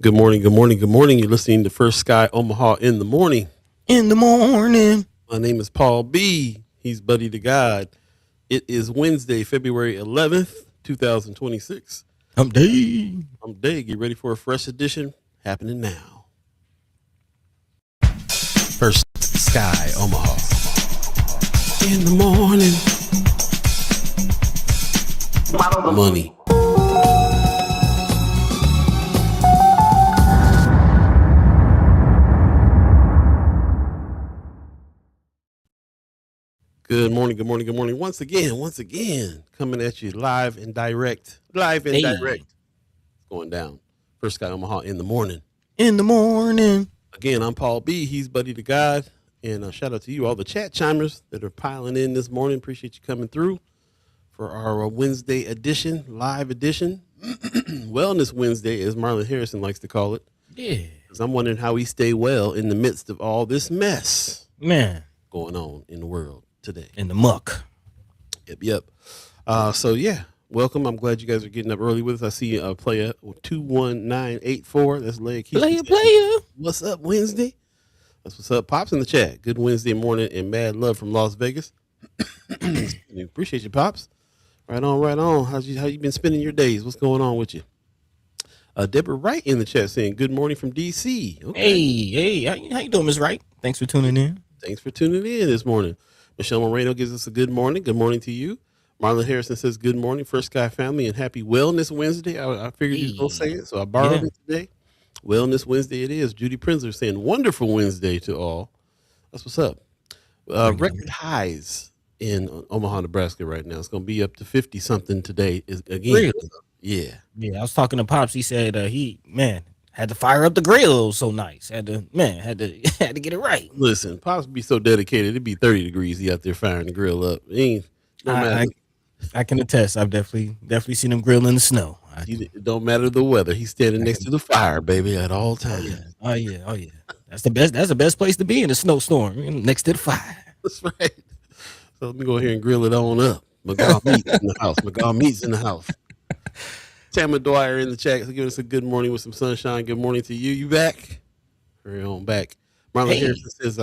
Good morning, good morning, good morning. You're listening to First Sky Omaha in the morning. In the morning. My name is Paul B. He's Buddy to God. It is Wednesday, February 11th, 2026. I'm day. I'm Day. Get ready for a fresh edition happening now. First Sky Omaha. In the morning. Money. Good morning, good morning, good morning. Once again, coming at you live and direct. It's going down. First Sky Omaha in the morning. In the morning. Again, I'm Paul B. He's Buddy to God. And shout out to you, all the chat chimers that are piling in this morning. Appreciate you coming through for our Wednesday edition, live edition. Wellness Wednesday, as Marlon Harrison likes to call it. Yeah. Because I'm wondering how we stay well in the midst of all this mess going on in the world today. In the muck. Yep. So yeah, welcome. I'm glad you guys are getting up early with us. I see a player 21984. That's Leia. Player. What's up, Wednesday? That's what's up. Pops in the chat. Good Wednesday morning and mad love from Las Vegas. Appreciate you, Pops. Right on. How you been spending your days? What's going on with you? Deborah Wright in the chat saying good morning from DC. Okay. Hey, how you doing, Miss Wright? Thanks for tuning in. Thanks for tuning in this morning. Michelle Moreno gives us a good morning. Good morning to you. Marlon Harrison says good morning, First Sky family, and happy Wellness Wednesday. I figured you were going to say it, so I borrowed it today. Wellness Wednesday it is. Judy Prinzler saying wonderful Wednesday to all. That's what's up. Record highs in Omaha, Nebraska right now. It's going to be up to 50-something today. Again. Really? Yeah. Yeah, I was talking to Pops. He said had to fire up the grill so nice. Had to get it right. Listen, Pops be so dedicated. It'd be 30 degrees. He out there firing the grill up. I can attest. I've definitely seen him grill in the snow. It don't matter the weather. He's standing next to the fire, baby, at all times. Oh yeah. That's the best place to be in a snowstorm, next to the fire. That's right. So let me go here and grill it on up. McGaw meats in the house. Tamara Dwyer in the chat. Give us a good morning with some sunshine. Good morning to you. You back? Hurry on back. Marlon Harrison says,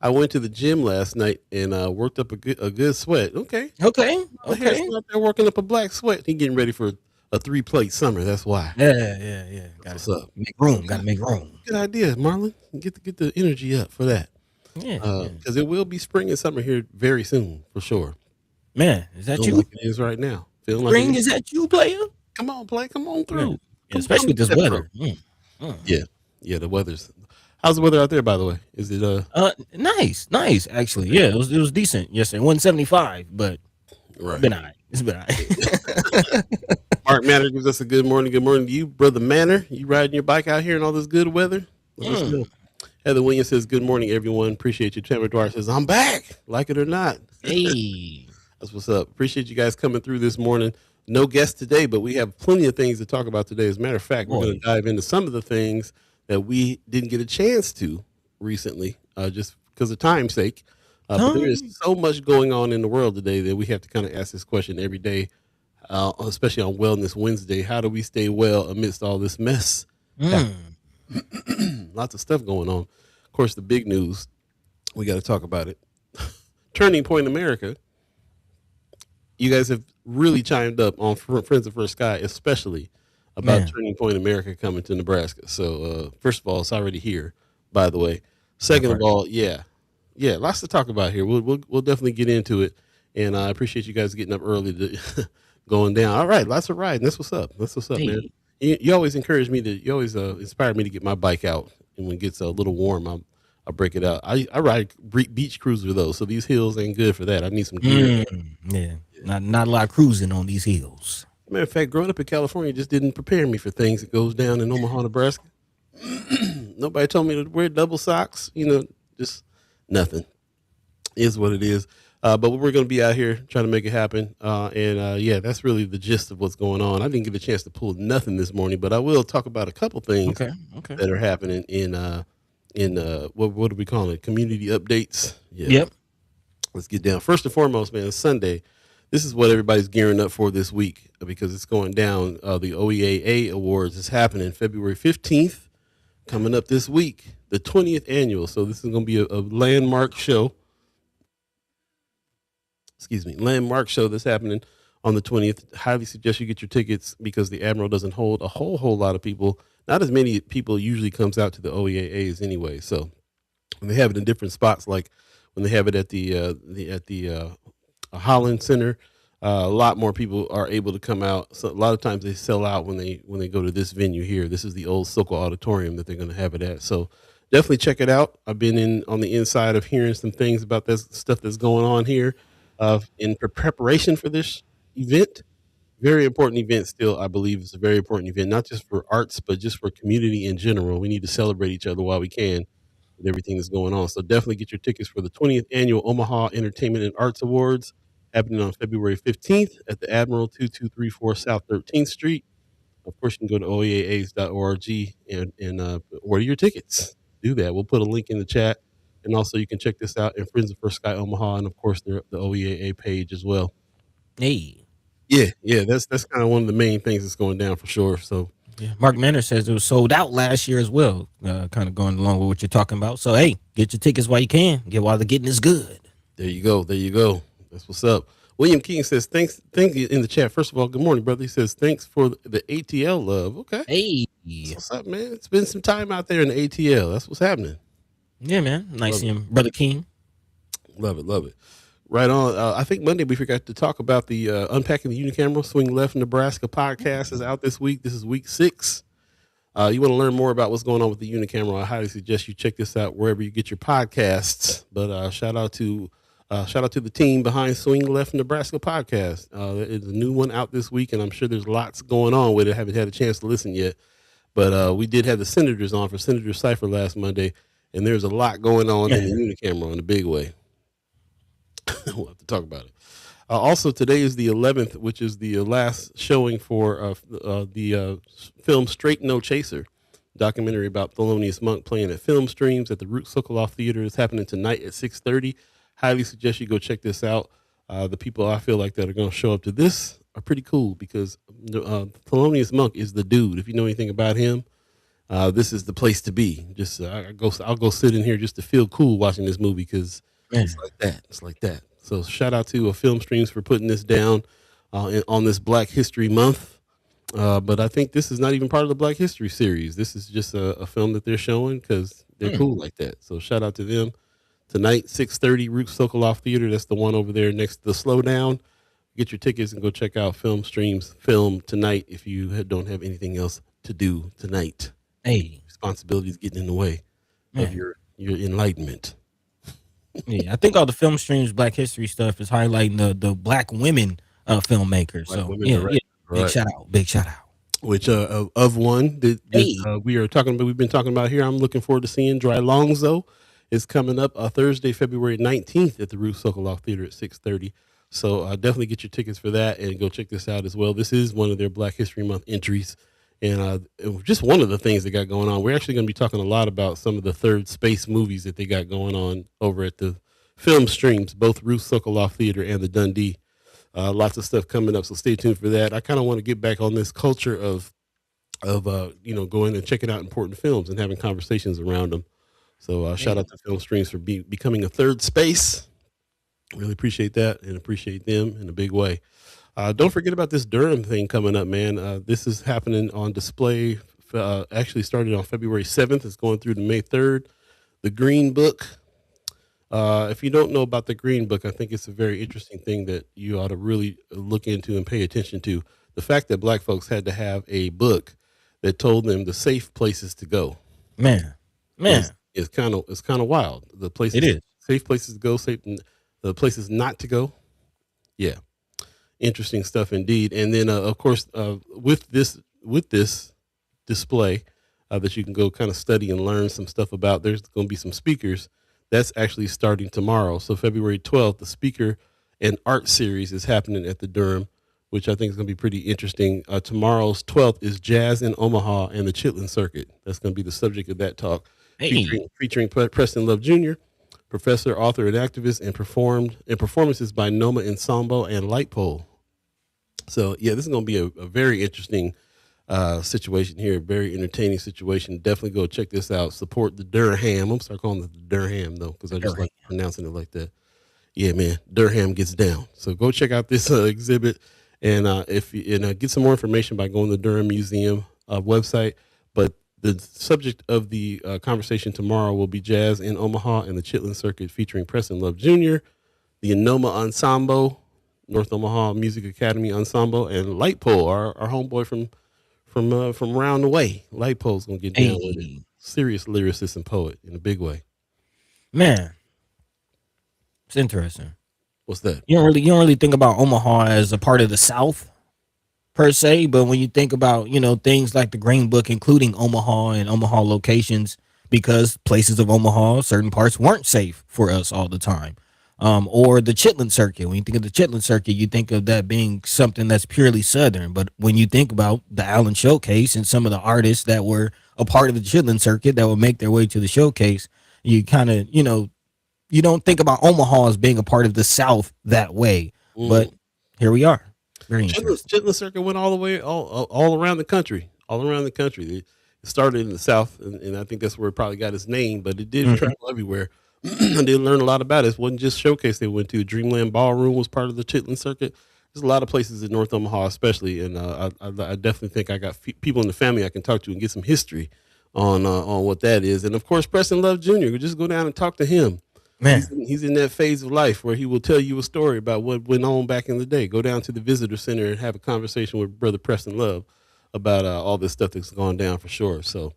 I went to the gym last night and worked up a good sweat. Okay. Harrison out there working up a black sweat. He getting ready for a 3-plate summer. That's why. Yeah. What's up? Gotta make room. Good idea, Marlon. Get the energy up for that. Yeah. Because it will be spring and summer here very soon, for sure. Man, is that you? Like it is right now. Feeling spring like is that you, player? Come on, play. Come on through. Yeah, especially with this weather. Yeah, the weather's. How's the weather out there, by the way? Is it nice actually? Yeah, it was decent yesterday. 175, but it's been all right. Mark Manor gives us a good morning. Good morning to you, brother Manor. You riding your bike out here in all this good weather? Heather Williams says good morning, everyone. Appreciate you. Trevor Dwyer says I'm back, like it or not. Hey, that's what's up. Appreciate you guys coming through this morning. No guest today, but we have plenty of things to talk about today. As a matter of fact, we're going to dive into some of the things that we didn't get a chance to recently, just because of time's sake. But there is so much going on in the world today that we have to kind of ask this question every day, especially on Wellness Wednesday. How do we stay well amidst all this mess? Lots of stuff going on. Of course, the big news, we got to talk about it. Turning Point America. You guys have really chimed up on Friends of First Sky, especially about Turning Point America coming to Nebraska. So, first of all, it's already here, by the way. Second of all, lots to talk about here. We'll definitely get into it, and I appreciate you guys getting up early to going down. All right, lots of riding. That's what's up. Man. You always encourage me you always inspire me to get my bike out, and when it gets a little warm, I'll break it out. I ride beach cruiser though, so these hills ain't good for that. I need some gear. Not a lot of cruising on these hills. Matter of fact, growing up in California just didn't prepare me for things that goes down in Omaha, Nebraska. Nobody told me to wear double socks. Just nothing. Is what it is. But we're going to be out here trying to make it happen. That's really the gist of what's going on. I didn't get a chance to pull nothing this morning, but I will talk about a couple things that are happening in what do we call it? Community updates. Yeah. Yep. Let's get down. First and foremost, man, Sunday, this is what everybody's gearing up for this week because it's going down. The OEAA Awards is happening February 15th, coming up this week, the 20th annual. So this is going to be a landmark show. Landmark show that's happening on the 20th. Highly suggest you get your tickets because the Admiral doesn't hold a whole lot of people. Not as many people usually comes out to the OEAAs anyway. So when they have it in different spots, like when they have it at the Holland Center, a lot more people are able to come out. So a lot of times they sell out when they go to this venue here. This is the old Sokol Auditorium that they're going to have it at. So definitely check it out. I've been on the inside of hearing some things about this stuff that's going on here in preparation for this event. Very important event still, I believe it's a very important event, not just for arts, but just for community in general. We need to celebrate each other while we can with everything that's going on. So definitely get your tickets for the 20th Annual Omaha Entertainment and Arts Awards happening on February 15th at the Admiral 2234 South 13th Street. Of course, you can go to oeaas.org and order your tickets. Do that. We'll put a link in the chat. And also you can check this out in Friends of First Sky Omaha and, of course, the OEAA page as well. Hey. Yeah, that's kind of one of the main things that's going down for sure. So yeah, Mark Manor says it was sold out last year as well, kind of going along with what you're talking about. So, hey, get your tickets while you can. Get while the getting is good. There you go. That's what's up. William King says, thank you in the chat. First of all, good morning, brother. He says, thanks for the ATL love. Okay. Hey. That's what's up, man? It's been some time out there in the ATL. That's what's happening. Yeah, man. Nice seeing Brother King. Love it. Right on. I think Monday we forgot to talk about the Unpacking the Unicamera Swing Left Nebraska podcast is out this week. This is week 6. You want to learn more about what's going on with the Unicamera, I highly suggest you check this out wherever you get your podcasts. But shout out to the team behind Swing Left Nebraska podcast. It's a new one out this week, and I'm sure there's lots going on with it. I haven't had a chance to listen yet. But we did have the Senators on for Senator Cypher last Monday, and there's a lot going on in the Unicamera in a big way. We'll have to talk about it. Also, today is the 11th, which is the last showing for the film Straight No Chaser, documentary about Thelonious Monk playing at Film Streams at the Root Sokoloff Theater. It's happening tonight at 6:30. Highly suggest you go check this out. The people I feel like that are going to show up to this are pretty cool because Thelonious Monk is the dude. If you know anything about him, this is the place to be. Just I'll go sit in here just to feel cool watching this movie because it's like that. So shout out to Film Streams for putting this down on this Black History Month. But I think this is not even part of the Black History series. This is just a film that they're showing because they're cool like that. So shout out to them. Tonight, 6:30, Root Sokoloff Theater. That's the one over there next to the Slowdown. Get your tickets and go check out Film Streams film tonight if you don't have anything else to do tonight. Hey, responsibilities getting in the way of your enlightenment. Yeah, I think all the Film Streams Black History stuff is highlighting the Black women filmmakers. Black so women, yeah, right. Big shout out. Which of one that we've been talking about here. I'm looking forward to seeing Dry Longzo. It's coming up Thursday, February 19th at the Ruth Sokoloff Theater at 6:30. So definitely get your tickets for that and go check this out as well. This is one of their Black History Month entries. And just one of the things they got going on. We're actually going to be talking a lot about some of the third space movies that they got going on over at the Film Streams, both Ruth Sokoloff Theater and the Dundee. Lots of stuff coming up, so stay tuned for that. I kind of want to get back on this culture of going and checking out important films and having conversations around them. So shout out to Film Streams for becoming a third space. Really appreciate that and appreciate them in a big way. Don't forget about this Durham thing coming up, man. This is happening on display. Actually started on February 7th. It's going through to May 3rd. The Green Book. If you don't know about the Green Book, I think it's a very interesting thing that you ought to really look into and pay attention to. The fact that Black folks had to have a book that told them the safe places to go. Man, it's kind of wild. The places, it is safe places to go, the places not to go. Yeah. Interesting stuff indeed. And then, of course, with this display that you can go kind of study and learn some stuff about, there's going to be some speakers. That's actually starting tomorrow. So February 12th, the speaker and art series is happening at the Durham, which I think is going to be pretty interesting. Tomorrow's 12th is Jazz in Omaha and the Chitlin Circuit. That's going to be the subject of that talk, featuring Preston Love Jr., professor, author, and activist, and performed in performances by Noma Ensemble and Light Pole. So yeah, this is going to be a very interesting situation here. Very entertaining situation. Definitely go check this out. Support the Durham. I'm gonna start calling it the Durham though, because I just like pronouncing it like that. Yeah, man, Durham gets down. So go check out this exhibit, and if you get some more information by going to the Durham Museum website. But the subject of the conversation tomorrow will be jazz in Omaha and the Chitlin Circuit, featuring Preston Love Jr., the Enoma Ensemble, North Omaha Music Academy Ensemble, and Light Pole, our homeboy from around the way. Light Pole's gonna get down with it. Serious lyricist and poet in a big way. Man, it's interesting. What's that? You don't really think about Omaha as a part of the South per se, but when you think about, things like the Green Book, including Omaha and Omaha locations, because places of Omaha, certain parts weren't safe for us all the time. Or the Chitlin Circuit. When you think of the Chitlin Circuit, you think of that being something that's purely Southern. But when you think about the Allen Showcase and some of the artists that were a part of the Chitlin Circuit that would make their way to the showcase, you kind of, you don't think about Omaha as being a part of the South that way. But here we are. Very interesting. Chitlin Circuit went all the way, all around the country. All around the country. It started in the South, and I think that's where it probably got its name, but it did travel everywhere. And they learned a lot about it. It wasn't just Showcase they went to. Dreamland Ballroom was part of the Chitlin Circuit. There's a lot of places in North Omaha, especially, and I definitely think I got people in the family I can talk to and get some history on what that is. And of course, Preston Love Jr. Just go down and talk to him. Man, he's in that phase of life where he will tell you a story about what went on back in the day. Go down to the visitor center and have a conversation with Brother Preston Love about all this stuff that's gone down for sure. So.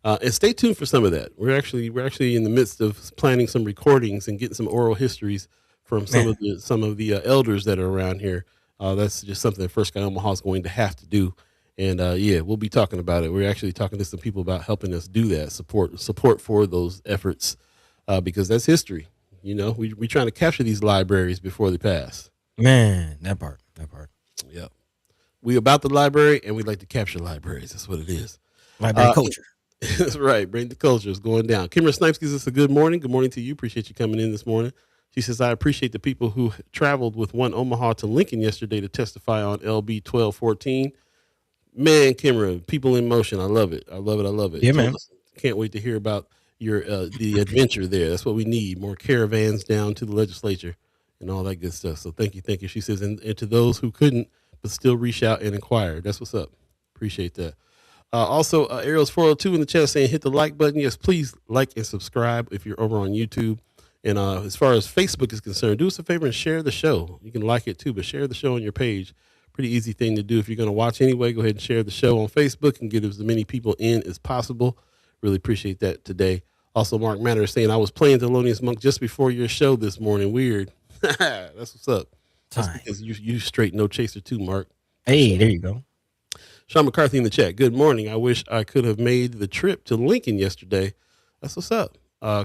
And stay tuned for some of that. We're actually in the midst of planning some recordings and getting some oral histories from some of the elders that are around here. That's just something that First Guy Omaha is going to have to do. And we'll be talking about it. We're actually talking to some people about helping us do that, support for those efforts, because that's history. We trying to capture these libraries before they pass. Man, that part. Yep. We about the library, and we like to capture libraries. That's what it is. Library culture. That's right. Bring the culture is going down. Kimmer Snipes gives us a good morning. Good morning to you. Appreciate you coming in this morning. She says, I appreciate the people who traveled with One Omaha to Lincoln yesterday to testify on LB 1214. Man, Kimmer, people in motion. I love it. Yeah, man. Can't wait to hear about your the adventure there. That's what we need. More caravans down to the legislature and all that good stuff. So thank you. She says, and to those who couldn't but still reach out and inquire. That's what's up. Appreciate that. Also, Ariel's 402 in the chat saying hit the like button. Yes, please like and subscribe if you're over on YouTube. And as far as Facebook is concerned, do us a favor and share the show. You can like it too, but share the show on your page. Pretty easy thing to do. If you're going to watch anyway, go ahead and share the show on Facebook and get as many people in as possible. Really appreciate that today. Also, Mark Matter is saying I was playing Thelonious Monk just before your show this morning. Weird. That's what's up. That's because you straight no chaser too, Mark. Hey, there you go. Sean McCarthy in the chat. Good morning. I wish I could have made the trip to Lincoln yesterday. That's what's up.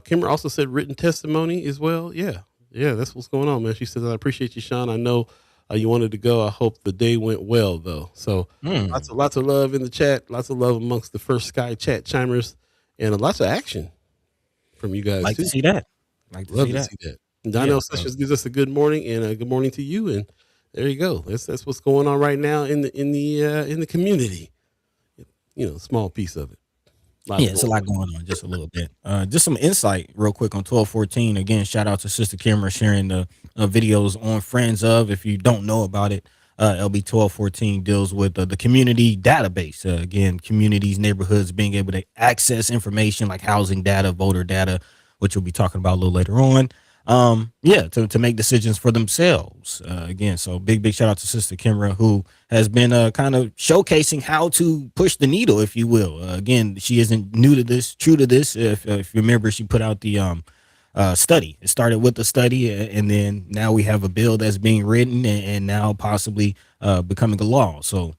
Kimmer also said written testimony as well. Yeah, that's what's going on, man. She says, I appreciate you, Sean. I know you wanted to go. I hope the day went well, though. So lots of love in the chat. Lots of love amongst the First Sky chat chimers, and lots of action from you guys. Like too. to see that. Love to see that. Donnell Sessions gives us a good morning and a good morning to you. And there you go. That's what's going on right now in the community. Small piece of it. It's a lot going on, just a little bit. Just some insight real quick on 1214. Again, shout out to Sister Kimmer sharing the videos on Friends of. If you don't know about it, LB 1214 deals with the community database. Again, communities, neighborhoods being able to access information like housing data, voter data, which we'll be talking about a little later on. To make decisions for themselves. Again, so big shout out to Sister Kimra, who has been kind of showcasing how to push the needle, if you will. Again, she isn't true to this. If you remember, she put out the study. It started with the study, and then now we have a bill that's being written and now possibly becoming a law. So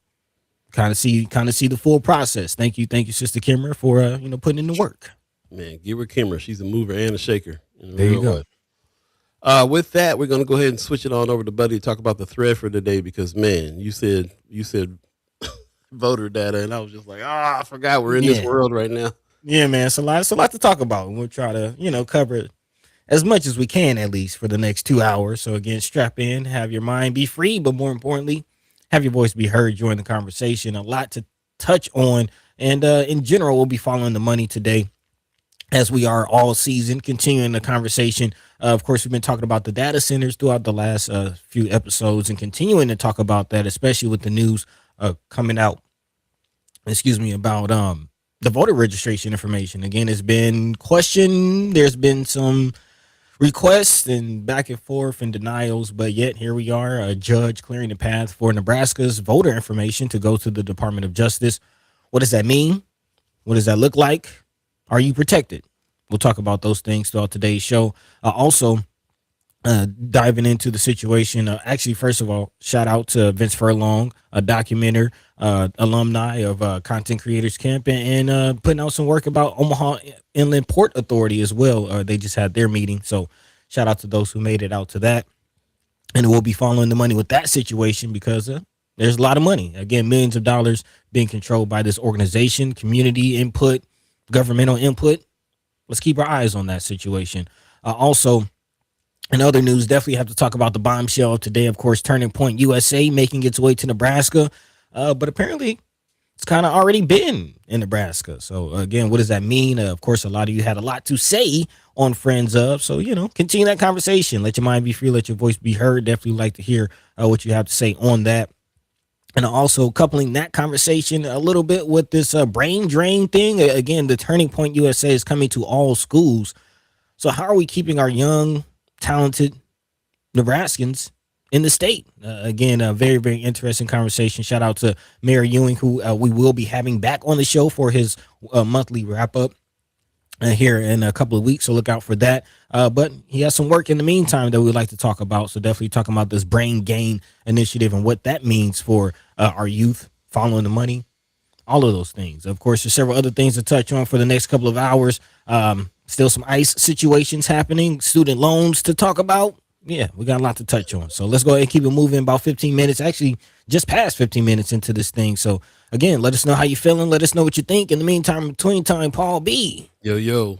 kind of see the full process. Thank you, Sister Kimra, for putting in the work. Man, give her Kimra. She's a mover and a shaker. There you go. With that, we're going to go ahead and switch it on over to Buddy to talk about the thread for today, because man, you said voter data, and I was just like, I forgot we're in this world right now. Yeah, man, it's a lot to talk about. We'll try to cover as much as we can, at least for the next 2 hours. So again, strap in, have your mind be free, but more importantly, have your voice be heard during the conversation. A lot to touch on, and in general, we'll be following the money today, as we are all season, continuing the conversation. Of course, we've been talking about the data centers throughout the last few episodes, and continuing to talk about that, especially with the news coming out, about the voter registration information. Again, it's been questioned. There's been some requests and back and forth and denials, but yet here we are, a judge clearing the path for Nebraska's voter information to go to the Department of Justice. What does that mean? What does that look like? Are you protected? We'll talk about those things throughout today's show. Also, diving into the situation. Actually, first of all, shout out to Vince Furlong, a documenter, alumni of Content Creators Camp, and putting out some work about Omaha Inland Port Authority as well. They just had their meeting. So shout out to those who made it out to that. And we'll be following the money with that situation because there's a lot of money. Again, millions of dollars being controlled by this organization, community input, governmental input. Let's keep our eyes on that situation. Also, in other news, definitely have to talk about the bombshell of today. Of course, Turning Point USA making its way to Nebraska, but apparently it's kind of already been in Nebraska. So again, what does that mean? Of course, a lot of you had a lot to say on Friends of. So, continue that conversation. Let your mind be free. Let your voice be heard. Definitely like to hear what you have to say on that. And also coupling that conversation a little bit with this brain drain thing. Again, the Turning Point USA is coming to all schools. So how are we keeping our young, talented Nebraskans in the state? Again, a very, very interesting conversation. Shout out to Mayor Ewing, who we will be having back on the show for his monthly wrap up here in a couple of weeks. So look out for that. But he has some work in the meantime that we'd like to talk about. So definitely talking about this brain gain initiative and what that means for our youth, following the money, all of those things. Of course, there's several other things to touch on for the next couple of hours. Still some ICE situations happening, student loans to talk about. Yeah, we got a lot to touch on. So let's go ahead and keep it moving. About 15 minutes, actually just past 15 minutes into this thing. So again, let us know how you feeling. Let us know what you think. In the meantime, between time, Paul B. Yo.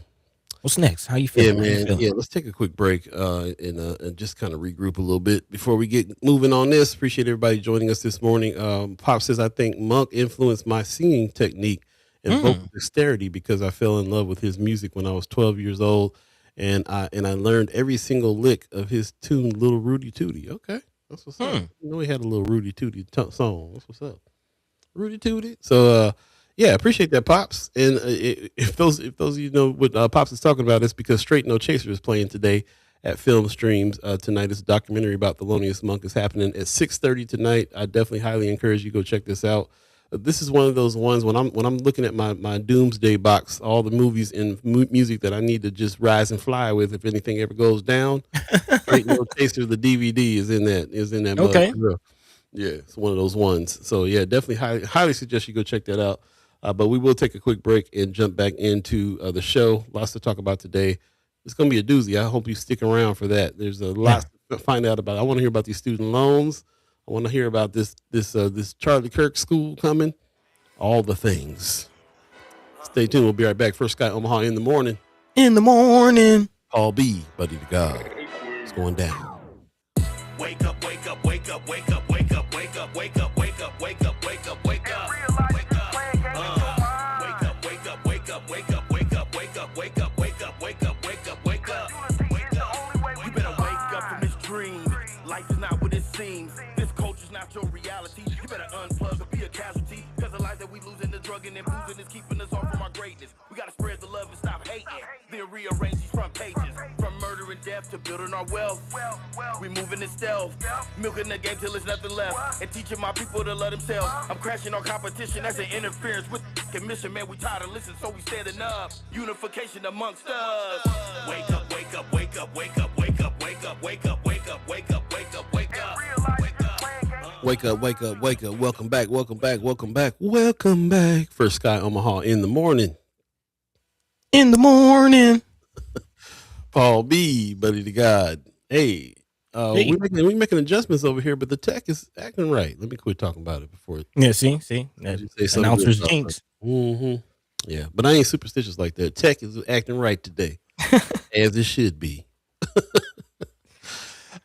What's next? How you feeling? Yeah, man. Yeah, let's take a quick break and just kind of regroup a little bit before we get moving on this. Appreciate everybody joining us this morning. Pop says, I think Monk influenced my singing technique and vocal dexterity because I fell in love with his music when I was 12 years old. And I learned every single lick of his tune, Little Rudy Tooty. Okay, that's what's up. You know, he had a little Rudy Tooty song. That's what's up, Rudy Tooty. So, yeah, appreciate that, Pops. And if those of you know what Pops is talking about, it's because Straight No Chaser is playing today at Film Streams tonight. It's a documentary about Thelonious Monk is happening at 6:30 tonight. I definitely highly encourage you to go check this out. This is one of those ones when I'm looking at my doomsday box, all the movies and music that I need to just rise and fly with if anything ever goes down. Straight No Chaser, the DVD is in that. Okay. Yeah, it's one of those ones. So yeah, definitely highly suggest you go check that out. But we will take a quick break and jump back into the show. Lots to talk about today. It's going to be a doozy. I hope you stick around for that. There's a lot to find out about. I want to hear about these student loans. I want to hear about this Charlie Kirk school coming. All the things. Stay tuned. We'll be right back. First Guy Omaha in the morning. In the morning. Paul B, buddy to God. It's going down. Wake up, wake up, wake up, wake up, wake up, wake up, wake up, wake up, wake up, wake up, wake up. Wake up, wake up, wake up, wake up, wake up, wake up, wake up, wake up, wake up, wake up, wake up, wake up. You better wake up from this dream. Life is not what it seems. This culture's not your reality. You better unplug or be a casualty. Cause the life that we losing, the drugging and boozing is keeping us off from our greatness. We gotta spread the love and stop hating. Then rearrange these front pages. From murder and death to building our wealth. We moving in stealth. Milking the game till there's nothing left. And teaching my people to love themselves. I'm crashing on competition as an interference with commission. Man, we tired of listening, so we standing up. Unification amongst us. Wake up, wake up, wake up, wake up, wake up, wake up, wake up, wake up, wake up, wake up, wake up. Wake up, wake up, wake up. Welcome back, welcome back, welcome back, welcome back. First Guy Omaha in the morning. In the morning. Paul B, buddy to God. Hey, we making adjustments over here, but the tech is acting right. Let me quit talking about it before. Yeah, see, announcers jinx. Yeah, but I ain't superstitious like that. Tech is acting right today, as it should be.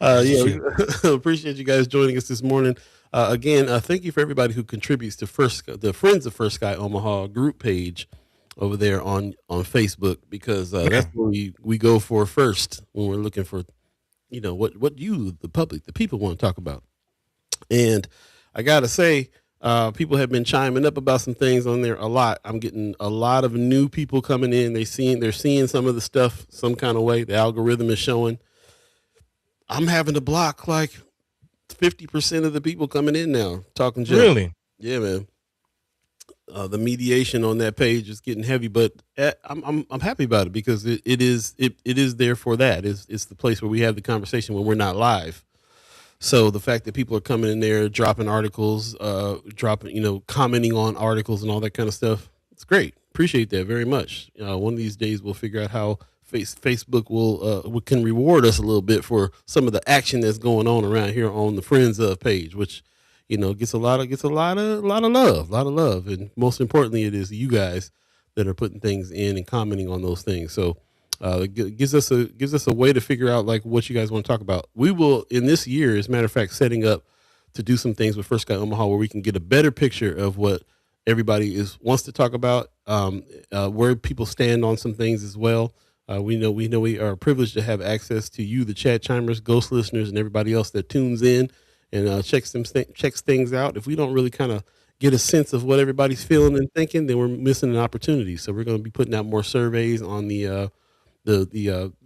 Yeah, Shoot. we appreciate you guys joining us this morning. Again, thank you for everybody who contributes to the Friends of First Sky Omaha group page over there on Facebook, because that's where we go for first when we're looking for, what you, the public, the people, want to talk about. And I gotta say, people have been chiming up about some things on there a lot. I'm getting a lot of new people coming in. They're seeing some of the stuff some kind of way. The algorithm is showing. I'm having to block like 50% of the people coming in now talking junk. Really? Yeah, man. The mediation on that page is getting heavy, but I'm happy about it, because it is there for that. It's the place where we have the conversation when we're not live. So the fact that people are coming in there, dropping articles, commenting on articles and all that kind of stuff, it's great. Appreciate that very much. One of these days we'll figure out how Facebook can reward us a little bit for some of the action that's going on around here on the Friends of page, which gets a lot of love, and most importantly, it is you guys that are putting things in and commenting on those things. So it gives us a way to figure out like what you guys want to talk about. We will, in this year, as a matter of fact, setting up to do some things with First Sky Omaha where we can get a better picture of what everybody wants to talk about, where people stand on some things as well. We know we are privileged to have access to you, the chat chimers, ghost listeners, and everybody else that tunes in and checks things out. If we don't really kind of get a sense of what everybody's feeling and thinking, then we're missing an opportunity. So we're going to be putting out more surveys on the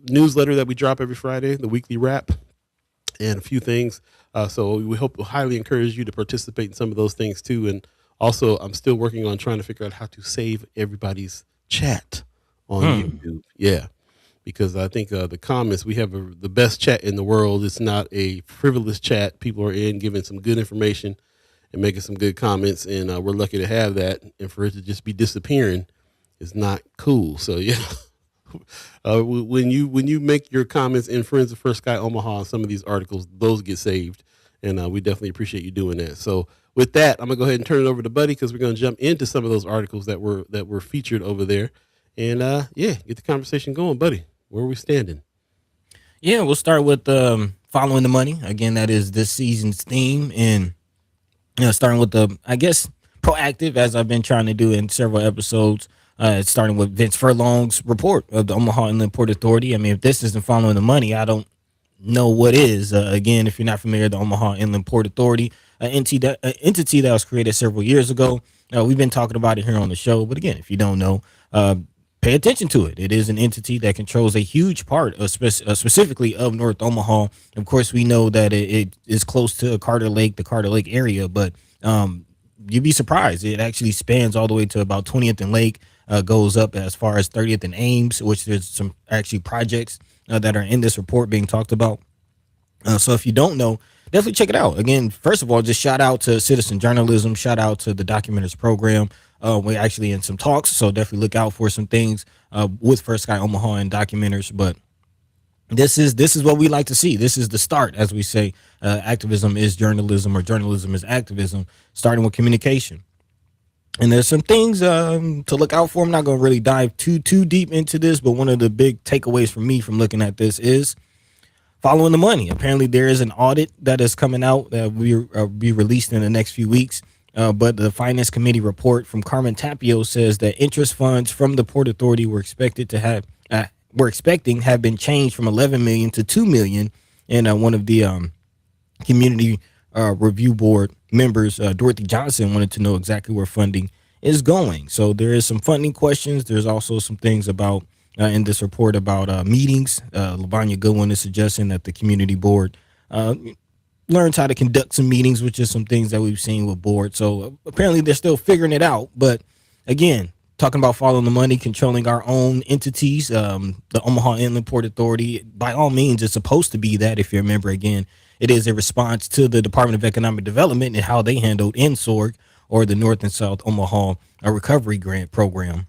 newsletter that we drop every Friday, the weekly wrap, and a few things. So we highly encourage you to participate in some of those things too. And also, I'm still working on trying to figure out how to save everybody's chat on YouTube. Yeah. Because I think the comments, we have the best chat in the world. It's not a frivolous chat. People are in giving some good information and making some good comments, and we're lucky to have that. And for it to just be disappearing is not cool. So yeah, when you make your comments in Friends of First Sky Omaha on some of these articles, those get saved, and we definitely appreciate you doing that. So with that, I'm gonna go ahead and turn it over to Buddy, because we're gonna jump into some of those articles that were featured over there, and get the conversation going, Buddy. Where are we standing? Yeah, we'll start with following the money. Again, that is this season's theme, and starting with the, I guess, proactive, as I've been trying to do in several episodes. Starting with Vince Furlong's report of the Omaha Inland Port Authority. I mean, if this isn't following the money, I don't know what is. Again, if you're not familiar, the Omaha Inland Port Authority, an entity that was created several years ago. We've been talking about it here on the show, but again, if you don't know, pay attention to it. It is an entity that controls a huge part of specifically of North Omaha. Of course, we know that it is close to the Carter Lake area, but you'd be surprised. It actually spans all the way to about 20th and Lake, goes up as far as 30th and Ames, which there's some actually projects that are in this report being talked about. So if you don't know, definitely check it out. Again, first of all, just shout out to citizen journalism, shout out to the Documenters program. We're actually in some talks, so definitely look out for some things with First Sky Omaha and Documenters. But this is what we like to see. This is the start, as we say. Activism is journalism, or journalism is activism, starting with communication. And there's some things to look out for. I'm not going to really dive too deep into this, but one of the big takeaways for me from looking at this is following the money. Apparently, there is an audit that is coming out that will be released in the next few weeks. But the Finance Committee report from Carmen Tapio says that interest funds from the Port Authority were expecting have been changed from 11 million to 2 million. And one of the community review board members, Dorothy Johnson, wanted to know exactly where funding is going. So there is some funding questions. There's also some things about in this report about meetings. Lavanya Goodwin is suggesting that the community board learns how to conduct some meetings, which is some things that we've seen with board. So apparently they're still figuring it out. But again, talking about following the money, controlling our own entities, the Omaha Inland Port Authority, by all means, it's supposed to be that. If you remember, again, it is a response to the Department of Economic Development and how they handled NSORG, or the North and South Omaha Recovery Grant Program.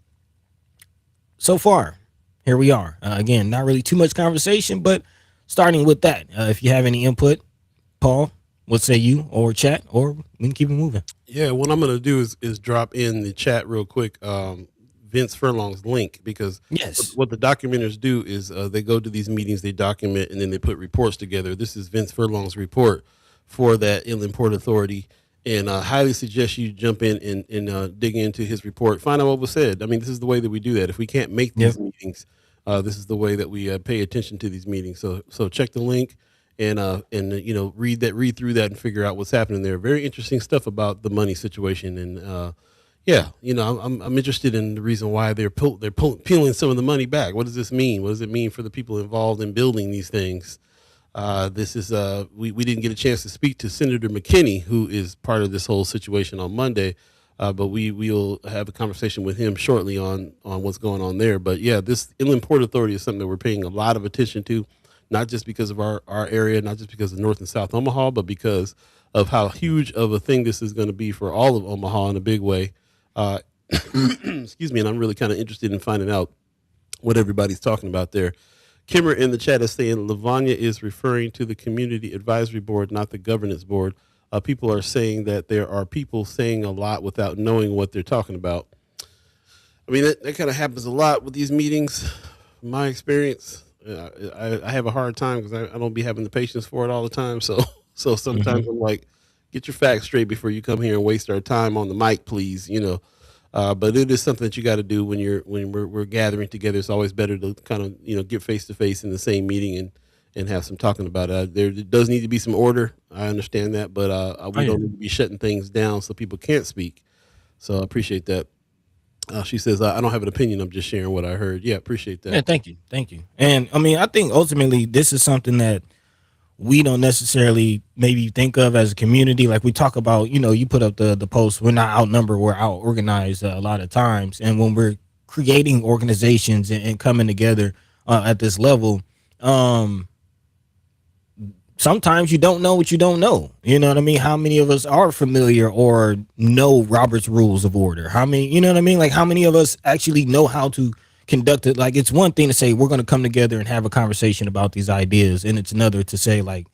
So far, here we are. Again, not really too much conversation, but starting with that, if you have any input, Paul, what say you, or chat, or we can keep it moving? Yeah, what I'm going to do is drop in the chat real quick. Vince Furlong's link, because Yes. what the documenters do is they go to these meetings, they document, and then they put reports together. This is Vince Furlong's report for that Inland Port Authority, and I highly suggest you jump in and dig into his report, find out what was said. I mean, this is the way that we do that. If we can't make these meetings, this is the way that we pay attention to these meetings. So check the link and read through that and figure out what's happening there. Very interesting stuff about the money situation, and I'm interested in the reason why they're peeling some of the money back. What does this mean? What does it mean for the people involved in building these things? This is we didn't get a chance to speak to Senator McKinney, who is part of this whole situation, on Monday, but we'll have a conversation with him shortly on what's going on there. But yeah, this Inland Port Authority is something that we're paying a lot of attention to, not just because of our area, not just because of North and South Omaha, but because of how huge of a thing this is going to be for all of Omaha in a big way. Excuse me, and I'm really kind of interested in finding out what everybody's talking about there. Kimmer in the chat is saying Lavanya is referring to the Community Advisory Board, not the Governance Board. People are saying that there are people saying a lot without knowing what they're talking about. I mean, that kind of happens a lot with these meetings. In my experience, I have a hard time because I don't be having the patience for it all the time. So sometimes I'm like, get your facts straight before you come here and waste our time on the mic, please. But it is something that you got to do when we're gathering together. It's always better to kind of get face to face in the same meeting and have some talking about it. There does need to be some order. I understand that, but we don't need to be shutting things down so people can't speak. So I appreciate that. She says, I don't have an opinion. I'm just sharing what I heard. Yeah, appreciate that. Yeah, thank you. And I mean, I think ultimately this is something that we don't necessarily maybe think of as a community. Like we talk about, you put up the post, we're not outnumbered, we're out organized a lot of times. And when we're creating organizations and coming together at this level, sometimes you don't know what you don't know. You know what I mean? How many of us are familiar or know Robert's Rules of Order? How many, you know what I mean? Like how many of us actually know how to conduct it? Like it's one thing to say we're going to come together and have a conversation about these ideas, and it's another to say like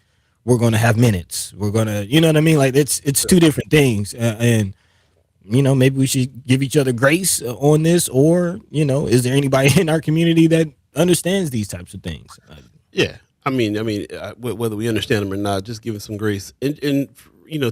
we're going to have minutes. We're going to, you know what I mean? Like it's two different things, and maybe we should give each other grace on this, or is there anybody in our community that understands these types of things? Yeah. I mean, whether we understand them or not, just give it some grace. And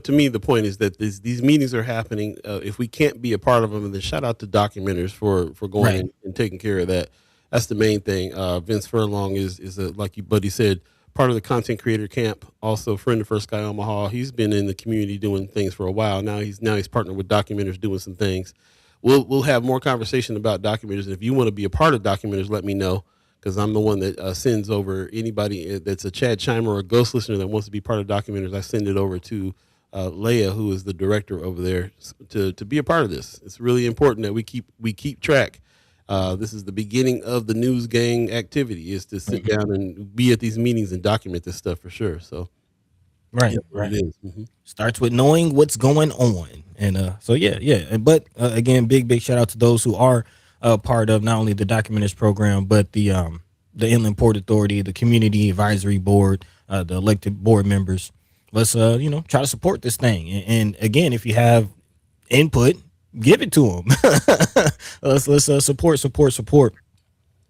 to me, the point is that these meetings are happening. If we can't be a part of them, then shout out to documenters for going and taking care of that. That's the main thing. Vince Furlong is like you buddy said, part of the content creator camp. Also, friend of First Sky Omaha. He's been in the community doing things for a while now. He's partnered with documenters doing some things. We'll have more conversation about documenters. And if you want to be a part of documenters, let me know. Because I'm the one that sends over anybody that's a Chad Chimer or a ghost listener that wants to be part of documenters. I send it over to Leia, who is the director over there, to be a part of this. It's really important that we keep track. This is the beginning of the news gang activity, is to sit down and be at these meetings and document this stuff for sure. So, right. It is. Starts with knowing what's going on, and so yeah. But again, big shout out to those who are part of not only the documenters program, but the Inland Port Authority, the Community Advisory Board, the elected board members. Let's try to support this thing. And again, if you have input, give it to them. let's support,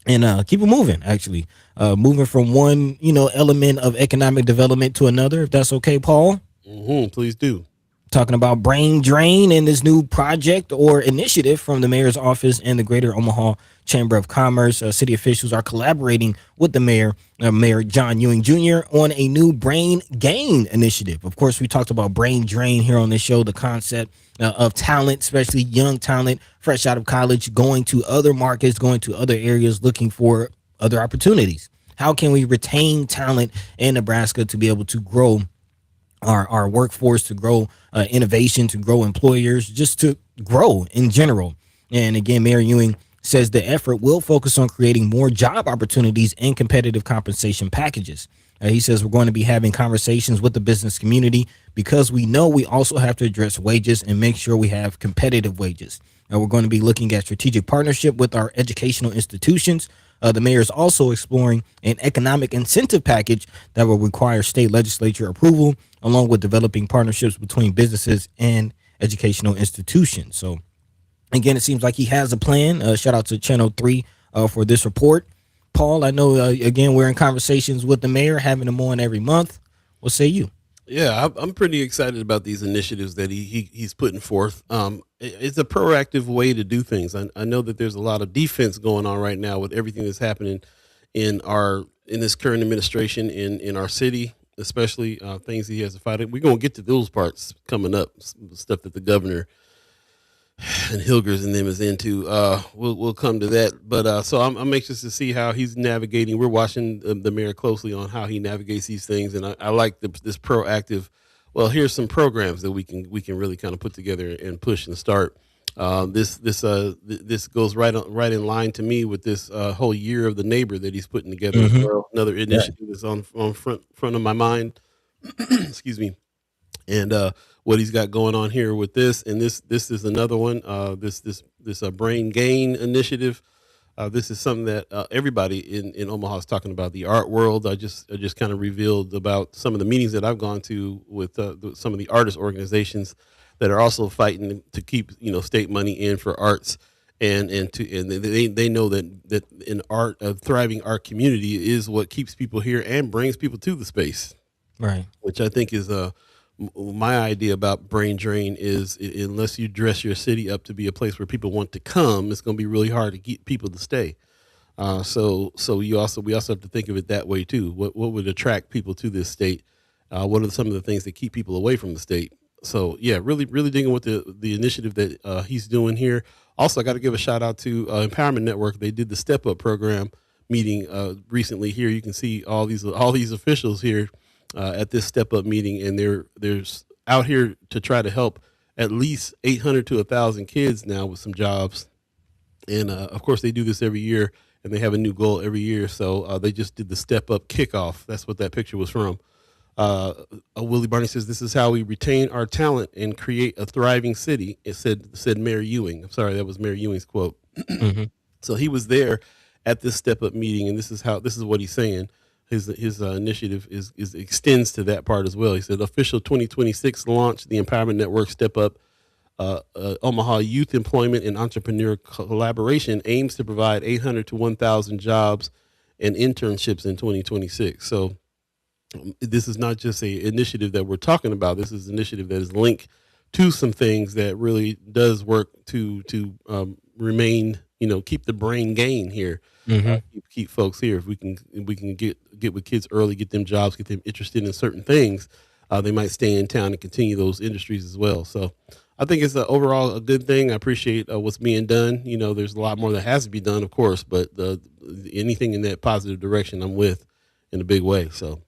and keep it moving. Actually, moving from one element of economic development to another. If that's okay, Paul. Please do. Talking about brain drain and this new project or initiative from the mayor's office and the Greater Omaha Chamber of Commerce. City officials are collaborating with the mayor, Mayor John Ewing Jr., on a new brain gain initiative. Of course, we talked about brain drain here on this show, the concept of talent, especially young talent, fresh out of college, going to other markets, going to other areas, looking for other opportunities. How can we retain talent in Nebraska to be able to grow our workforce, to grow innovation, to grow employers, just to grow in general? And again, Mayor Ewing says the effort will focus on creating more job opportunities and competitive compensation packages. He says we're going to be having conversations with the business community because we know we also have to address wages and make sure we have competitive wages. We're going to be looking at strategic partnership with our educational institutions. The mayor is also exploring an economic incentive package that will require state legislature approval, along with developing partnerships between businesses and educational institutions. So Again, it seems like he has a plan. Shout out to Channel 3 for this report. Paul, I know, again, we're in conversations with the mayor, having him on every month. What say you? Yeah, I'm pretty excited about these initiatives that he's putting forth. It's a proactive way to do things. I know that there's a lot of defense going on right now with everything that's happening in this current administration in our city, especially things he has to fight. We're gonna get to those parts coming up, stuff that the governor and Hilgers and them is into. We'll come to that, but so I'm anxious to see how he's navigating. We're watching the mayor closely on how he navigates these things, and I like this proactive. Well, here's some programs that we can really kind of put together and push and start. This goes right in line to me with this whole year of the neighbor that he's putting together as well. Another initiative that's on front of my mind. Excuse me. And what he's got going on here with this, and this is another one. This brain gain initiative. This is something that everybody in Omaha is talking about. The art world. I just kind of revealed about some of the meetings that I've gone to with some of the artist organizations that are also fighting to keep state money in for arts. And they know that in art, a thriving art community is what keeps people here and brings people to the space. Right. Which I think is my idea about brain drain is, unless you dress your city up to be a place where people want to come, it's going to be really hard to get people to stay. So we also have to think of it that way too. What would attract people to this state? What are some of the things that keep people away from the state? So yeah, really digging with the initiative that he's doing here. Also, I got to give a shout out to Empowerment Network. They did the Step Up program meeting recently here. You can see all these officials here at this Step Up meeting, and they're out here to try to help at least 800 to 1,000 kids now with some jobs. And of course, they do this every year, and they have a new goal every year. So they just did the Step Up kickoff. That's what that picture was from. Willie Barney says, "This is how we retain our talent and create a thriving city." It said Mayor Ewing. I'm sorry, that was Mayor Ewing's quote. So he was there at this Step Up meeting, and this is what he's saying. His initiative is extends to that part as well. He said, "Official 2026 launch, the Empowerment Network Step Up Omaha Youth Employment and Entrepreneur Collaboration aims to provide 800 to 1,000 jobs and internships in 2026." So this is not just a initiative that we're talking about. This is an initiative that is linked to some things that really does work to remain, keep the brain gain here. Keep folks here. If we can get with kids early, get them jobs, get them interested in certain things, they might stay in town and continue those industries as well. So I think it's overall a good thing. I appreciate what's being done. There's a lot more that has to be done, of course, but anything in that positive direction, I'm with in a big way. So.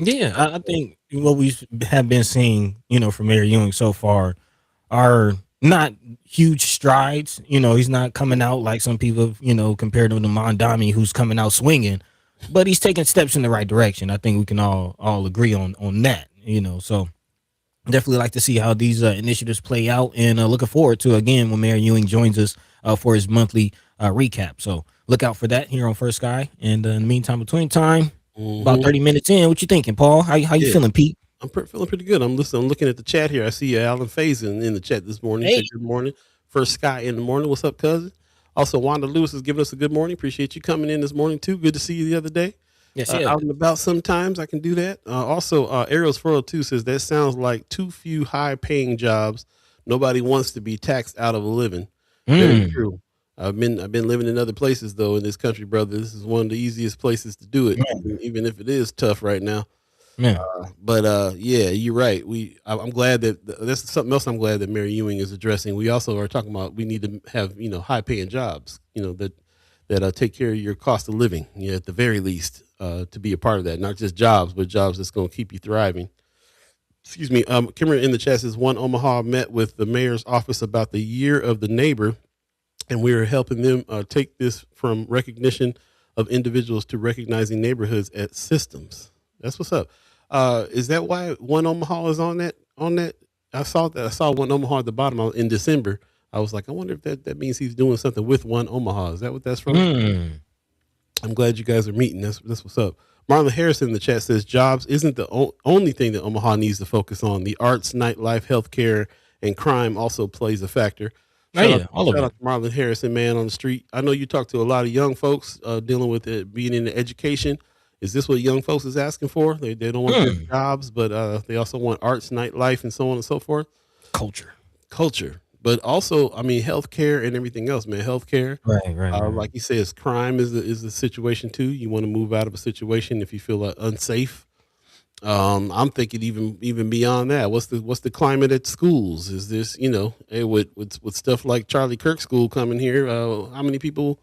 Yeah, I think what we have been seeing, from Mayor Ewing so far are not huge strides. He's not coming out like some people, compared to Mondami, who's coming out swinging, but he's taking steps in the right direction. I think we can all agree on that, so definitely like to see how these initiatives play out, and looking forward to, again, when Mayor Ewing joins us for his monthly recap. So look out for that here on First Sky. And in the meantime, between time, about 30 minutes in, what you thinking, Paul? How you feeling, Pete? I'm feeling pretty good. I'm looking at the chat here. I see Alan Faison in the chat this morning. Hey. Said good morning. First Sky in the morning. What's up, cousin? Also, Wanda Lewis is giving us a good morning. Appreciate you coming in this morning too. Good to see you the other day. Yes, out and about sometimes I can do that. Also, Ariel's 402 says that sounds like too few high-paying jobs. Nobody wants to be taxed out of a living. Very true. I've been living in other places though in this country, brother. This is one of the easiest places to do it, even if it is tough right now. But yeah, you're right. I'm glad that that's something else. I'm glad that Mary Ewing is addressing. We also are talking about we need to have high paying jobs, that take care of your cost of living. At the very least, to be a part of that, not just jobs, but jobs that's going to keep you thriving. Excuse me. Kimmer in the chat says One Omaha met with the mayor's office about the year of the neighbor. And we are helping them take this from recognition of individuals to recognizing neighborhoods as systems. That's what's up. Is that why One Omaha is on that? I saw One Omaha at the bottom in December. I was like, I wonder if that means he's doing something with One Omaha. Is that what that's from? I'm glad you guys are meeting. That's what's up. Marlon Harrison in the chat says jobs isn't the only thing that Omaha needs to focus on. The arts, nightlife, healthcare, and crime also plays a factor. Oh yeah, all of Shout it. out to Marlon Harrison, man, on the street. I know you talk to a lot of young folks dealing with it, being in the education. Is this what young folks is asking for? They don't want just Hmm. jobs, but they also want arts, nightlife, and so on and so forth. Culture. Culture, but also, I mean, healthcare and everything else, man. Healthcare, Right. like you says, crime is the situation too. You want to move out of a situation if you feel unsafe. I'm thinking even beyond that. What's the climate at schools? Is this with stuff like Charlie Kirk School coming here? How many people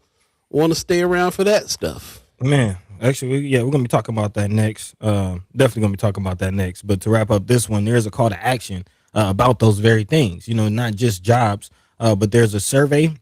want to stay around for that stuff? Man, actually, yeah, we're gonna be talking about that next. Definitely gonna be talking about that next. But to wrap up this one, there's a call to action about those very things. You know, not just jobs, but there's a survey,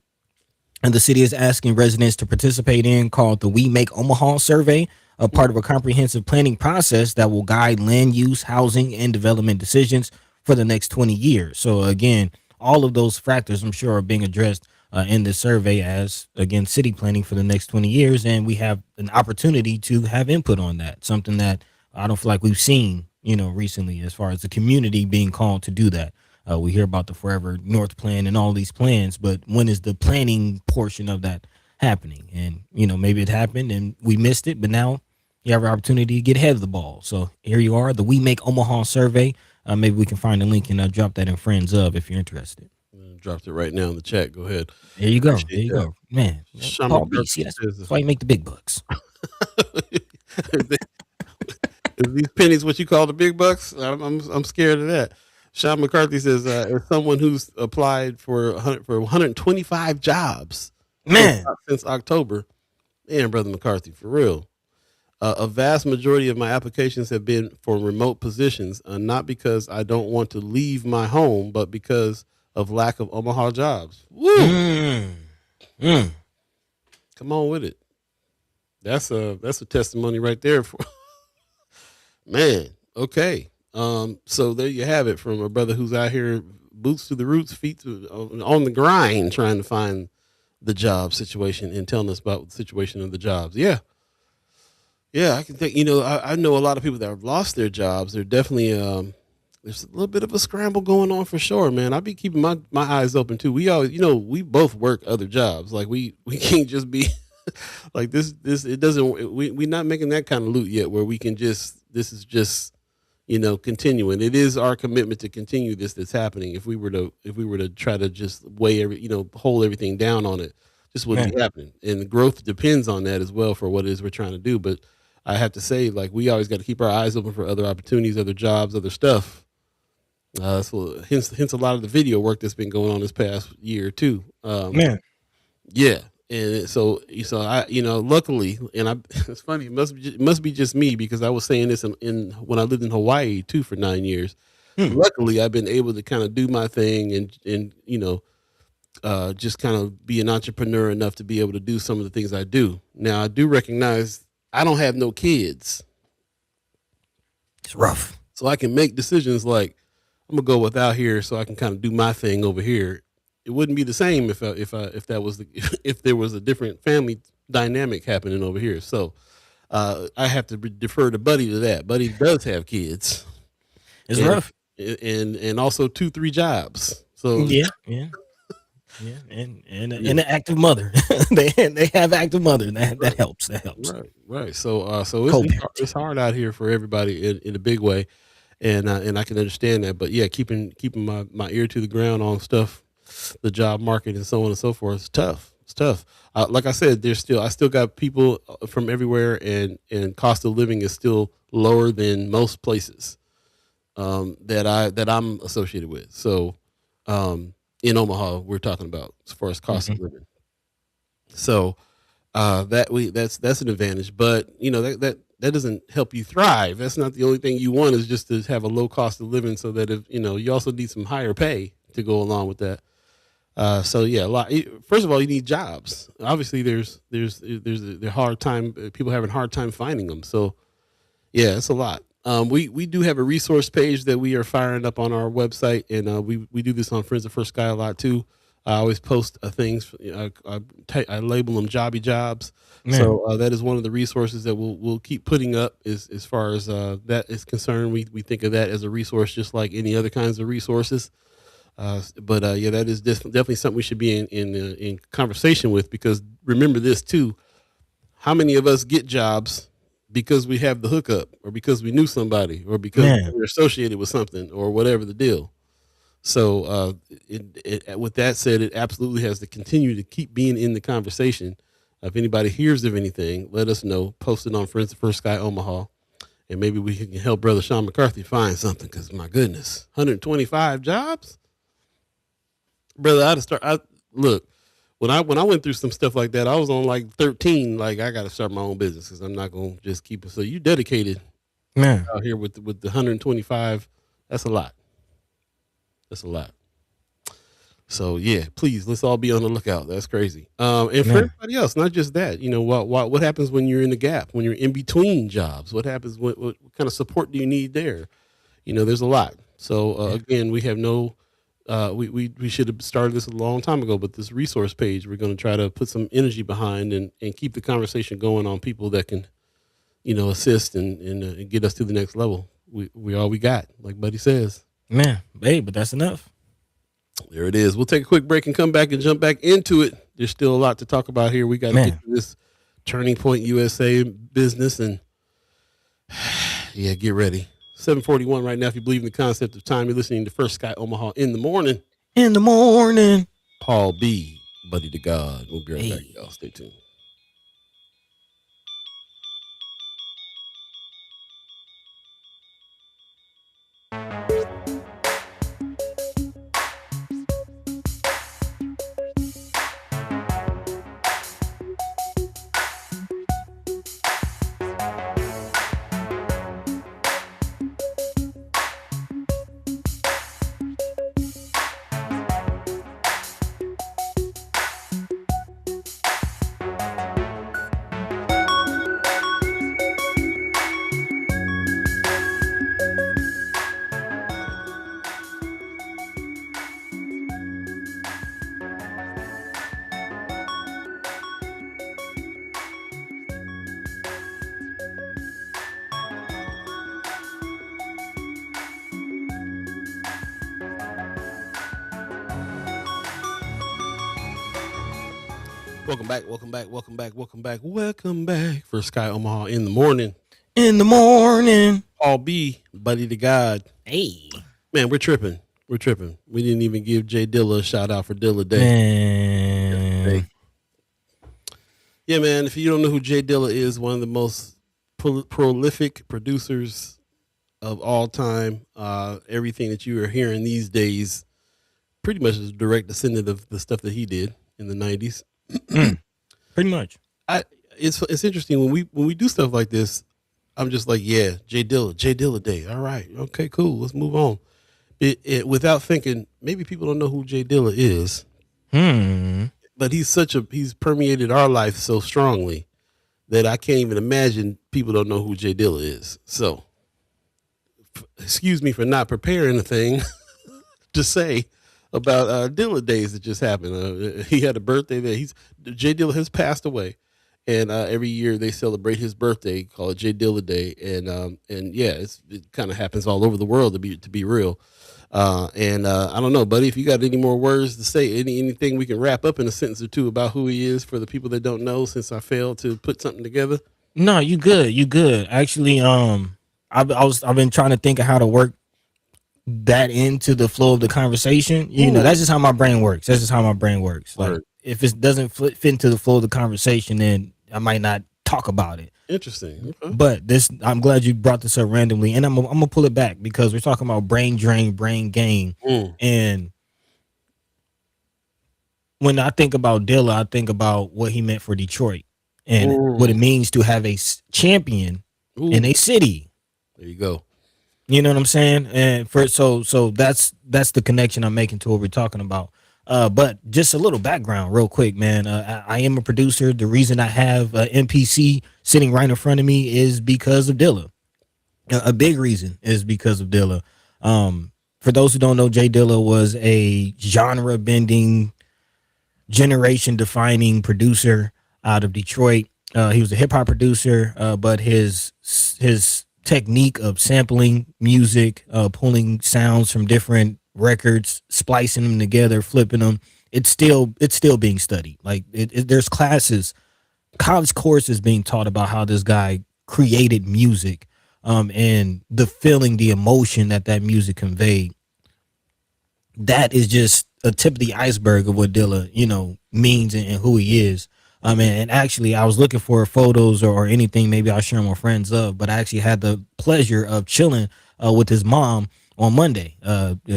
and the city is asking residents to participate in called the We Make Omaha survey, a part of a comprehensive planning process that will guide land use, housing, and development decisions for the next 20 years. So again, all of those factors I'm sure are being addressed in this survey as again city planning for the next 20 years, and we have an opportunity to have input on that, something that I don't feel like we've seen recently as far as the community being called to do that. We hear about the Forever North plan and all these plans, but when is the planning portion of that happening? And maybe it happened and we missed it, but now you have an opportunity to get ahead of the ball. So here you are, the We Make Omaha survey. Maybe we can find a link and drop that in Friends of if you're interested. Dropped it right now in the chat. Go ahead. There you go. There Appreciate you that. go, man. Sean Paul B. McCarthy See, that's says, why you make the big bucks. Is these pennies what you call the big bucks? I'm scared of that. Sean McCarthy says, as someone who's applied for 125 jobs Man, since October, man, brother McCarthy, for real. A vast majority of my applications have been for remote positions, not because I don't want to leave my home, but because of lack of Omaha jobs. Woo! mm. Come on with it. That's a testimony right there for man. Okay. So there you have it from a brother who's out here, boots to the roots, feet on the grind, trying to find the job situation and telling us about the situation of the jobs. Yeah. Yeah, I can think. I know a lot of people that have lost their jobs. They're definitely there's a little bit of a scramble going on for sure, man. I'll be keeping my eyes open too. We always, we both work other jobs. Like we can't just be like this. It doesn't. We're not making that kind of loot yet, where we can just. This is just continuing. It is our commitment to continue this that's happening. If we were to try to just weigh hold everything down on it, just wouldn't be happening. And growth depends on that as well for what it is we're trying to do. But I have to say, like, we always got to keep our eyes open for other opportunities, other jobs, other stuff. So hence a lot of the video work that's been going on this past year or two. Man, Yeah. And so I, luckily, and it's funny, it must be just me, because I was saying this in when I lived in Hawaii too for 9 years. Luckily, I've been able to kind of do my thing and just kind of be an entrepreneur enough to be able to do some of the things I do. Now, I do recognize I don't have no kids, it's rough. so I can make decisions like I'm gonna go without here, so I can kind of do my thing over here. It wouldn't be the same if that was if there was a different family dynamic happening over here. So I have to defer to Buddy to that. Buddy does have kids. It's and, rough. and also 2-3 jobs. So Yeah, and an active mother. they have active mother. And that helps. That helps. right. So it's hard out here for everybody in a big way, and I can understand that. But yeah, keeping my ear to the ground on stuff, the job market, and so on and so forth. It's tough. It's tough. Like I said, I still got people from everywhere, and cost of living is still lower than most places that I'm associated with. So in Omaha, we're talking about as far as cost of living. So that's an advantage, but that doesn't help you thrive. That's not the only thing you want, is just to have a low cost of living, so that if you also need some higher pay to go along with that. So yeah, first of all, you need jobs. Obviously, there's a hard time. People having a hard time finding them. So yeah, it's a lot. We do have a resource page that we are firing up on our website, and we do this on Friends of First Sky a lot too. I always post things. I label them jobby jobs. Man. So that is one of the resources that we'll keep putting up. As far as that is concerned, we think of that as a resource, just like any other kinds of resources. But yeah, that is definitely something we should be in conversation with, because remember this too. How many of us get jobs because we have the hookup, or because we knew somebody, or because Man, we're associated with something, or whatever the deal? So with that said, it absolutely has to continue to keep being in the conversation. If anybody hears of anything, let us know. Post it on Friends of First Sky Omaha, and maybe we can help Brother Sean McCarthy find something. Because my goodness, 125 jobs, brother. Look, when I went through some stuff like that, I was on like 13. Like, I got to start my own business, because I'm not gonna just keep it. So you dedicated man, out here with the 125. That's a lot. That's a lot. So yeah, please, let's all be on the lookout. That's crazy. And for man. everybody else, not just that. What happens when you're in the gap, when you're in between jobs? What happens? What kind of support do you need there? There's a lot. So again, we have no. We should have started this a long time ago, but this resource page, we're going to try to put some energy behind, and keep the conversation going on people that can, assist and get us to the next level. We all we got, like Buddy says. Man, hey, but that's enough. There it is. We'll take a quick break and come back and jump back into it. There's still a lot to talk about here. We got to Man. get to this Turning Point USA business, and yeah, get ready. 7:41 right now. If you believe in the concept of time, you're listening to First Sky Omaha in the morning. In the morning. Paul B, Buddy to God. We'll be right back, Hey. y'all. Stay tuned. Welcome back. First Sky Omaha in the morning. In the morning. Paul B, Buddy to God. Hey. Man, we're tripping. We didn't even give Jay Dilla a shout out for Dilla Day. Man. Yeah, man. If you don't know who Jay Dilla is, one of the most prolific producers of all time. Everything that you are hearing these days pretty much is a direct descendant of the stuff that he did in the 90s. Pretty much. It's interesting when we do stuff like this. I'm just like, yeah, Jay Dilla Day. All right, okay, cool. Let's move on. Without thinking, maybe people don't know who Jay Dilla is. But he's permeated our life so strongly that I can't even imagine people don't know who Jay Dilla is. So, excuse me for not preparing a thing to say about Dilla days that just happened. He had a birthday that Jay Dilla has passed away. And every year they celebrate his birthday, call it Jay Dilla Day, and yeah, it kind of happens all over the world to be real. I don't know, buddy, if you got any more words to say, anything we can wrap up in a sentence or two about who he is for the people that don't know, since I failed to put something together. No, you good. Actually, I've been trying to think of how to work that into the flow of the conversation. That's just how my brain works. Like, Word. if it doesn't fit into the flow of the conversation, then I might not talk about it. Interesting. Okay. But I'm glad you brought this up randomly, and I'm gonna pull it back because we're talking about brain drain, brain gain, and when I think about Dilla, I think about what he meant for Detroit and what it means to have a champion in a city. There you go. You know what I'm saying? And so that's the connection I'm making to what we're talking about. But just a little background real quick, man. I am a producer. The reason I have MPC sitting right in front of me is because of Dilla. A big reason is because of Dilla. For those who don't know, Jay Dilla was a genre bending, generation defining producer out of Detroit. He was a hip hop producer, but his technique of sampling music, pulling sounds from different records, splicing them together, flipping them. It's still being studied. Like there's classes, college courses being taught about how this guy created music, and the feeling, the emotion that music conveyed. That is just a tip of the iceberg of what Dilla, means and who he is. And actually, I was looking for photos or anything. Maybe I'll share them with friends of. But I actually had the pleasure of chilling with his mom on Monday.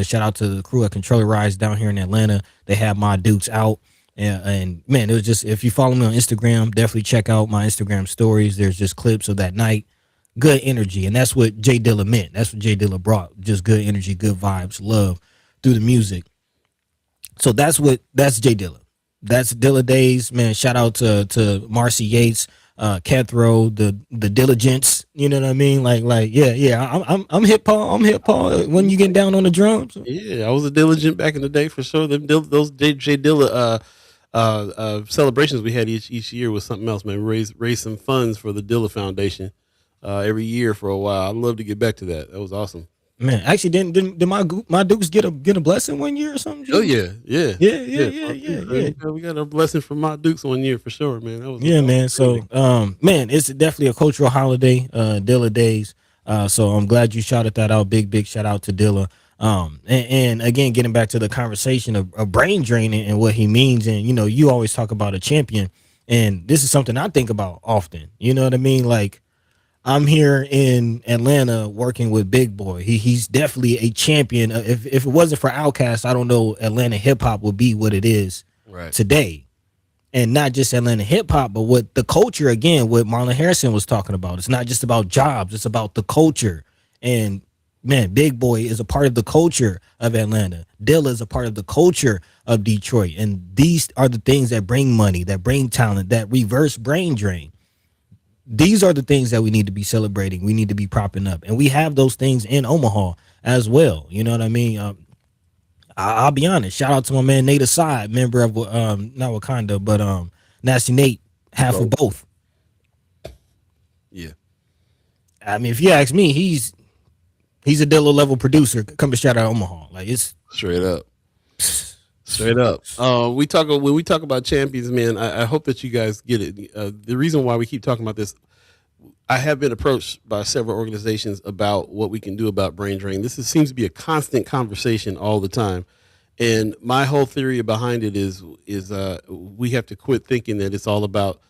Shout out to the crew at Controller Rise down here in Atlanta. They had my Dukes out. And man, it was just, if you follow me on Instagram, definitely check out my Instagram stories. There's just clips of that night. Good energy. And that's what Jay Dilla meant. That's what Jay Dilla brought. Just good energy, good vibes, love through the music. So that's Jay Dilla. That's Dilla Days, man. Shout out to Marcy Yates, Cathro, the Diligence. You know what I mean? Yeah. I'm hip hop. When you get down on the drums. Yeah, I was a Diligent back in the day for sure. Those Jay Dilla celebrations we had each year was something else, man. Raise some funds for the Dilla Foundation every year for a while. I'd love to get back to that. That was awesome. Man, actually, did my Dukes get a blessing one year or something? Oh yeah. Yeah. We got a blessing from my Dukes one year for sure, man. That was man. So, man, it's definitely a cultural holiday, Dilla Days. So I'm glad you shouted that out. Big shout out to Dilla. And again, getting back to the conversation of brain draining and what he means, and you always talk about a champion, and this is something I think about often. You know what I mean? Like, I'm here in Atlanta working with Big Boy. He's definitely a champion. If it wasn't for Outkast, I don't know Atlanta hip hop would be what it is today. And not just Atlanta hip hop, but what the culture, again, what Marlon Harrison was talking about. It's not just about jobs, it's about the culture. And man, Big Boy is a part of the culture of Atlanta. Dilla is a part of the culture of Detroit. And these are the things that bring money, that bring talent, that reverse brain drain. These are the things that we need to be celebrating. We need to be propping up. And we have those things in Omaha as well. You know what I mean? I'll be honest. Shout out to my man Nate Aside, member of not Wakanda, but Nasty Nate, half of both. Yeah. I mean, if you ask me, he's a Dilla level producer. Come to shout out Omaha. Like, it's straight up. Straight up. When we talk about champions, man, I hope that you guys get it. The reason why we keep talking about this, I have been approached by several organizations about what we can do about brain drain. Seems to be a constant conversation all the time. And my whole theory behind it is we have to quit thinking that it's all about,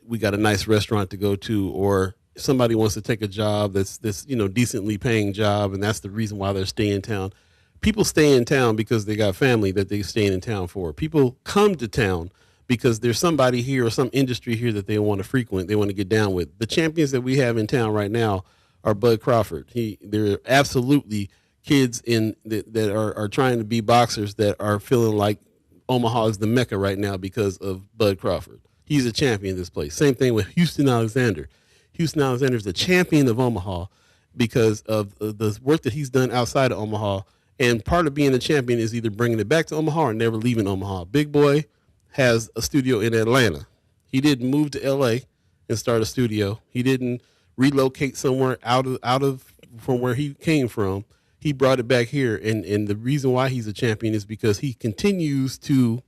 we got a nice restaurant to go to, or somebody wants to take a job that's decently paying job, and that's the reason why they're staying in town. People stay in town because they got family that they're staying in town for. People come to town because there's somebody here or some industry here that they want to frequent, they want to get down with. The champions that we have in town right now are Bud Crawford. They're absolutely kids that are trying to be boxers that are feeling like Omaha is the Mecca right now because of Bud Crawford. He's a champion in this place. Same thing with Houston Alexander. Houston Alexander is the champion of Omaha because of the work that he's done outside of Omaha. And part of being a champion is either bringing it back to Omaha or never leaving Omaha. Big Boy has a studio in Atlanta. He didn't move to LA and start a studio. He didn't relocate somewhere out of from where he came from. He brought it back here. And the reason why he's a champion is because he continues to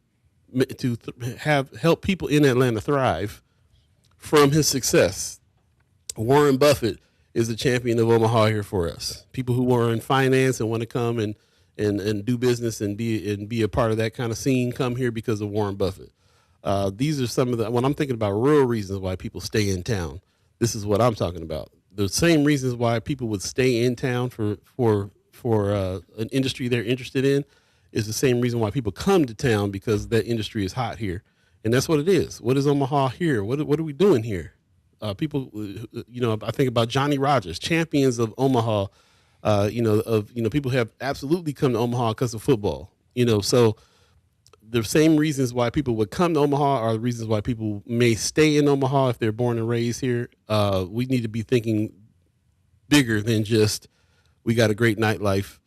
help people in Atlanta thrive from his success. Warren Buffett is the champion of Omaha here for us. People who are in finance and want to come and do business and be a part of that kind of scene come here because of Warren Buffett. These are some of when I'm thinking about real reasons why people stay in town. This is what I'm talking about. The same reasons why people would stay in town for an industry they're interested in is the same reason why people come to town, because that industry is hot here. And that's what it is. What is Omaha here? What are we doing here? People, I think about Johnny Rogers, champions of Omaha, people have absolutely come to Omaha because of football, so the same reasons why people would come to Omaha are the reasons why people may stay in Omaha if they're born and raised here. We need to be thinking bigger than just, we got a great nightlife,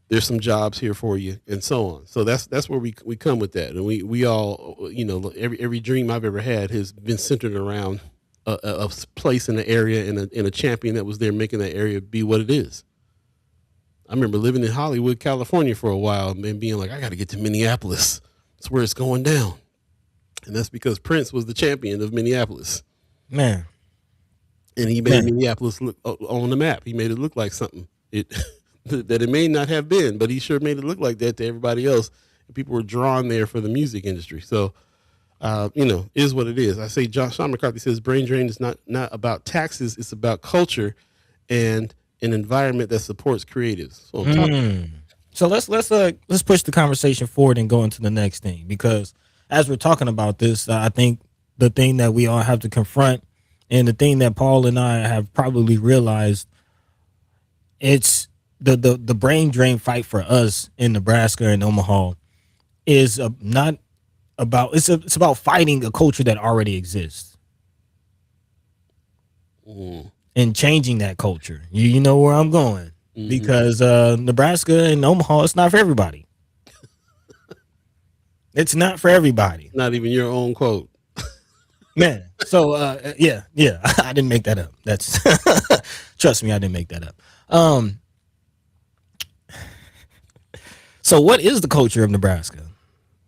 there's some jobs here for you, and so on. So that's where we come with that. And we all, every dream I've ever had has been centered around a place in the area and a champion that was there making that area be what it is. I remember living in Hollywood, California for a while and being like, I got to get to Minneapolis. That's where it's going down. And that's because Prince was the champion of Minneapolis. Man. And he made Minneapolis look on the map. He made it look like something that it may not have been, but he sure made it look like that to everybody else. And people were drawn there for the music industry. So, is what it is. I say Sean McCarthy says brain drain is not about taxes. It's about culture and an environment that supports creatives. So let's push the conversation forward and go into the next thing, because as we're talking about this, I think the thing that we all have to confront, and the thing that Paul and I have probably realized, it's the brain drain fight for us in Nebraska and Omaha is not about it's about fighting a culture that already exists and changing that culture. You know where I'm going, because Nebraska and Omaha, it's not for everybody. It's not for everybody. Not even your own quote. Man, so yeah, I didn't make that up. That's trust me, I didn't make that up. So what is the culture of Nebraska?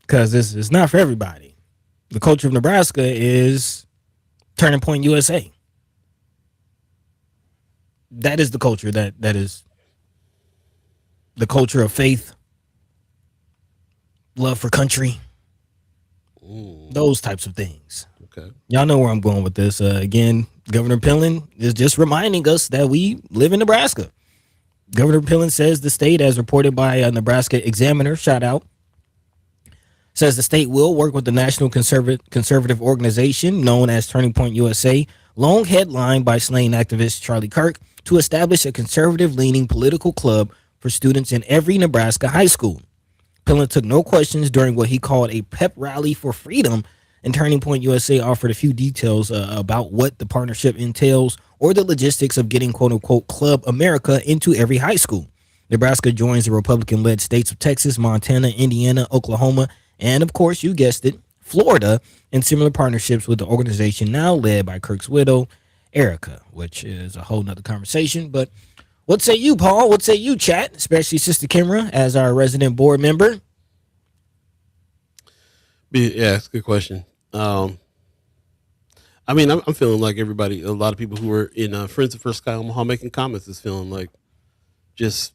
Because it's not for everybody. The culture of Nebraska is Turning Point USA. That is the culture that is the culture of faith, love for country, those types of things. Okay. Y'all know where I'm going with this. Again, Governor Pillen is just reminding us that we live in Nebraska. Governor Pillen says the state, as reported by a Nebraska Examiner, shout out, says the state will work with the national conservative organization known as Turning Point USA, long headlined by slain activist Charlie Kirk, to establish a conservative-leaning political club for students in every Nebraska high school. Pillen took no questions during what he called a pep rally for freedom, and Turning Point USA offered a few details about what the partnership entails or the logistics of getting quote-unquote Club America into every high school. Nebraska joins the Republican-led states of Texas, Montana, Indiana, Oklahoma, and, of course, you guessed it, Florida, in similar partnerships with the organization now led by Kirk's widow, Erica, which is a whole nother conversation. But what say you, Paul? What say you, chat? Especially Sister Kimra as our resident board member. Yeah, that's a good question. I mean, I'm feeling like everybody, a lot of people who were in Friends of First Sky Omaha making comments is feeling like just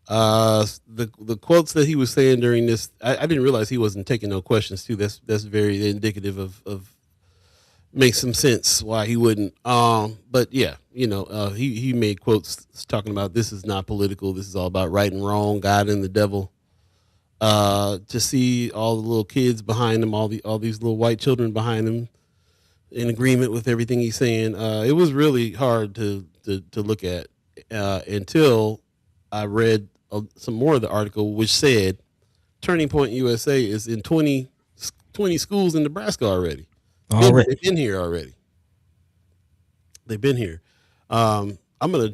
the quotes that he was saying during this. I didn't realize he wasn't taking no questions too. That's very indicative of makes some sense why he wouldn't. But yeah, he made quotes talking about this is not political. This is all about right and wrong, God and the devil. To see all the little kids behind him, all these little white children behind him, in agreement with everything he's saying, it was really hard to look at until I read some more of the article, which said Turning Point USA is in 20 schools in Nebraska already. They've been here already. They've been here. I'm gonna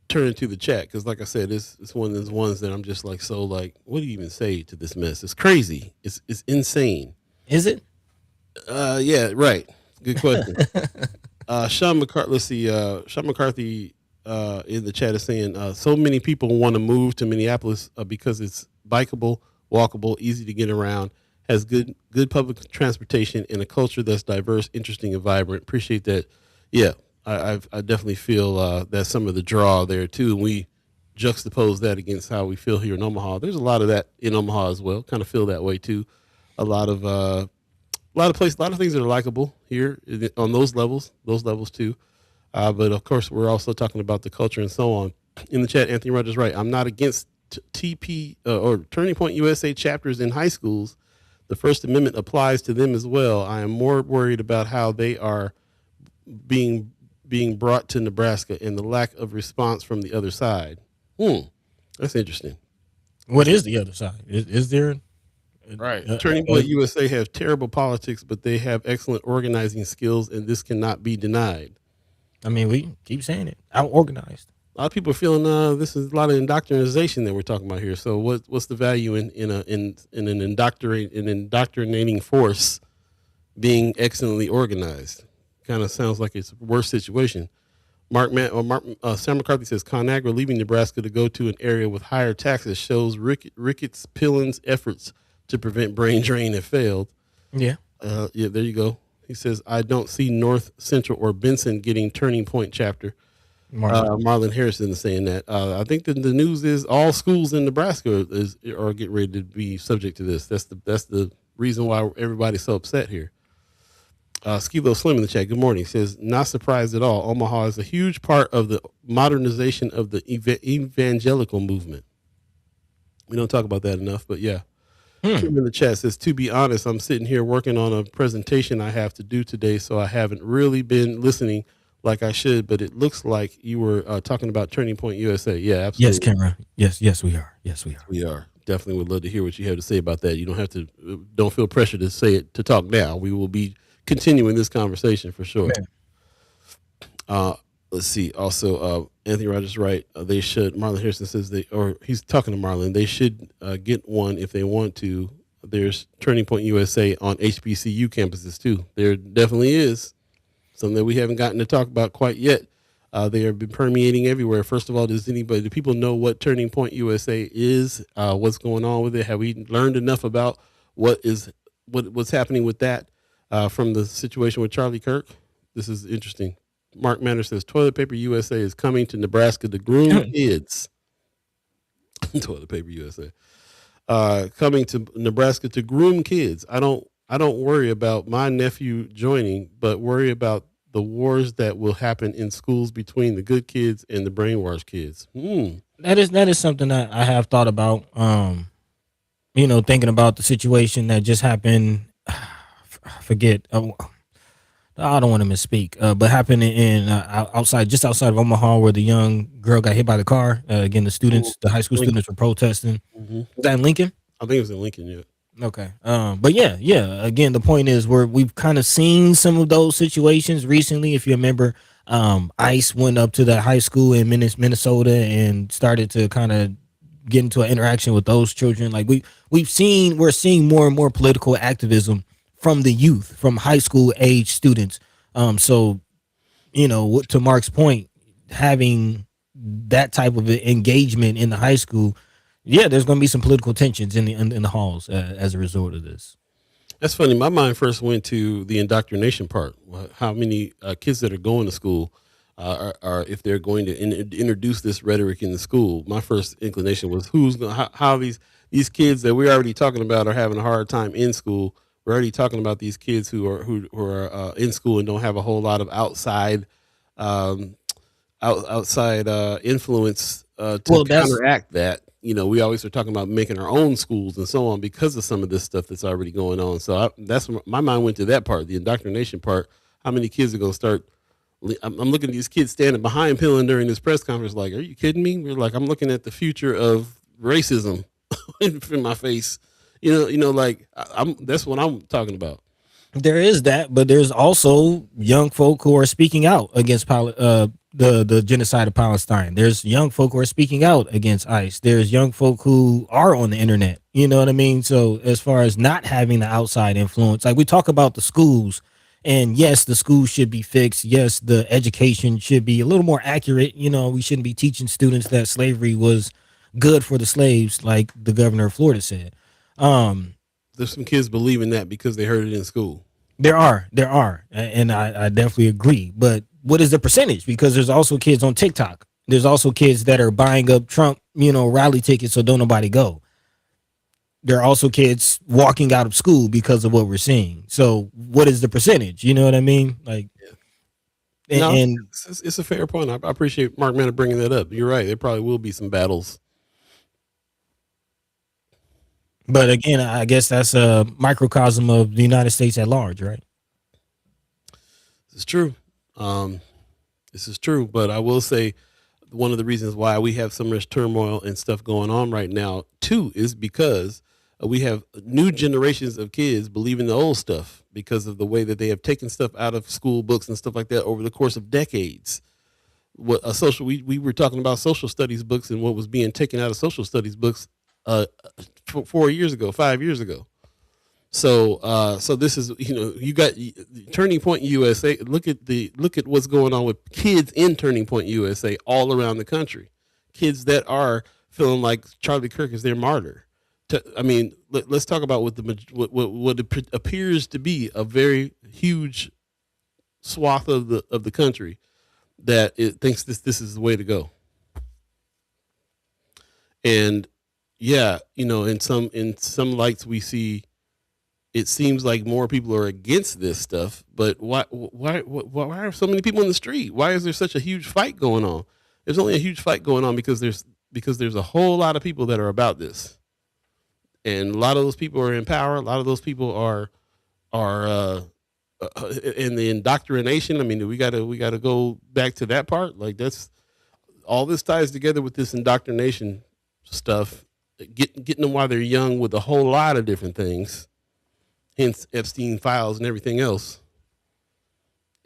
turn into the chat because, like I said, it's one of those ones that I'm just like, so like, what do you even say to this mess? It's crazy. It's insane. Is it? Yeah, right. Good question. Sean McCarthy. Let's see. Sean McCarthy in the chat is saying so many people want to move to Minneapolis because it's bikeable, walkable, easy to get around, has good public transportation, and a culture that's diverse, interesting, and vibrant. Appreciate that. Yeah. I definitely feel that's some of the draw there too, and we juxtapose that against how we feel here in Omaha. There's a lot of that in Omaha as well. Kind of feel that way too. A lot of things that are likable here on those levels too. But of course, we're also talking about the culture and so on. In the chat, Anthony Rogers, right? I'm not against TP or Turning Point USA chapters in high schools. The First Amendment applies to them as well. I am more worried about how they are being brought to Nebraska and the lack of response from the other side. That's interesting. What is the other side? Is there? Right. Turning Point USA have terrible politics, but they have excellent organizing skills, and this cannot be denied. I mean, we keep saying it. Out organized. A lot of people are feeling this is a lot of indoctrination that we're talking about here. So what's the value in an indoctrinating force being excellently organized? Kind of sounds like it's a worse situation. Sam McCarthy says ConAgra leaving Nebraska to go to an area with higher taxes shows Ricketts Pillen's efforts to prevent brain drain have failed. Yeah. Yeah, there you go. He says, I don't see North Central or Benson getting Turning Point chapter. Marlon Harrison is saying that. I think that the news is all schools in Nebraska are getting ready to be subject to this. That's the reason why everybody's so upset here. Skilo Slim in the chat. Good morning. He says, not surprised at all. Omaha is a huge part of the modernization of the evangelical movement. We don't talk about that enough, but yeah. Kim in the chat says, to be honest, I'm sitting here working on a presentation I have to do today, so I haven't really been listening like I should, but it looks like you were talking about Turning Point USA. Yeah, absolutely. Yes, Cameron. Yes, we are. Yes, we are. We are. Definitely would love to hear what you have to say about that. You don't feel pressure to say it, to talk now. We will be continuing this conversation for sure. Let's see. Also, Anthony Rogers right. They should. Marlon Harrison says he's talking to Marlon. They should get one if they want to. There's Turning Point USA on HBCU campuses too. There definitely is something that we haven't gotten to talk about quite yet. They have been permeating everywhere. First of all, do people know what Turning Point USA is? What's going on with it? Have we learned enough about what's happening with that from the situation with Charlie Kirk? This is interesting. Mark Manner says Toilet Paper USA is coming to Nebraska to groom kids. Toilet Paper USA coming to Nebraska to groom kids. I don't worry about my nephew joining, but worry about the wars that will happen in schools between the good kids and the brainwashed kids. That is something that I have thought about. Thinking about the situation that just happened. Forget. I don't want to misspeak, but happened in just outside of Omaha, where the young girl got hit by the car. Again, the high school students were protesting. Mm-hmm. Was that in Lincoln? I think it was in Lincoln. Yeah. Okay. But yeah. Again, the point is we've kind of seen some of those situations recently. If you remember, ICE went up to that high school in Minnesota and started to kind of get into an interaction with those children. Like we're seeing more and more political activism from the youth, from high school age students. So, to Mark's point, having that type of engagement in the high school, yeah, there's going to be some political tensions in the halls as a result of this. That's funny. My mind first went to the indoctrination part. How many kids that are going to school are if they're going to introduce this rhetoric in the school? My first inclination was how these kids that we're already talking about are having a hard time in school. We're already talking about these kids who are in school and don't have a whole lot of outside influence to counteract that. We always are talking about making our own schools and so on because of some of this stuff that's already going on. So that's my mind went to that part, the indoctrination part. How many kids are going to start? I'm looking at these kids standing behind Pillen during this press conference. Like, are you kidding me? We're like, I'm looking at the future of racism in my face. That's what I'm talking about. There is that, but there's also young folk who are speaking out against the genocide of Palestine. There's young folk who are speaking out against ICE. There's young folk who are on the internet. You know what I mean? So as far as not having the outside influence, like we talk about the schools, and yes, the schools should be fixed. Yes, the education should be a little more accurate. We shouldn't be teaching students that slavery was good for the slaves, like the governor of Florida said. There's some kids believing that because they heard it in school. There are, and I definitely agree. But what is the percentage? Because there's also kids on TikTok. There's also kids that are buying up Trump, rally tickets so don't nobody go. There are also kids walking out of school because of what we're seeing. So what is the percentage? You know what I mean? Like, yeah. It's a fair point. I appreciate Mark Manor bringing that up. You're right. There probably will be some battles. But again, I guess that's a microcosm of the United States at large, right? This is true. This is true. But I will say one of the reasons why we have so much turmoil and stuff going on right now, too, is because we have new generations of kids believing the old stuff because of the way that they have taken stuff out of school books and stuff like that over the course of decades. We were talking about social studies books and what was being taken out of social studies books 4 years ago, 5 years ago. So this is, you got Turning Point USA. Look at what's going on with kids in Turning Point USA all around the country. Kids that are feeling like Charlie Kirk is their martyr. Let's talk about what appears to be a very huge swath of the country that it thinks this is the way to go. And yeah, in some lights we see. It seems like more people are against this stuff, but why are so many people in the street? Why is there such a huge fight going on? There's only a huge fight going on because there's a whole lot of people that are about this, and a lot of those people are in power. A lot of those people are in the indoctrination. I mean, we gotta go back to that part. Like that's all this ties together with this indoctrination stuff, getting them while they're young with a whole lot of different things. Hence Epstein files and everything else.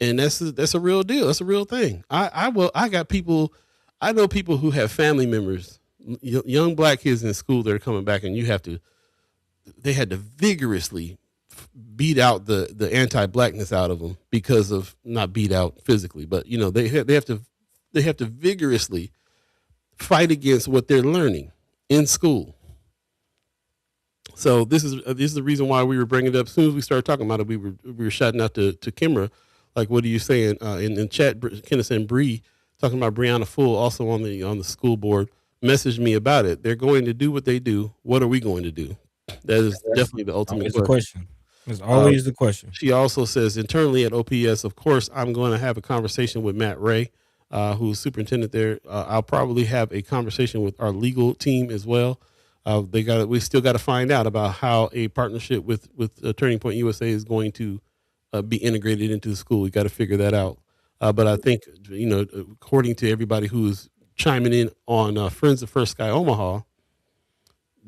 And that's a real deal. That's a real thing. I know people who have family members, young black kids in school that are coming back, and they had to vigorously beat out the anti-blackness out of them because of, not beat out physically, but they have to vigorously fight against what they're learning in school. So this is the reason why we were bringing it up. As soon as we started talking about it, we were shouting out to Kimra, like, what are you saying in chat? Kenneth and Beeee, talking about Brianna Full, also on the school board, messaged me about it. They're going to do what they do. What are we going to do? That is definitely the ultimate question. It's always the question. She also says, internally at OPS, of course, I'm going to have a conversation with Matt Ray, who's superintendent there. I'll probably have a conversation with our legal team as well. We still got to find out about how a partnership with Turning Point USA is going to be integrated into the school. We got to figure that out. But I think, according to everybody who's chiming in on Friends of First Sky Omaha,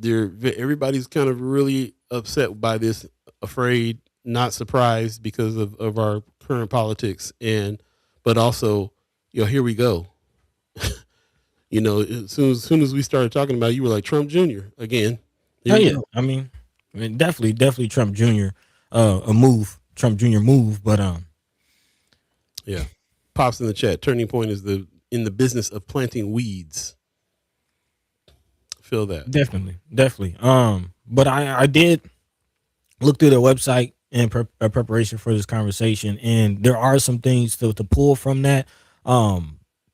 everybody's kind of really upset by this, afraid, not surprised because of our current politics, but also, here we go. As soon as we started talking about it, you were like Trump Jr. again. Oh yeah, I mean, definitely Trump Jr. Trump Jr. move, but yeah. Pops in the chat. Turning Point is in the business of planting weeds. Feel that definitely. But I did look through their website in preparation for this conversation, and there are some things to pull from that.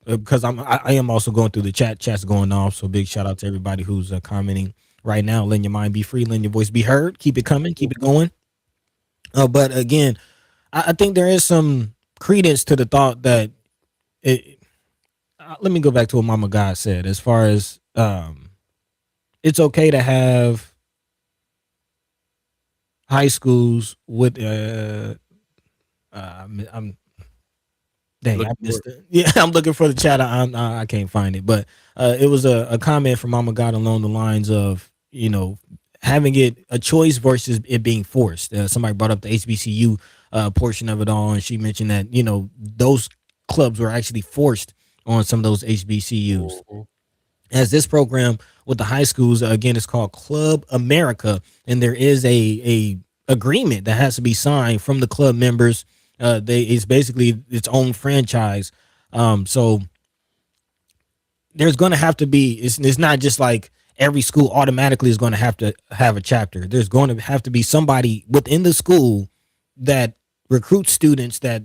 Because I am also going through the chat's going off. So big shout out to everybody who's commenting right now. Letting your mind be free, letting your voice be heard. Keep it coming, keep it going. But again, I think there is some credence to the thought that let me go back to what Mama God said, as far as it's okay to have high schools with Dang, I missed it. Yeah, I'm looking for the chat. I can't find it, but it was a comment from Mama God along the lines of, having it a choice versus it being forced. Somebody brought up the HBCU portion of it all, and she mentioned that those clubs were actually forced on some of those HBCUs. Mm-hmm. As this program with the high schools, again, it's called Club America, and there is a agreement that has to be signed from the club members. It's basically its own franchise. So there's going to have to be, it's not just like every school automatically is going to have a chapter. There's going to have to be somebody within the school that recruits students that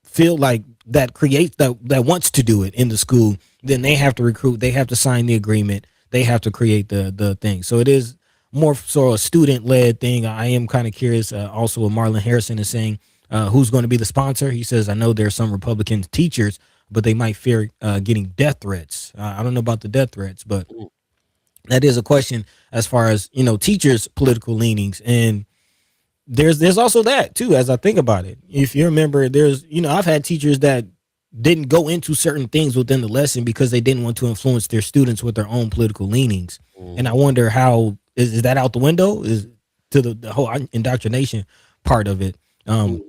feel like that creates that wants to do it in the school. Then they have to recruit, they have to sign the agreement. They have to create the thing. So it is more so a student led thing. I am kind of curious. Also what Marlon Harrison is saying, who's going to be the sponsor? He says, I know there's some Republican teachers, but they might fear getting death threats. I don't know about the death threats, but that is a question as far as, teachers' political leanings. And there's also that too, as I think about it. If you remember, there's, I've had teachers that didn't go into certain things within the lesson because they didn't want to influence their students with their own political leanings. And I wonder how is that out the window? Is to the whole indoctrination part of it. I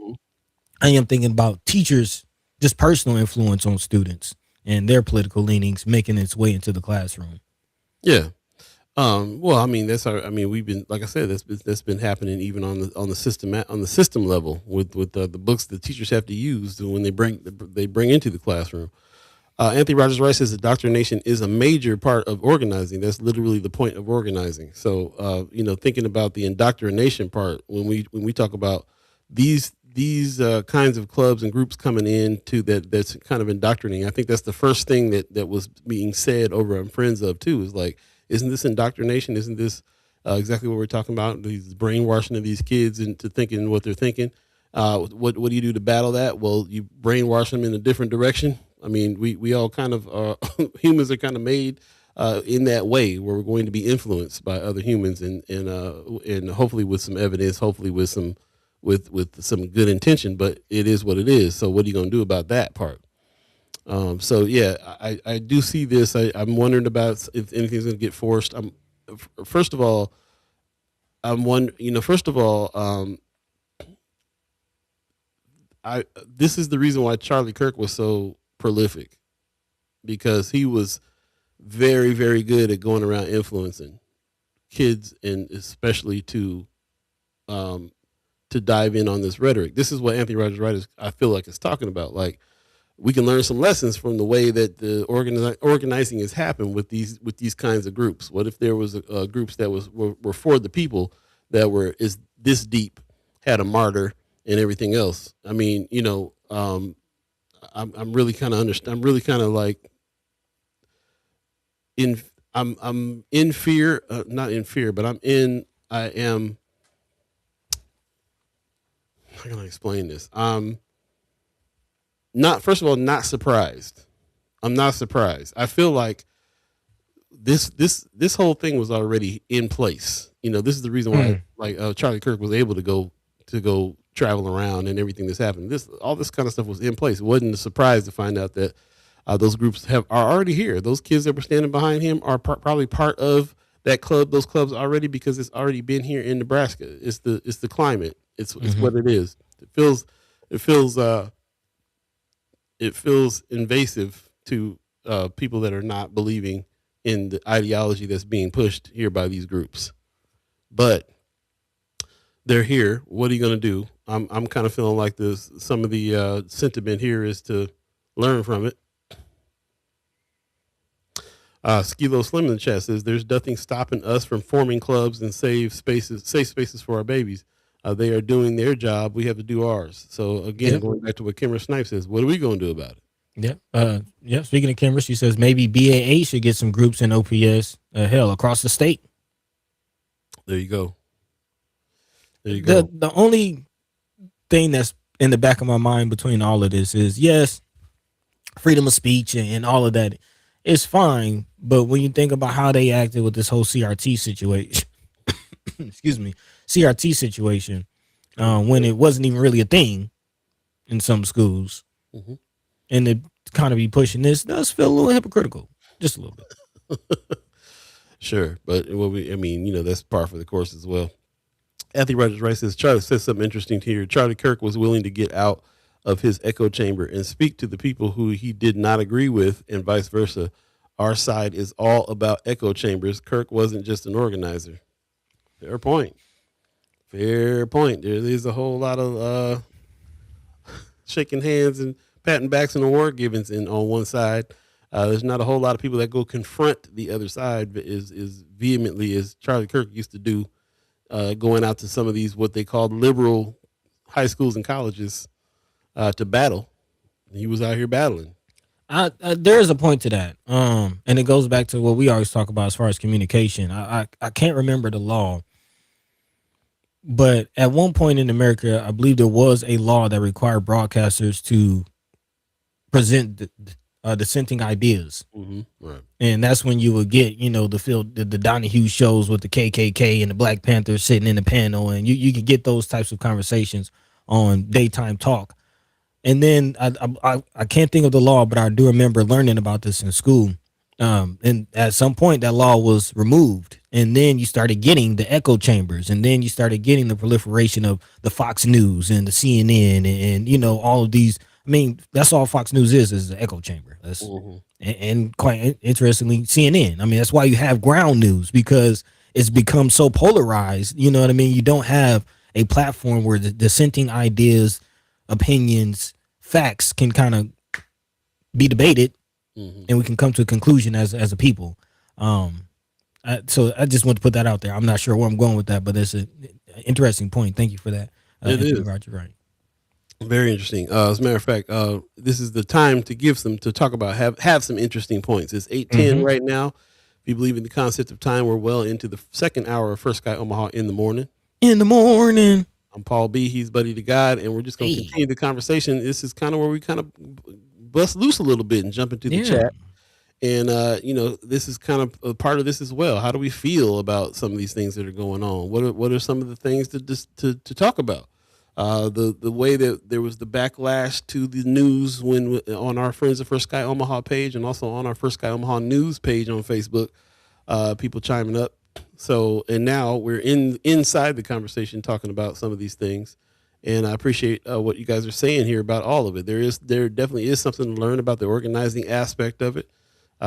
am thinking about teachers, just personal influence on students and their political leanings making its way into the classroom. Yeah. Well, I mean, I mean, we've been, like I said, that's been happening even on the system level with the books the teachers have to use when they bring into the classroom. Anthony Rogers Rice says indoctrination is a major part of organizing. That's literally the point of organizing. So, thinking about the indoctrination part when we talk about these kinds of clubs and groups coming in to that's kind of indoctrinating. I think that's the first thing that was being said over on Friends of too, is like, isn't this indoctrination? Isn't this exactly what we're talking about? These brainwashing of these kids into thinking what they're thinking. What do you do to battle that? Well, you brainwash them in a different direction. I mean, we all kind of humans are kind of made in that way, where we're going to be influenced by other humans, and hopefully with some evidence, hopefully with some good intention. But it is what it is. So what are you going to do about that part? So yeah, I do see this. I'm wondering about if anything's going to get forced. First of all, this is the reason why Charlie Kirk was so prolific, because he was very, very good at going around influencing kids, and especially to dive in on this rhetoric. This is what Anthony Rogers Wright I feel like is talking about. Like, we can learn some lessons from the way that the organizing has happened with these kinds of groups. What if there was groups that were for the people, that is this deep, had a martyr and everything else? I mean, I'm really kind of I'm really kind of like I'm in fear, not in fear, but I am. How can I explain this? First of all, not surprised. I'm not surprised. I feel like this whole thing was already in place. This is the reason why Charlie Kirk was able to go travel around and everything that's happened. All this kind of stuff was in place. It wasn't a surprise to find out that those groups are already here. Those kids that were standing behind him are probably part of that club, those clubs already, because it's already been here in Nebraska. It's the climate. It's what it is. It feels invasive to people that are not believing in the ideology that's being pushed here by these groups. But they're here. What are you going to do? I'm kind of feeling like some of the sentiment here is to learn from it. Skilo Slim in the chat says there's nothing stopping us from forming clubs and safe spaces for our babies. They are doing their job. We have to do ours. So again, going back to what Kimmer Snipes says, what are we going to do about it? Yeah. Speaking of Kimmer, she says maybe BAA should get some groups in OPS. Hell, across the state. There you go. The only thing that's in the back of my mind between all of this is, yes, freedom of speech and all of that is fine, but when you think about how they acted with this whole CRT situation, CRT situation, when it wasn't even really a thing in some schools, and to kind of be pushing this does feel a little hypocritical, just a little bit. Sure, but that's par for the course as well. Anthony Rogers Rice says Charlie says something interesting here. Charlie Kirk was willing to get out of his echo chamber and speak to the people who he did not agree with, and vice versa. Our side is all about echo chambers. Kirk wasn't just an organizer. Fair point. There is a whole lot of shaking hands and patting backs and award givings on one side. There's not a whole lot of people that go confront the other side as vehemently as Charlie Kirk used to do, going out to some of these what they called liberal high schools and colleges to battle. He was out here battling. There is a point to that, and it goes back to what we always talk about as far as communication. I can't remember the law, but at one point in America, I believe there was a law that required broadcasters to present dissenting ideas, right. And that's when you would get, the Donahue shows with the KKK and the Black Panthers sitting in the panel, and you could get those types of conversations on daytime talk. And then I can't think of the law, but I do remember learning about this in school. And at some point that law was removed, and then you started getting the echo chambers, and then you started getting the proliferation of the Fox News and the CNN and all of these I mean, that's all Fox News is an echo chamber. That's and quite interestingly, CNN. I mean, that's why you have ground news, because it's become so polarized. You know what I mean? You don't have a platform where the dissenting ideas, opinions, facts can kind of be debated, and we can come to a conclusion as a people. So I just want to put that out there. I'm not sure where I'm going with that, but it's an interesting point. Thank you for that. It is. Roger, right. Very interesting. As a matter of fact, this is the time to talk about have some interesting points. It's 8:10 right now. If you believe in the concept of time, we're well into the second hour of First Sky Omaha in the morning. In the morning. I'm Paul B. He's Buddy to Gawd, and we're just going to continue the conversation. This is kind of where we kind of bust loose a little bit and jump into the chat. And, this is kind of a part of this as well. How do we feel about some of these things that are going on? What are some of the things to talk about? The way that there was the backlash to the news when on our Friends of First Sky Omaha page, and also on our First Sky Omaha news page on Facebook, people chiming up. So, and now we're inside the conversation talking about some of these things. And I appreciate what you guys are saying here about all of it. There definitely is something to learn about the organizing aspect of it,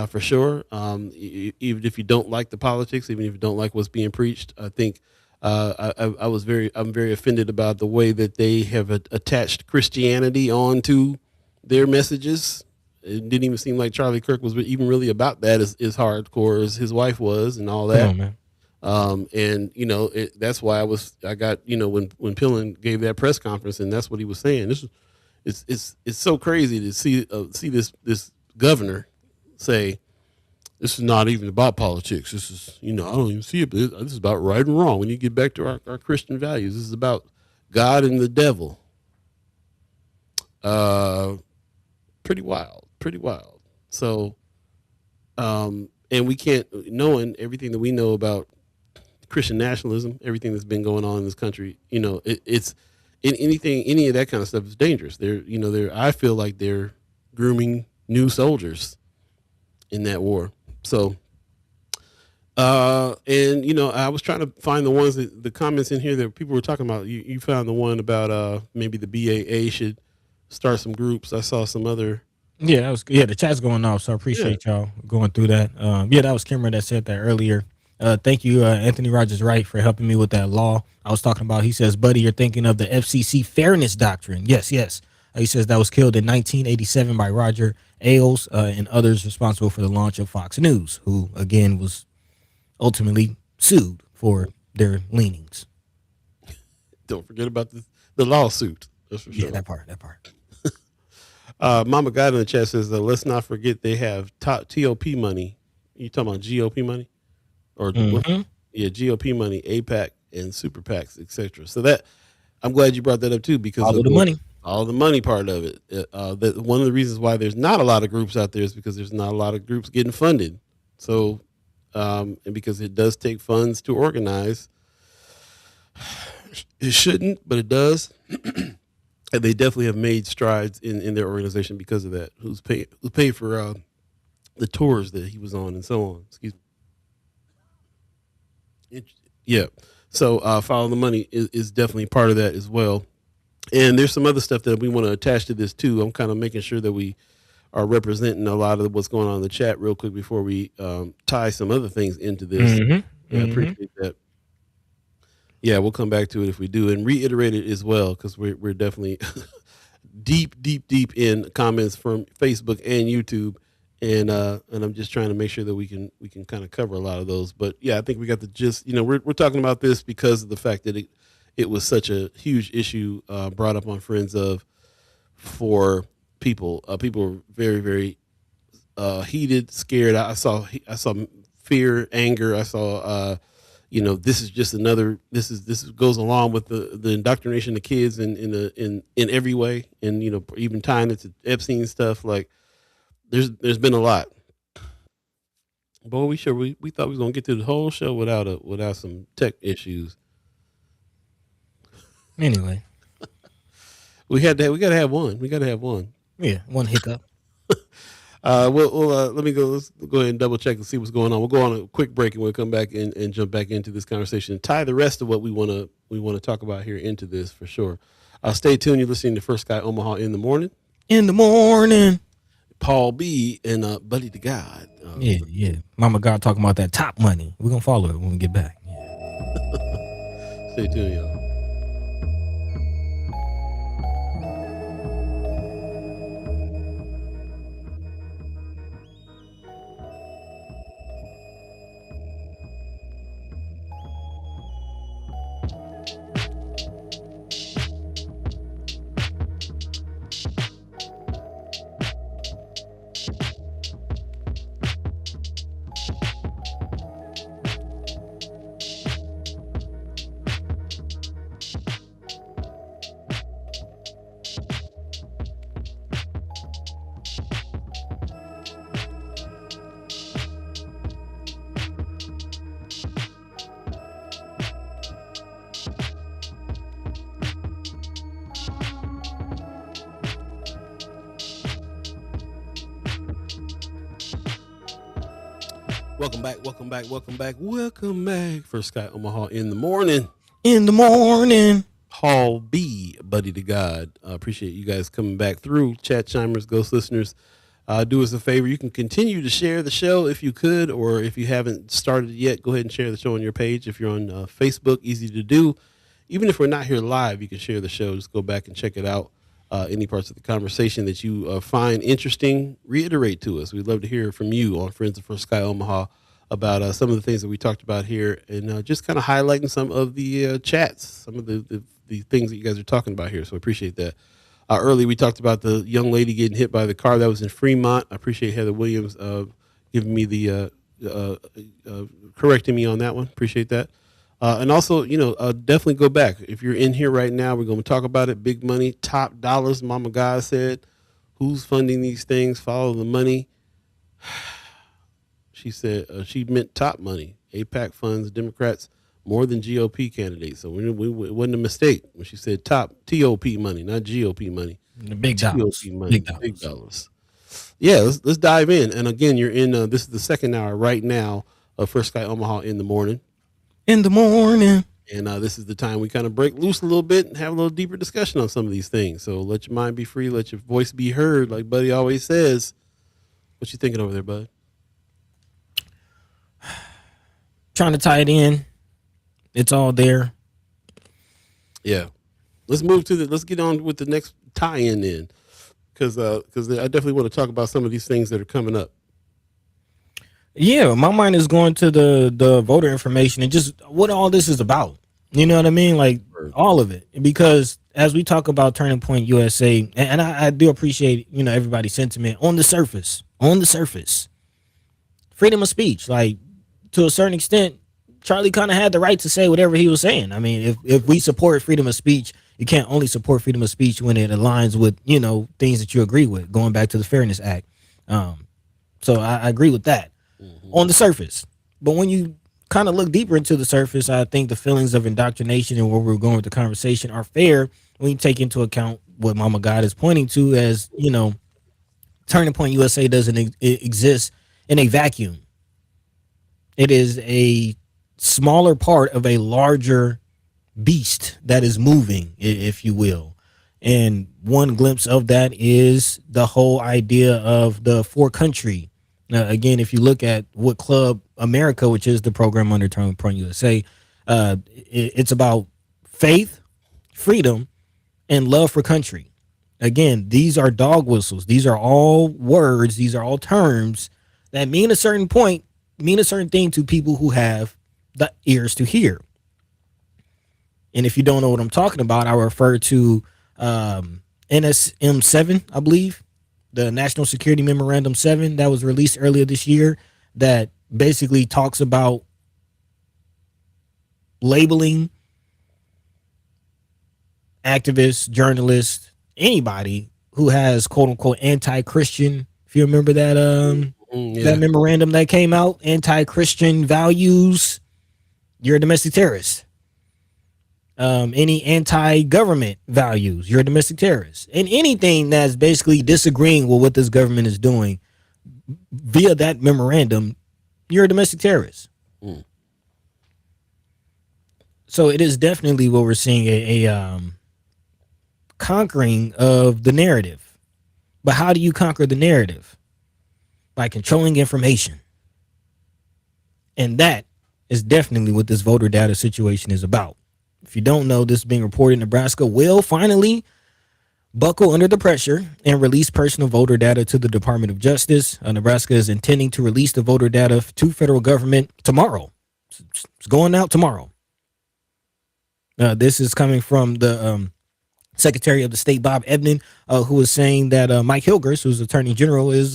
for sure. Even if you don't like the politics, even if you don't like what's being preached, I think I'm very offended about the way that they have attached Christianity onto their messages. It didn't even seem like Charlie Kirk was even really about that as hardcore as his wife was and all that. Man. And that's why I got when Pillin gave that press conference, and that's what he was saying. It's so crazy to see this governor say, this is not even about politics. This is, I don't even see it, but this is about right and wrong. When you get back to our Christian values, this is about God and the devil. Pretty wild. So, and we can't, knowing everything that we know about Christian nationalism, everything that's been going on in this country, it's any of that kind of stuff is dangerous. I feel like they're grooming new soldiers in that war. So, I was trying to find the comments in here that people were talking about. You found the one about maybe the BAA should start some groups. I saw some other. Yeah, the chat's going off, so I appreciate y'all going through that. That was Kimmer that said that earlier. Thank you, Anthony Rogers Wright, for helping me with that law I was talking about. He says, Buddy, you're thinking of the FCC Fairness Doctrine. Yes. He says that was killed in 1987 by Roger Ailes and others responsible for the launch of Fox News, who, again, was ultimately sued for their leanings. Don't forget about the lawsuit. That's for sure. Yeah, that part. Mama God in the chat says, let's not forget they have TOP money. You talking about GOP money? Or GOP money, APAC, and super PACs, etc. So that I'm glad you brought that up too, because all of the money part of it. That one of the reasons why there's not a lot of groups out there is because there's not a lot of groups getting funded. So, and because it does take funds to organize, it shouldn't, but it does. And they definitely have made strides in their organization because of that. Who paid for the tours that he was on and so on. Excuse me. Yeah. So follow the money is definitely part of that as well. And there's some other stuff that we want to attach to this too. I'm kind of making sure that we are representing a lot of what's going on in the chat real quick before we tie some other things into this. I appreciate that. Yeah, we'll come back to it if we do, and reiterate it as well, because we're definitely deep in comments from Facebook and YouTube, and I'm just trying to make sure that we can kind of cover a lot of those. But yeah, I think we got the gist. We're talking about this because of the fact that it was such a huge issue brought up on Friends of for people. People were very, very heated, scared. I saw fear, anger. I saw. This is just another. This goes along with the indoctrination of kids in every way, and even tying it to Epstein stuff. Like, there's been a lot. Boy, we thought we was gonna get through the whole show without some tech issues. Anyway, we gotta have one. Yeah, one hiccup. Let me go. Let's go ahead and double check and see what's going on. We'll go on a quick break and we'll come back and jump back into this conversation and tie the rest of what we want to talk about here into this for sure. Stay tuned. You're listening to First Sky Omaha in the morning. In the morning. Paul B and Buddy the God. Yeah. Mama God talking about that top money. We're gonna follow it when we get back. Stay tuned, y'all. Welcome back. First Sky Omaha in the morning. Paul B, Buddy to God. Appreciate you guys coming back through. Chat chimers, ghost listeners. Do us a favor. You can continue to share the show if you could, or if you haven't started yet, go ahead and share the show on your page. If you're on Facebook, easy to do. Even if we're not here live, you can share the show. Just go back and check it out. Any parts of the conversation that you find interesting, reiterate to us. We'd love to hear from you on Friends of First Sky Omaha about some of the things that we talked about here, and just kind of highlighting some of the chats, some of the things that you guys are talking about here. So I appreciate that. Early, we talked about the young lady getting hit by the car that was in Fremont. I appreciate Heather Williams giving me the correcting me on that one. Appreciate that. And also, definitely go back. If you're in here right now, we're going to talk about it. Big money, top dollars. Mama God said, who's funding these things? Follow the money. She said she meant top money. APAC funds Democrats more than GOP candidates. So it wasn't a mistake when she said top TOP money, not GOP money. The big dollars. Money, big dollars. Yeah, let's dive in. And again, you're in. This is the second hour right now of First Sky Omaha in the morning. And this is the time we kind of break loose a little bit and have a little deeper discussion on some of these things. So let your mind be free, let your voice be heard, like Buddy always says. What you thinking over there, Bud? Trying to tie it in. It's all there. Yeah. Let's move to let's get on with the next tie-in then. Because I definitely want to talk about some of these things that are coming up. Yeah, my mind is going to the voter information and just what all this is about. You know what I mean? Like all of it. Because as we talk about Turning Point USA, and I do appreciate, everybody's sentiment on the surface. Freedom of speech. Like, to a certain extent, Charlie kind of had the right to say whatever he was saying. I mean, if we support freedom of speech, you can't only support freedom of speech when it aligns with, things that you agree with, going back to the Fairness Act. So I agree with that on the surface. But when you kind of look deeper into the surface, I think the feelings of indoctrination and where we're going with the conversation are fair when you take into account what Mama God is pointing to as, Turning Point USA doesn't exist in a vacuum. It is a smaller part of a larger beast that is moving, if you will. And one glimpse of that is the whole idea of the four country. Now, again, if you look at what Club America, which is the program under Turning Point USA, it's about faith, freedom, and love for country. Again, these are dog whistles. These are all words. These are all terms that mean a certain point, mean a certain thing to people who have the ears to hear. And if you don't know what I'm talking about, I refer to NSM 7, I believe, the National Security Memorandum 7 that was released earlier this year, that basically talks about labeling activists, journalists, anybody who has quote unquote anti-Christian. If you remember that that memorandum that came out, anti-Christian values, you're a domestic terrorist. Any anti-government values, you're a domestic terrorist. And anything that's basically disagreeing with what this government is doing via that memorandum, you're a domestic terrorist. So it is definitely what we're seeing, a conquering of the narrative. But how do you conquer the narrative? By controlling information. And that is definitely what this voter data situation is about. If you don't know, this is being reported, Nebraska will finally buckle under the pressure and release personal voter data to the Department of Justice. Nebraska is intending to release the voter data to federal government tomorrow. It's going out tomorrow. This is coming from the Secretary of the State, Bob Ebden, who is saying that Mike Hilgers, who's Attorney General, is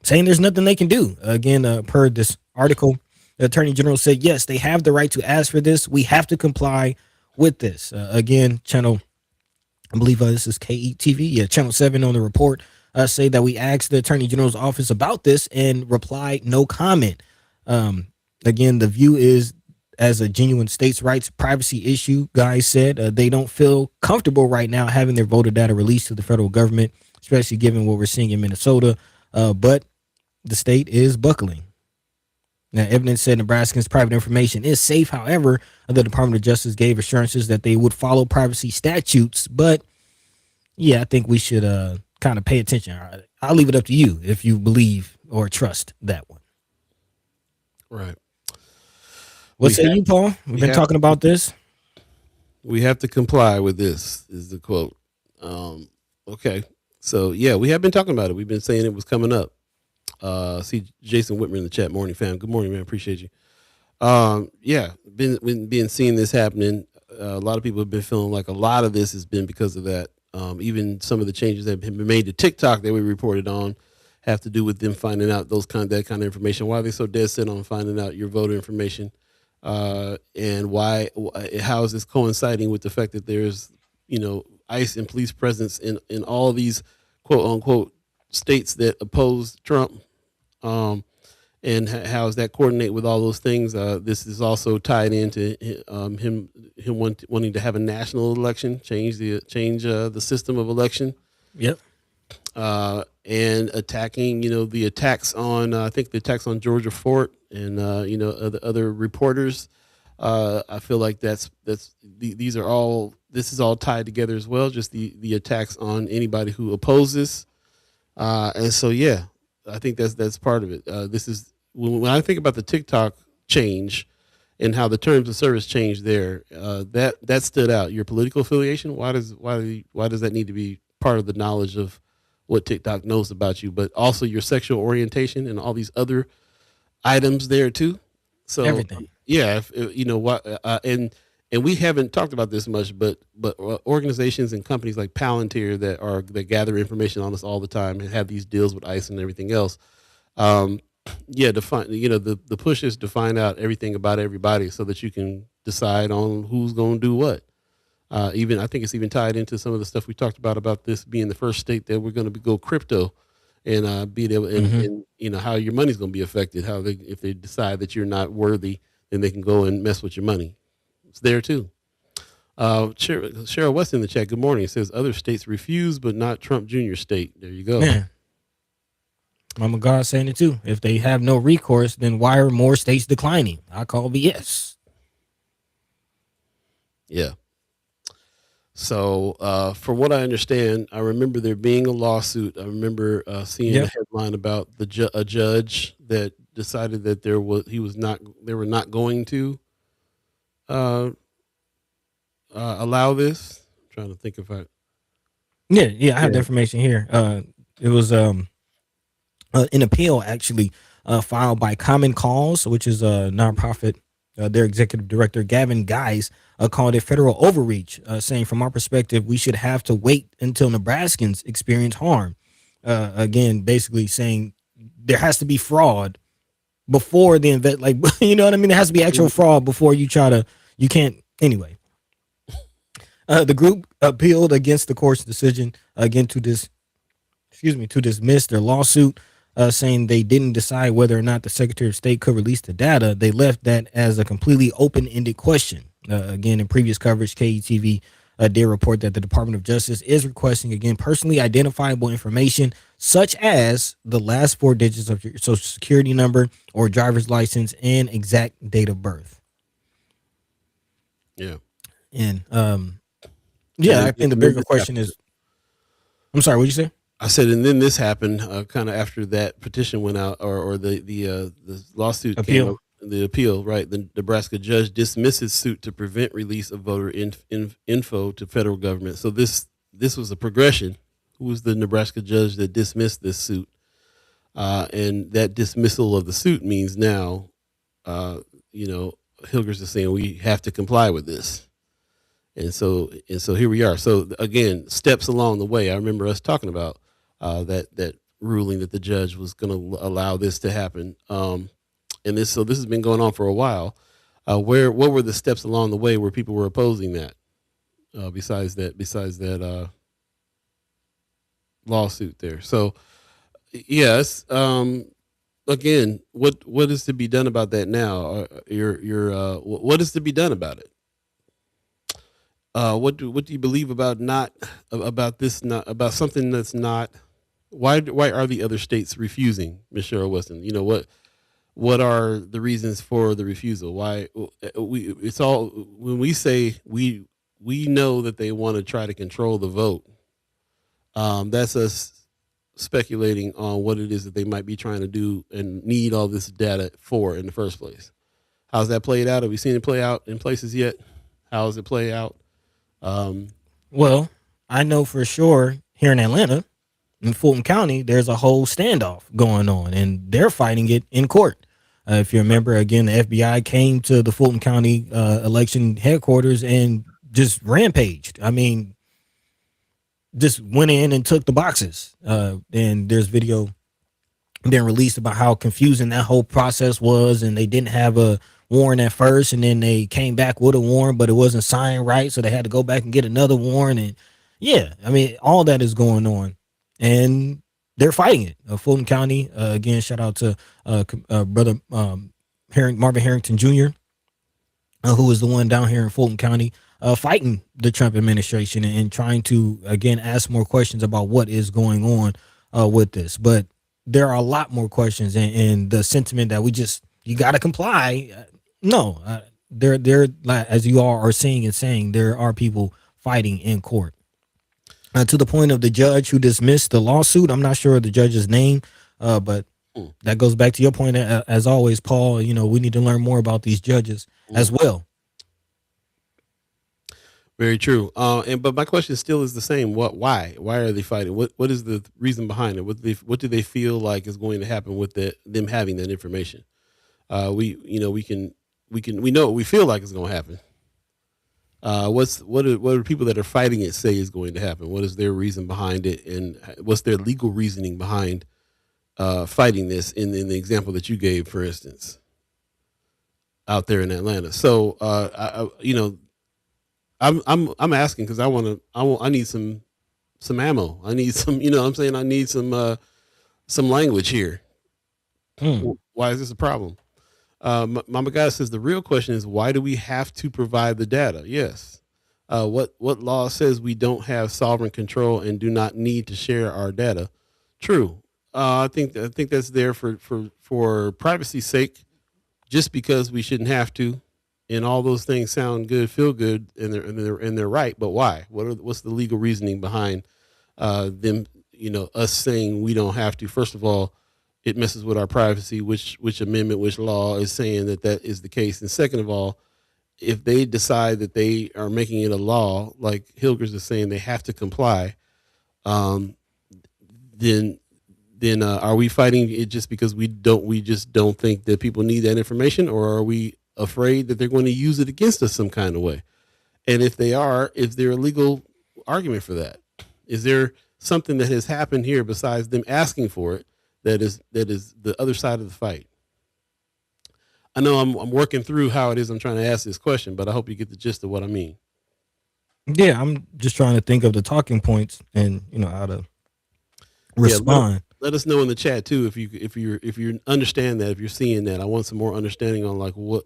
saying there's nothing they can do. Again, per this article, the Attorney General said, yes, they have the right to ask for this. We have to comply with this. Again, channel, I believe this is KETV, yeah, Channel 7 on the report, say that we asked the Attorney General's office about this and replied no comment. Again, the view is as a genuine states' rights privacy issue. Guys said they don't feel comfortable right now having their voter data released to the federal government, especially given what we're seeing in Minnesota. But the state is buckling. Now, evidence said Nebraskans' private information is safe. However, the Department of Justice gave assurances that they would follow privacy statutes. But yeah, I think we should kind of pay attention. I'll leave it up to you if you believe or trust that one. Right. What say you, Paul? We've been talking about this. We have to comply with this, is the quote. Okay. So, yeah, we have been talking about it. We've been saying it was coming up. See Jason Whitmer in the chat. Morning, fam. Good morning, man. Appreciate you. Yeah, been seeing this happening. A lot of people have been feeling like a lot of this has been because of that. Even some of the changes that have been made to TikTok that we reported on have to do with them finding out that kind of information. Why are they so dead set on finding out your voter information? And how is this coinciding with the fact that there's, ICE and police presence in all these quote unquote states that oppose Trump? And how does that coordinate with all those things? This is also tied into him wanting to have a national election, change the system of election. Yep. And attacking, the attacks on, I think the attacks on Georgia Fort and, other reporters. I feel like this is all tied together as well. Just the attacks on anybody who opposes. And so, yeah, I think that's part of it. This is when I think about the TikTok change and how the terms of service changed there, that stood out. Your political affiliation. Why does that need to be part of the knowledge of what TikTok knows about you, but also your sexual orientation and all these other items there too. So everything. Yeah. And we haven't talked about this much, but organizations and companies like Palantir that gather information on us all the time and have these deals with ICE and everything else. To find, the push is to find out everything about everybody so that you can decide on who's going to do what. I think it's even tied into some of the stuff we talked about this being the first state that we're going to go crypto and be able and how your money's going to be affected. If they decide that you're not worthy, then they can go and mess with your money. It's there too. Cheryl West in the chat. Good morning. It says other states refuse, but not Trump Jr. state. There you go. Man. Mama God saying it too. If they have no recourse, then why are more states declining? I call BS. Yeah. So, from what I understand, I remember there being a lawsuit. I remember seeing a headline about a judge that decided that they were not going to allow this. I'm trying to think if I. Yeah, I have the information here. It was an appeal actually filed by Common Cause, which is a nonprofit. Their executive director, Gavin Guys, called it federal overreach, saying from our perspective, we should have to wait until Nebraskans experience harm. Again, basically saying there has to be fraud before the event. Like, you know what I mean? There has to be actual fraud before you can't. Anyway, the group appealed against the court's decision again to dismiss their lawsuit. Saying they didn't decide whether or not the Secretary of State could release the data. They left that as a completely open-ended question. Again, in previous coverage, KETV did report that the Department of Justice is requesting, again, personally identifiable information, such as the last 4 digits of your social security number or driver's license and exact date of birth. Yeah. And, I think the bigger question is, I'm sorry, what'd you say? I said, and then this happened kind of after that petition went out, or the lawsuit came up, Appeal. the appeal, right? The Nebraska judge dismissed his suit to prevent release of voter info to federal government. So this was a progression. Who was the Nebraska judge that dismissed this suit? And that dismissal of the suit means now, you know, Hilgers is saying we have to comply with this. And so here we are. So again, steps along the way. I remember us talking about that ruling that the judge was going to allow this to happen. And this has been going on for a while. What were the steps along the way where people were opposing that? Besides that lawsuit there. So yes. Again, what is to be done about that now? What is to be done about it? What do you believe about about something that's not? Why are the other states refusing, Ms. Cheryl Weston? You know what are the reasons for the refusal? Why it's all when we say we know that they want to try to control the vote. That's us speculating on what it is that they might be trying to do and need all this data for in the first place. How's that played out? Have we seen it play out in places yet? How does it play out? Well, I know for sure here in Atlanta, in Fulton County, there's a whole standoff going on, and they're fighting it in court. If you remember, again, the FBI came to the Fulton County election headquarters and just rampaged. I mean, just went in and took the boxes. And there's video being released about how confusing that whole process was, and they didn't have a warrant at first, and then they came back with a warrant, but it wasn't signed right, so they had to go back and get another warrant. And yeah, I mean, all that is going on, and they're fighting it. Fulton County, again, shout out to brother Marvin Harrington Jr., who was the one down here in Fulton County fighting the Trump administration and trying to, again, ask more questions about what is going on with this. But there are a lot more questions, and the sentiment that you got to comply. No, there, as you all are seeing and saying, there are people fighting in court. To the point of the judge who dismissed the lawsuit, I'm not sure of the judge's name, but that goes back to your point, as always, Paul. You know, we need to learn more about these judges as well. Very true. But my question still is the same. Why are they fighting? What is the reason behind it? What do they feel like is going to happen with them having that information? We know what we feel like is going to happen. What are people that are fighting it say is going to happen? What is their reason behind it, and what's their legal reasoning behind fighting this? In the example that you gave, for instance, out there in Atlanta. So I'm asking because I need some ammo. I need some, you know what I'm saying? I need some language here. Why is this a problem? Mama God says the real question is, why do we have to provide the data? Yes. What law says we don't have sovereign control and do not need to share our data? True. I think that's there for privacy's sake, just because we shouldn't have to. And all those things sound good, feel good, and they're right. But why? What's the legal reasoning behind them? You know, us saying we don't have to. First of all, it messes with our privacy. Which amendment, which law is saying that is the case? And second of all, if they decide that they are making it a law, like Hilgers is saying, they have to comply. Then are we fighting it just because we just don't think that people need that information, or are we afraid that they're going to use it against us some kind of way? And if they are, is there a legal argument for that? Is there something that has happened here besides them asking for it that is the other side of the fight? I know I'm working through how it is I'm trying to ask this question, but I hope you get the gist of what I mean. Yeah, I'm just trying to think of the talking points and how to respond. Yeah, let us know in the chat too if you understand that, if you're seeing that. I want some more understanding on like what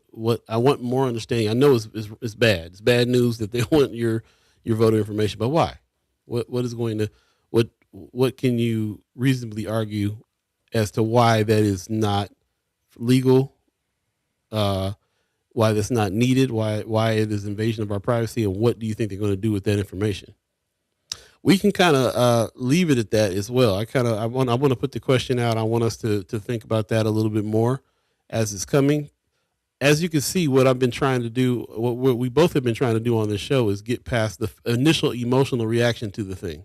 I want more understanding. I know it's bad. It's bad news that they want your voter information, but why? What can you reasonably argue as to why that is not legal? Why that's not needed? Why it is invasion of our privacy? And what do you think they're going to do with that information? we can kind of leave it at that as well. I want to put the question out. I want us to think about that a little bit more as it's coming. As you can see, what I've been trying to do, what we both have been trying to do on this show is get past the initial emotional reaction to the thing.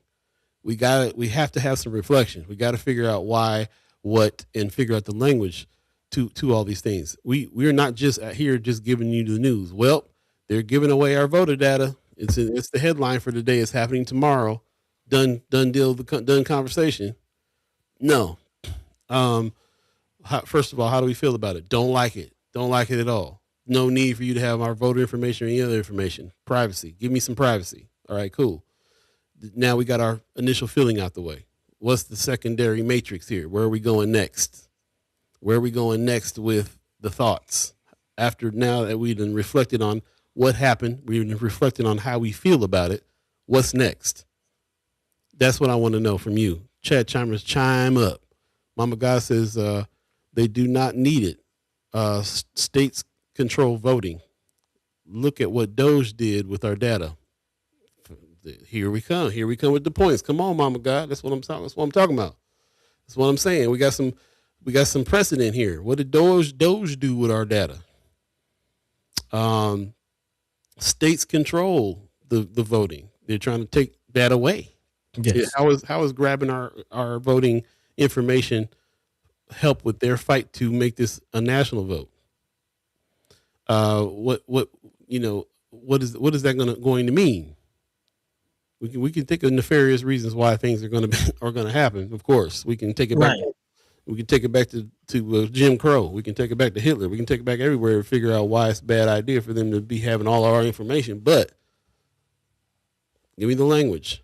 We have to have some reflection. We got to figure out why, what, and figure out the language to all these things. We're not just here just giving you the news. Well, they're giving away our voter data. It's the headline for today. It's happening tomorrow. Done deal. Done conversation. No. First of all, how do we feel about it? Don't like it. Don't like it at all. No need for you to have our voter information or any other information. Privacy. Give me some privacy. All right, cool. Now we got our initial feeling out the way. What's the secondary matrix here? Where are we going next? Where are we going next with the thoughts? After now that we've been reflected on what happened, we've been reflecting on how we feel about it. What's next? That's what I want to know from you. Chat chimers, chime up. Mama God says they do not need it. States control voting. Look at what Doge did with our data. Here we come. Here we come with the points. Come on, Mama God. That's what I'm talking. That's what I'm talking about. That's what I'm saying. We got some precedent here. What did Doge do with our data? States control the voting. They're trying to take that away. Yes. How is grabbing our voting information help with their fight to make this a national vote? What is that going to mean? We can think of nefarious reasons why things are going to happen. Of course, we can take it back. Right. We can take it back to Jim Crow. We can take it back to Hitler. We can take it back everywhere and figure out why it's a bad idea for them to be having all our information. But give me the language.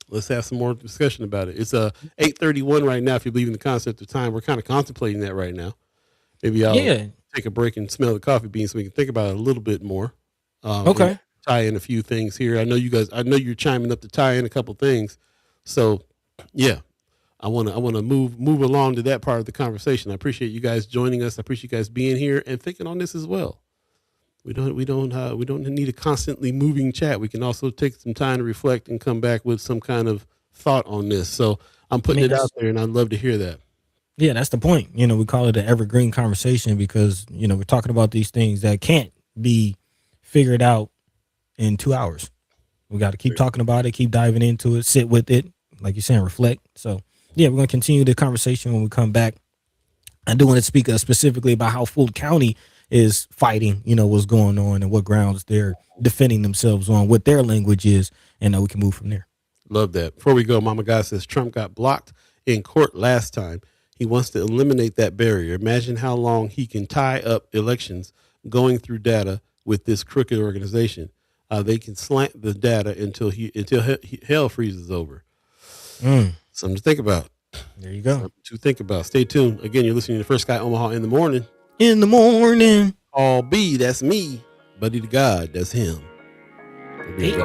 Let's have some more discussion about it. It's 8:31 right now. If you believe in the concept of time, we're kind of contemplating that right now. Maybe I'll take a break and smell the coffee beans so we can think about it a little bit more. Okay. Tie in a few things here. I know you're chiming up to tie in a couple things. So yeah, I want to move along to that part of the conversation. I appreciate you guys joining us. I appreciate you guys being here and thinking on this as well. We don't need a constantly moving chat. We can also take some time to reflect and come back with some kind of thought on this. So I'm putting it out there, and I'd love to hear that. Yeah, that's the point. We call it an evergreen conversation because, we're talking about these things that can't be figured out in 2 hours. We got to keep talking about it, keep diving into it, sit with it, like you're saying, reflect. So, yeah, we're going to continue the conversation when we come back. I do want to speak specifically about how Fulton County is fighting, what's going on and what grounds they're defending themselves on, what their language is, and we can move from there. Love that. Before we go, Mama God says Trump got blocked in court last time. He wants to eliminate that barrier. Imagine how long he can tie up elections going through data with this crooked organization. They can slant the data until hell freezes over. Something to think about. There you go. Something to think about. Stay tuned. Again, you're listening to First Guy Omaha in the morning. In the morning. All B, that's me. Buddy to God, that's him. Hey.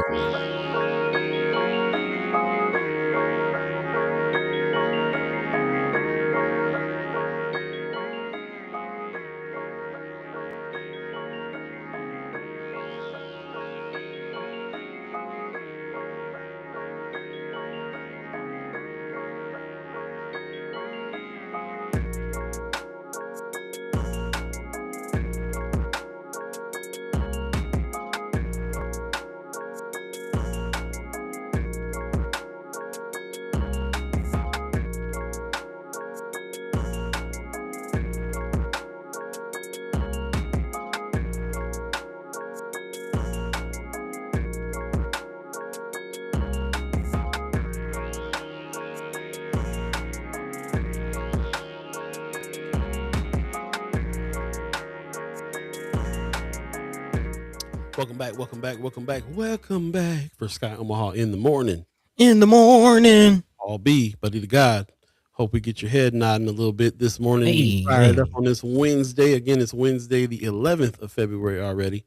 Welcome back. First Sky Omaha in the morning. In the morning. All B, buddy to God. Hope we get your head nodding a little bit this morning. Fired up on this Wednesday. Again, it's Wednesday, the 11th of February already.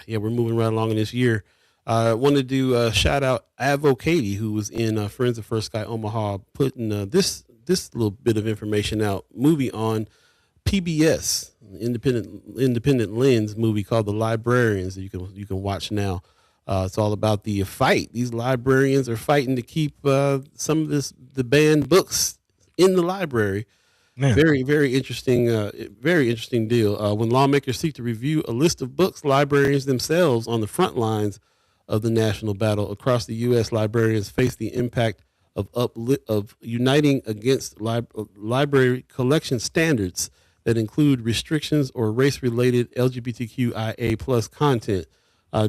Yeah, we're moving right along in this year. I wanted to shout out Avo Katie, who was in Friends of First Sky Omaha, putting this little bit of information out. Movie on PBS, independent lens movie called The Librarians that you can watch now. It's all about the fight. These librarians are fighting to keep some of the banned books in the library. Man, Very interesting. Very interesting deal. When lawmakers seek to review a list of books, librarians themselves on the front lines of the national battle across the U.S., librarians face the impact of uniting against library collection standards that include restrictions or race-related LGBTQIA plus content.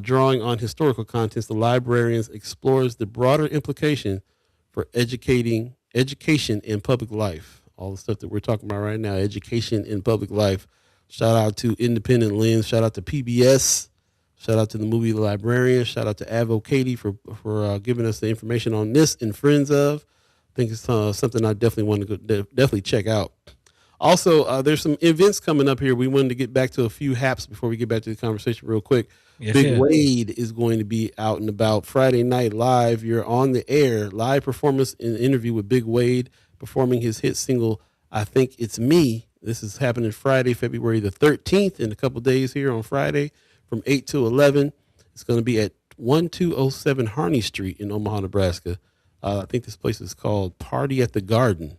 Drawing on historical contents, the librarians explores the broader implication for education in public life. All the stuff that we're talking about right now, education in public life. Shout out to Independent Lens. Shout out to PBS. Shout out to the movie The Librarian. Shout out to Advocati for giving us the information on this and Friends of. I think it's something I definitely want to definitely check out. Also, there's some events coming up here. We wanted to get back to a few haps before we get back to the conversation real quick. yes, Big yes. Wade is going to be out and about Friday night live. You're on the air, live performance and interview with Big Wade performing his hit single, I Think It's Me. This is happening Friday, February the 13th, in a couple days here on Friday from 8 to 11. It's going to be at 1207 Harney Street in Omaha, Nebraska. I think this place is called Party at the Garden.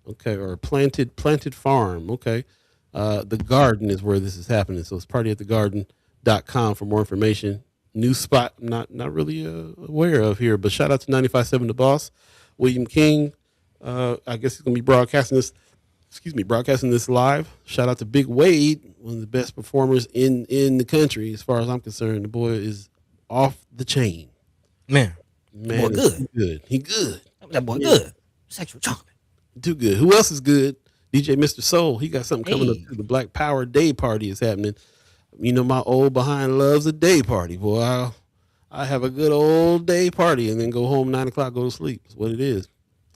Okay, or Planted Farm. Okay. The Garden is where this is happening. So it's partyatthegarden.com for more information. New spot I'm not really aware of here, but shout out to 95.7 The Boss. William King, I guess he's going to be broadcasting this live. Shout out to Big Wade, one of the best performers in the country as far as I'm concerned. The boy is off the chain. Man, Man, boy good. He good. That boy good. Sexual chocolate. Too good. Who else is good? DJ Mr. Soul. He got something coming up Hey. too. The Black Power Day Party is happening. You know, my old behind loves a day party, boy. I have a good old day party and then go home 9 o'clock, go to sleep. That's what it is.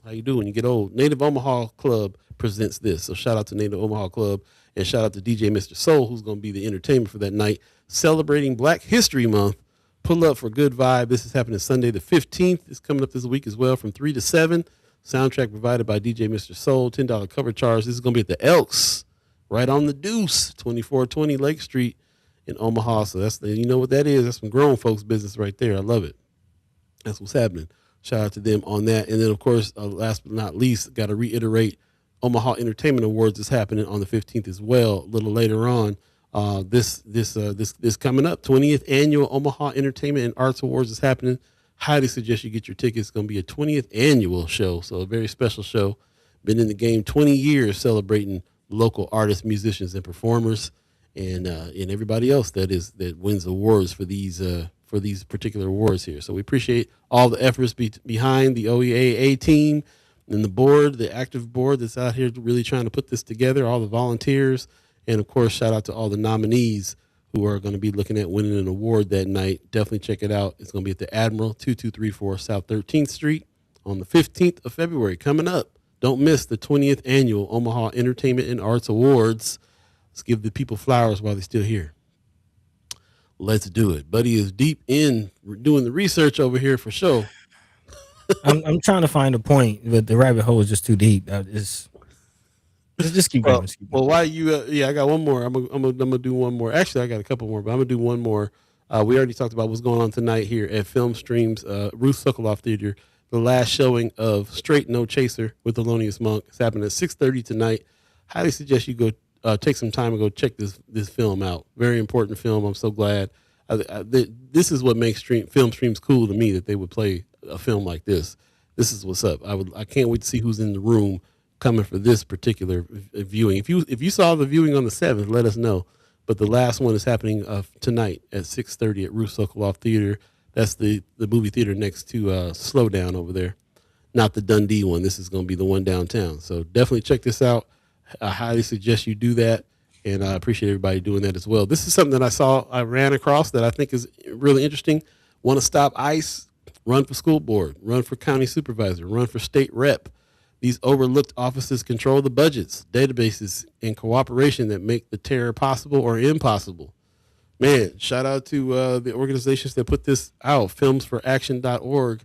How you do when you get old. Native Omaha Club presents this. So shout out to Native Omaha Club and shout out to DJ Mr. Soul, who's going to be the entertainment for that night. Celebrating Black History Month. Pull up for good vibe. This is happening Sunday the 15th. It's coming up this week as well from 3 to 7. Soundtrack provided by DJ Mr. Soul. $10 cover charge. This is going to be at the Elks, right on the Deuce, 2420 Lake Street in Omaha. So you know what that is. That's some grown folks business right there. I love it. That's what's happening. Shout out to them on that. And then, of course, last but not least, got to reiterate, Omaha Entertainment Awards is happening on the 15th as well, a little later on. This coming up, 20th Annual Omaha Entertainment and Arts Awards is happening. Highly suggest you get your tickets. It's going to be a 20th annual show, so a very special show. Been in the game 20 years celebrating local artists, musicians, and performers, and everybody else that wins awards for these particular awards here. So we appreciate all the efforts behind the OEAA team and the board, the active board that's out here really trying to put this together, all the volunteers, and of course, shout out to all the nominees who are going to be looking at winning an award that night. Definitely check it out. It's going to be at the Admiral, 2234 South 13th Street on the 15th of February. Coming up, don't miss the 20th Annual Omaha Entertainment and Arts Awards. Let's give the people flowers while they're still here. Let's do it. Buddy is deep in doing the research over here for sure. I'm trying to find a point, but the rabbit hole is just too deep. Just keep going. Just keep going. Well, why you? I got one more. I'm gonna do one more. Actually, I got a couple more, but I'm gonna do one more. We already talked about what's going on tonight here at Film Streams, Ruth Sokoloff Theater. The last showing of Straight No Chaser with Thelonious Monk. It's happening at 6:30 tonight. Highly suggest you go take some time and go check this film out. Very important film. I'm so glad. This is what makes film streams cool to me, that they would play a film like this. This is what's up. I can't wait to see who's in the room coming for this particular viewing. If you saw the viewing on the 7th, let us know. But the last one is happening tonight at 6:30 at Ruth Sokoloff Theater. That's the movie theater next to Slowdown over there. Not the Dundee one. This is going to be the one downtown. So definitely check this out. I highly suggest you do that. And I appreciate everybody doing that as well. This is something that I ran across that I think is really interesting. Want to stop ICE? Run for school board. Run for county supervisor. Run for state rep. These overlooked offices control the budgets, databases, and cooperation that make the terror possible or impossible. Man, shout out to the organizations that put this out, filmsforaction.org.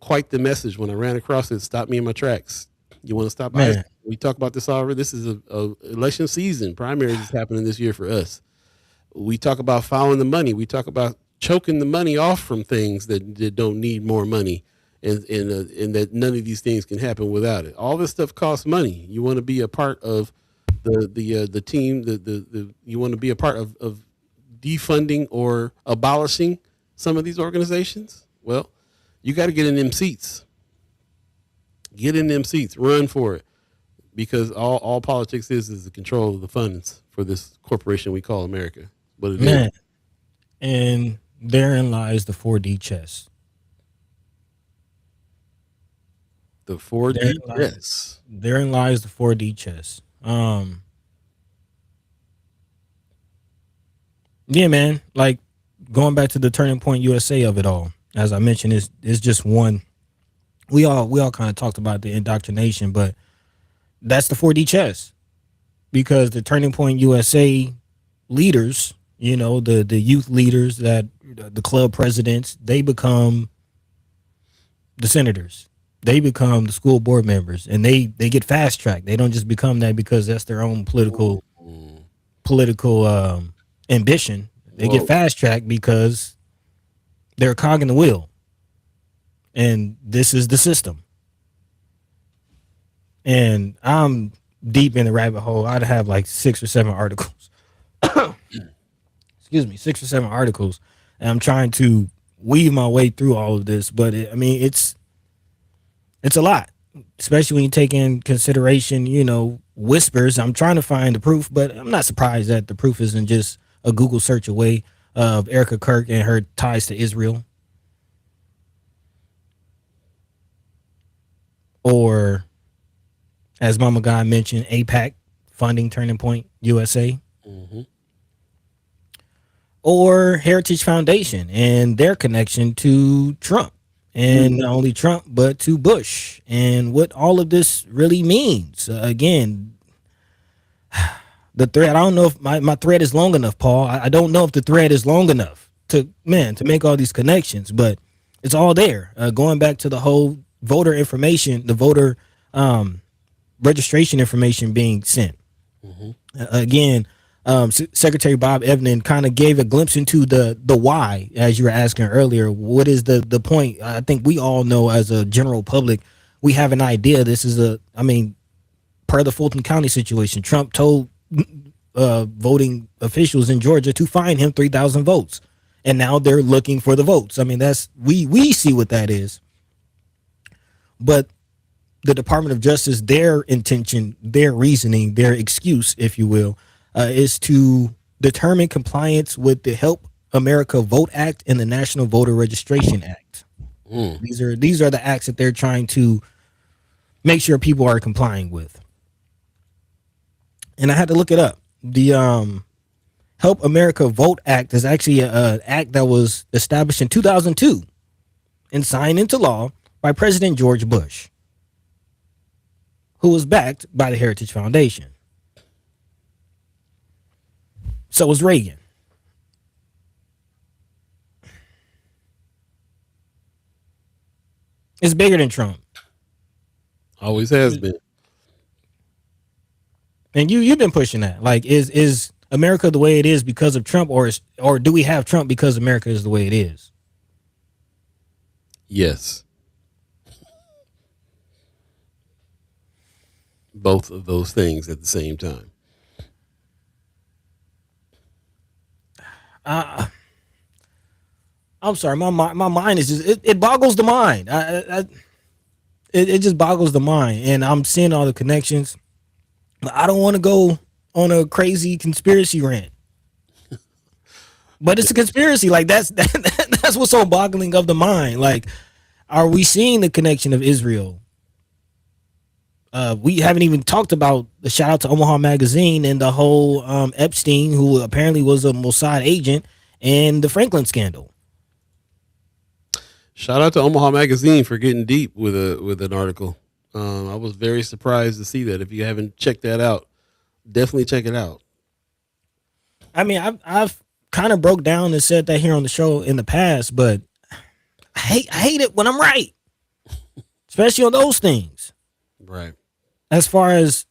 Quite the message. When I ran across it, stopped me in my tracks. You want to stop ICE? We talked about this already. This is a election season. Primaries is happening this year for us. We talk about following the money. We talk about choking the money off from things that don't need more money, and that none of these things can happen without it. All this stuff costs money. You want to be a part of the team. You want to be a part of defunding or abolishing some of these organizations. Well, you got to get in them seats. Get in them seats. Run for it, because all politics is the control of the funds for this corporation we call America. But it is. And therein lies the 4D chess. The 4D chess. Therein lies the 4D chess. Yeah, man. Like, going back to the Turning Point USA of it all, as I mentioned, is just one. We all kind of talked about the indoctrination, but that's the 4D chess, because the Turning Point USA leaders, you know, the youth leaders, that the club presidents, they become the senators, they become the school board members, and they get fast tracked. They don't just become that because that's their own political ambition. They get fast tracked because they're a cog in the wheel, and this is the system. And I'm deep in the rabbit hole. I'd have like 6 or 7 articles. Excuse me, 6 or 7 articles, and I'm trying to weave my way through all of this. But it's a lot, especially when you take in consideration, you know, whispers. I'm trying to find the proof, but I'm not surprised that the proof isn't just a Google search away of Erica Kirk and her ties to Israel, or, as Mama Guy mentioned, APAC funding Turning Point USA, or Heritage Foundation and their connection to Trump, and not only Trump, but to Bush, and what all of this really means. Again, the thread, I don't know if my thread is long enough, Paul. I don't know if the thread is long enough to make all these connections, but it's all there. Going back to the whole voter information, the voter registration information being sent. Again, Secretary Bob Evnen kind of gave a glimpse into the why, as you were asking earlier. What is the point? I think we all know, as a general public, we have an idea. This is per the Fulton County situation, Trump told voting officials in Georgia to fine him 3,000 votes, and now they're looking for the votes. I mean, that's we see what that is. But the Department of Justice, their intention, their reasoning, their excuse, if you will, is to determine compliance with the Help America Vote Act and the National Voter Registration Act. These are the acts that they're trying to make sure people are complying with. And I had to look it up. The Help America Vote Act is actually an act that was established in 2002 and signed into law by President George Bush, who was backed by the Heritage Foundation. So was Reagan. It's bigger than Trump. Always has been. And you've been pushing that. Like, is America the way it is because of Trump, or do we have Trump because America is the way it is? Yes. Both of those things at the same time. I'm sorry, my mind is just it boggles the mind. It just boggles the mind, and I'm seeing all the connections. I don't want to go on a crazy conspiracy rant, but it's a conspiracy. Like that's what's so boggling of the mind. Like, are we seeing the connection of Israel? We haven't even talked about the shout out to Omaha Magazine and the whole Epstein, who apparently was a Mossad agent, and the Franklin scandal. Shout out to Omaha Magazine for getting deep with an article. I was very surprised to see that. If you haven't checked that out, definitely check it out. I mean, I've kind of broke down and said that here on the show in the past, but I hate it when I'm right, especially on those things. Right. As far as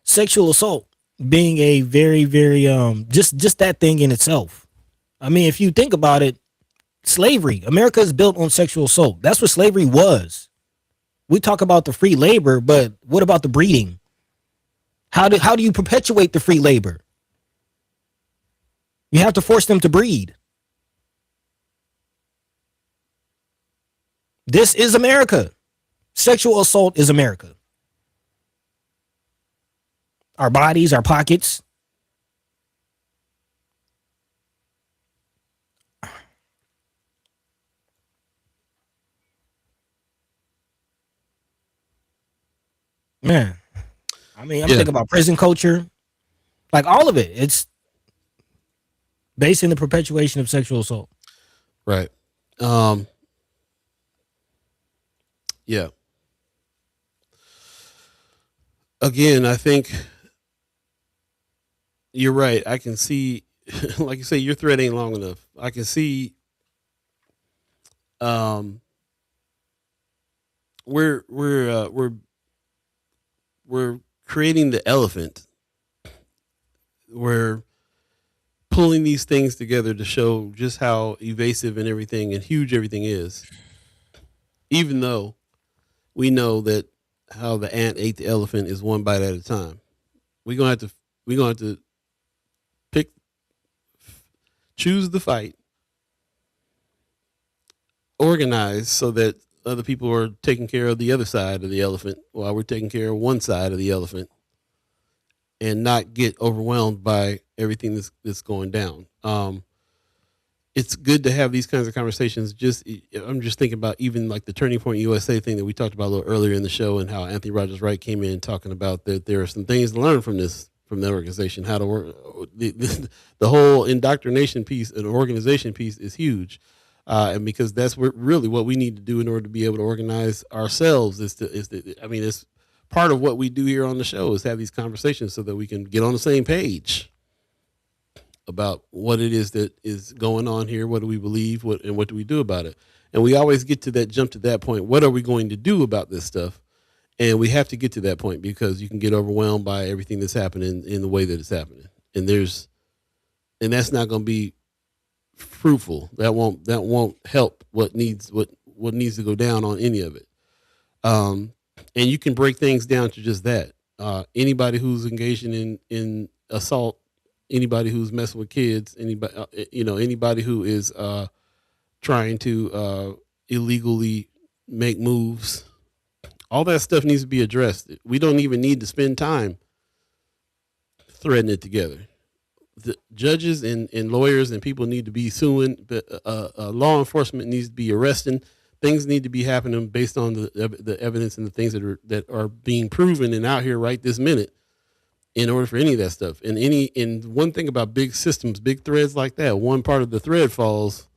sexual assault being a very, very just that thing in itself, I mean, if you think about it, slavery, America is built on sexual assault. That's what slavery was. We talk about the free labor, but what about the breeding? How do you perpetuate the free labor? You have to force them to breed. This is America. Sexual assault is America. Our bodies, our pockets. Man, I mean, I'm Yeah. thinking about prison culture, like all of it. It's based in the perpetuation of sexual assault. Right. Yeah. Again, I think you're right. I can see, like you say, your thread ain't long enough. I can see, um, we're creating the elephant. We're pulling these things together to show just how evasive and everything and huge everything is. Even though we know that how the ant ate the elephant is one bite at a time. We're gonna have to pick, choose the fight, organize so that other people are taking care of the other side of the elephant while we're taking care of one side of the elephant, and not get overwhelmed by everything that's going down. It's good to have these kinds of conversations. I'm just thinking about even like the Turning Point USA thing that we talked about a little earlier in the show, and how Anthony Rogers Wright came in talking about that there are some things to learn from the organization, how to work. The whole indoctrination piece and organization piece is huge. And because that's really what we need to do in order to be able to organize ourselves it's part of what we do here on the show is have these conversations so that we can get on the same page about what it is that is going on here. What do we believe? What do we do about it? And we always jump to that point. What are we going to do about this stuff? And we have to get to that point because you can get overwhelmed by everything that's happening in the way that it's happening. And that's not going to be fruitful. That won't help what needs to go down on any of it. And you can break things down to just that. Anybody who's engaging in assault, anybody who's messing with kids, anybody who is trying to illegally make moves, all that stuff needs to be addressed. We don't even need to spend time threading it together. The judges and lawyers and people need to be suing. Law enforcement needs to be arresting. Things need to be happening based on the evidence and the things that are being proven and out here right this minute. In order for any of that stuff, and one thing about big systems, big threads like that, one part of the thread falls,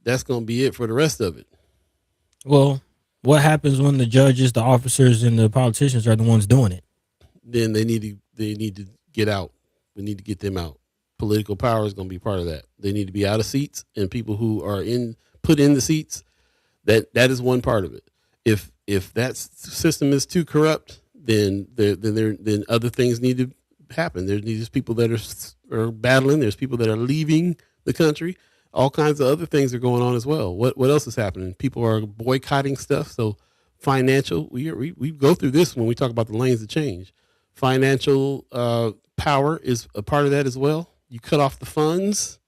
that's going to be it for the rest of it. Well, what happens when the judges, the officers, and the politicians are the ones doing it? Then they need to get out. We need to get them out. Political power is going to be part of that. They need to be out of seats, and people who are put in the seats. That is one part of it. If that system is too corrupt, then other things need to happen. There's people that are battling. There's people that are leaving the country. All kinds of other things are going on as well. What else is happening? People are boycotting stuff. So financial, we go through this when we talk about the lanes of change. Financial power is a part of that as well. You cut off the funds.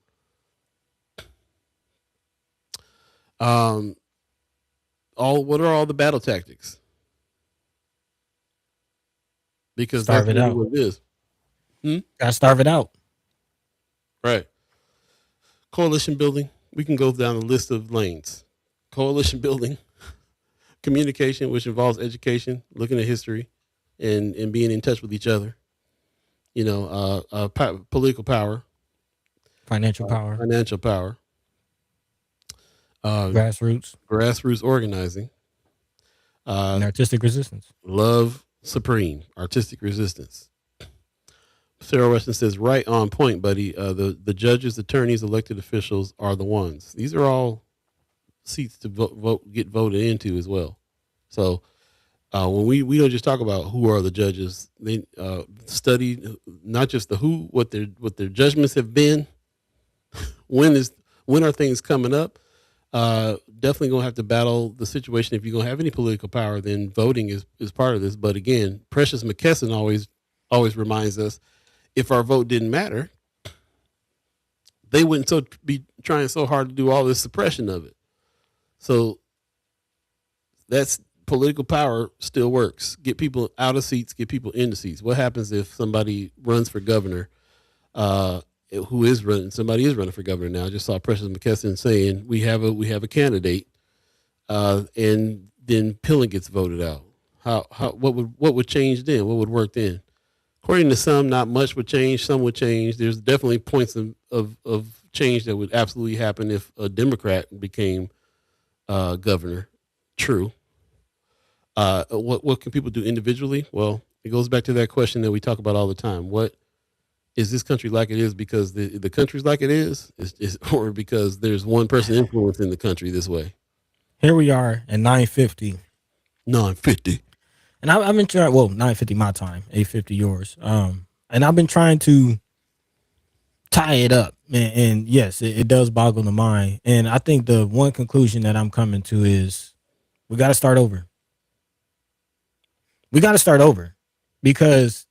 What are all the battle tactics? Because Starve that's it really out. what it is. Gotta starve it out. Right. Coalition building. We can go down a list of lanes. Coalition building, communication, which involves education, looking at history, and being in touch with each other. Political power, Financial power, financial power, grassroots, organizing, and artistic resistance. love supreme, artistic resistance. Sarah Weston says, right on point, buddy. The judges, attorneys, elected officials are the ones. These are all seats to get voted into as well. So when we don't just talk about who are the judges, they study not just the who, what their judgments have been, when are things coming up? Definitely gonna have to battle the situation. If you're gonna have any political power, then voting is part of this. But again, Precious McKesson always reminds us, if our vote didn't matter, they wouldn't be trying so hard to do all this suppression of it. So that's political power still works. Get people out of seats, get people into seats. What happens if somebody runs for governor? Somebody is running for governor now. I just saw Precious McKesson saying we have a candidate, and then Pillen gets voted out. What would change then? What would work then? According to some, not much would change. Some would change. There's definitely points of change that would absolutely happen if a Democrat became governor. True. What can people do individually? Well, it goes back to that question that we talk about all the time. What is this country like it is because the country's like it is or because there's one person influencing the country this way? Here we are at 9:50. 9:50. And I've been trying, 9:50 my time, 8:50 yours. And I've been trying to tie it up. And yes, it does boggle the mind. And I think the one conclusion that I'm coming to is we got to start over. We got to start over because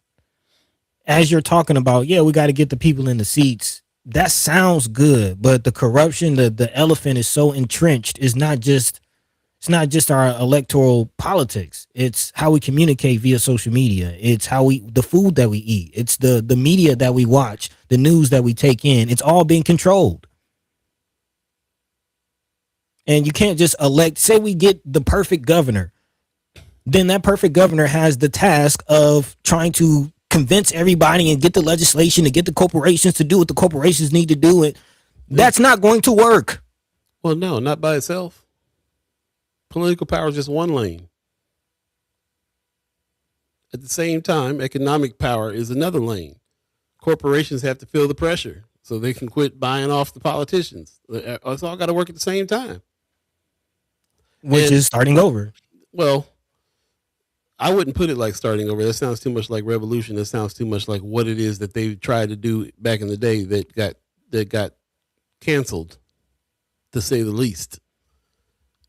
as you're talking about, we got to get the people in the seats. That sounds good, but the corruption, the elephant is so entrenched. It's not just our electoral politics. It's how we communicate via social media. It's the food that we eat. It's the media that we watch, the news that we take in. It's all being controlled. And you can't just say we get the perfect governor. Then that perfect governor has the task of trying to convince everybody and get the legislation to get the corporations to do what the corporations need to do. That's not going to work. Well, no, not by itself. Political power is just one lane. At the same time, economic power is another lane. Corporations have to feel the pressure so they can quit buying off the politicians. It's all got to work at the same time. Which is starting over. Well, I wouldn't put it like starting over. That sounds too much like revolution. That sounds too much like what it is that they tried to do back in the day that got canceled, to say the least.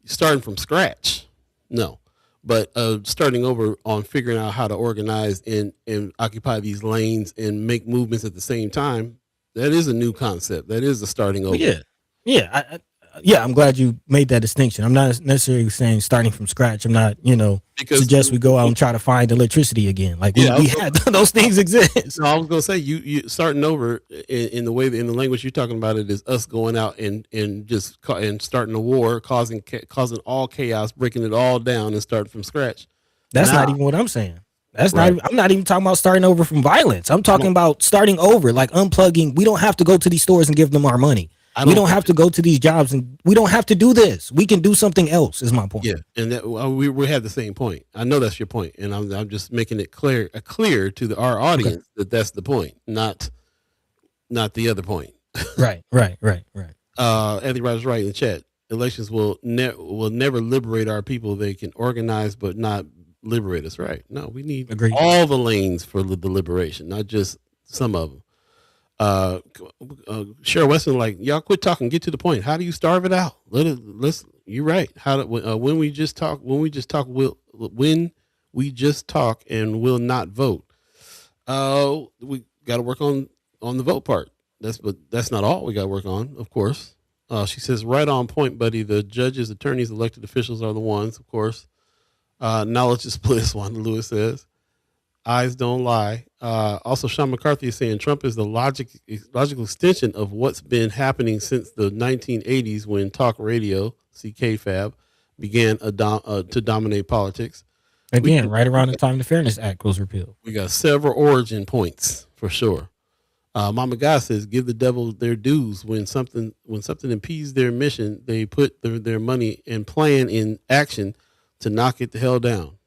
Starting from scratch, no, but starting over on figuring out how to organize and occupy these lanes and make movements at the same time. That is a new concept. That is a starting over. I'm glad you made that distinction. I'm not necessarily saying starting from scratch. I'm not, suggest we go out and try to find electricity again. Like we had those things exist. No, I was gonna say you starting over in the way in the language you're talking about it is us going out and starting a war, causing all chaos, breaking it all down, and starting from scratch. That's not even what I'm saying. That's right. I'm not even talking about starting over from violence. I'm talking about starting over, like unplugging. We don't have to go to these stores and give them our money. We don't have to go to these jobs, and we don't have to do this. We can do something else, is my point. Yeah, and that, we have the same point. I know that's your point, and I'm just making it clear to our audience that that's the point, not the other point. Right. Anthony Ryder's right in the chat. Elections will never liberate our people. They can organize, but not liberate us. Right? No, we need all the lanes for the liberation, not just some of them. Cheryl Weston, like, y'all quit talking, get to the point. How do you starve it out? You're right. When we just talk and will not vote. We got to work on the vote part. That's not all we got to work on, of course. She says, right on point, buddy. The judges, attorneys, elected officials are the ones, of course. Knowledge is bliss, Wanda Lewis says. Eyes don't lie. Also, Sean McCarthy is saying Trump is the logical extension of what's been happening since the 1980s when talk radio, CK-Fab, began to dominate politics. Again, right around the time the Fairness Act was repealed. We got several origin points for sure. Mama God says, give the devil their dues. When something impedes their mission, they put their money and plan in action to knock it the hell down.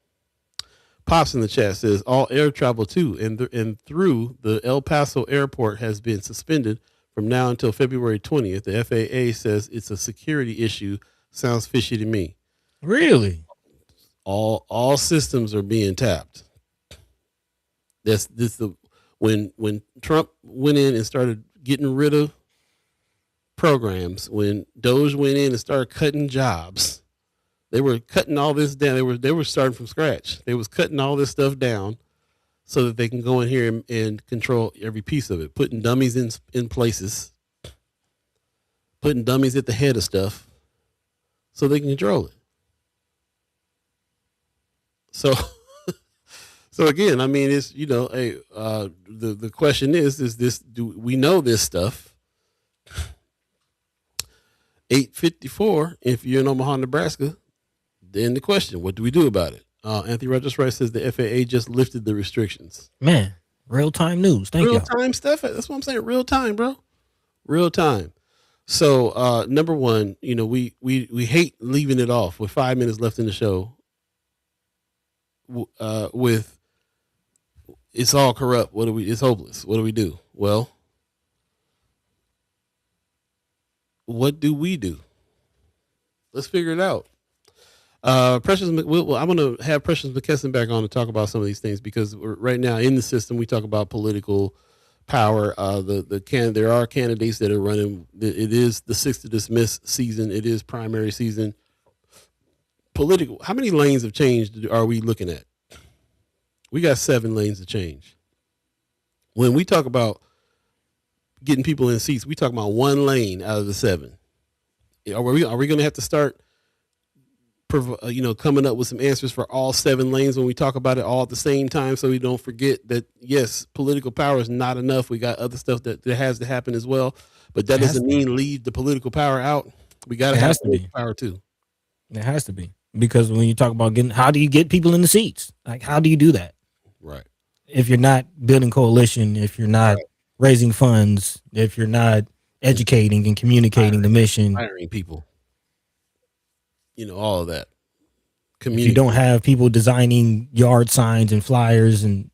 Pops in the chat says all air travel to and through the El Paso airport has been suspended from now until February 20th. The FAA says it's a security issue. Sounds fishy to me. Really? All systems are being tapped. When Trump went in and started getting rid of programs when Doge went in and started cutting jobs. They were cutting all this down. They were starting from scratch. They was cutting all this stuff down so that they can go in here and control every piece of it, putting dummies in places, putting dummies at the head of stuff so they can control it. So so again, I mean, it's, hey, the question is this, do we know this stuff? 8:54, if you're in Omaha, Nebraska, then the question, what do we do about it? Anthony Rogers Wright says the FAA just lifted the restrictions. Man, real time news. Thank you. Real time stuff. That's what I'm saying. Real time, bro. Real time. So number one, we hate leaving it off with 5 minutes left in the show. With it's all corrupt. It's hopeless. What do we do? Well, what do we do? Let's figure it out. Precious, I'm going to have Precious McKesson back on to talk about some of these things, because right now in the system we talk about political power. There are candidates that are running. It is the 6 to dismiss season. It is primary season. Political. How many lanes of change are we looking at? We got 7 lanes of change. When we talk about getting people in seats, we talk about 1 lane out of the 7. Are we going to have to start, coming up with some answers for all 7 lanes when we talk about it all at the same time, so we don't forget that, yes, political power is not enough. We got other stuff that has to happen as well, but that doesn't mean leave the political power out. We got to have political power too. It has to be, because when you talk about how do you get people in the seats? Like, how do you do that? Right. If you're not building coalition, if you're not raising funds, if you're not educating and communicating the mission, hiring people, all of that. If you don't have people designing yard signs and flyers, and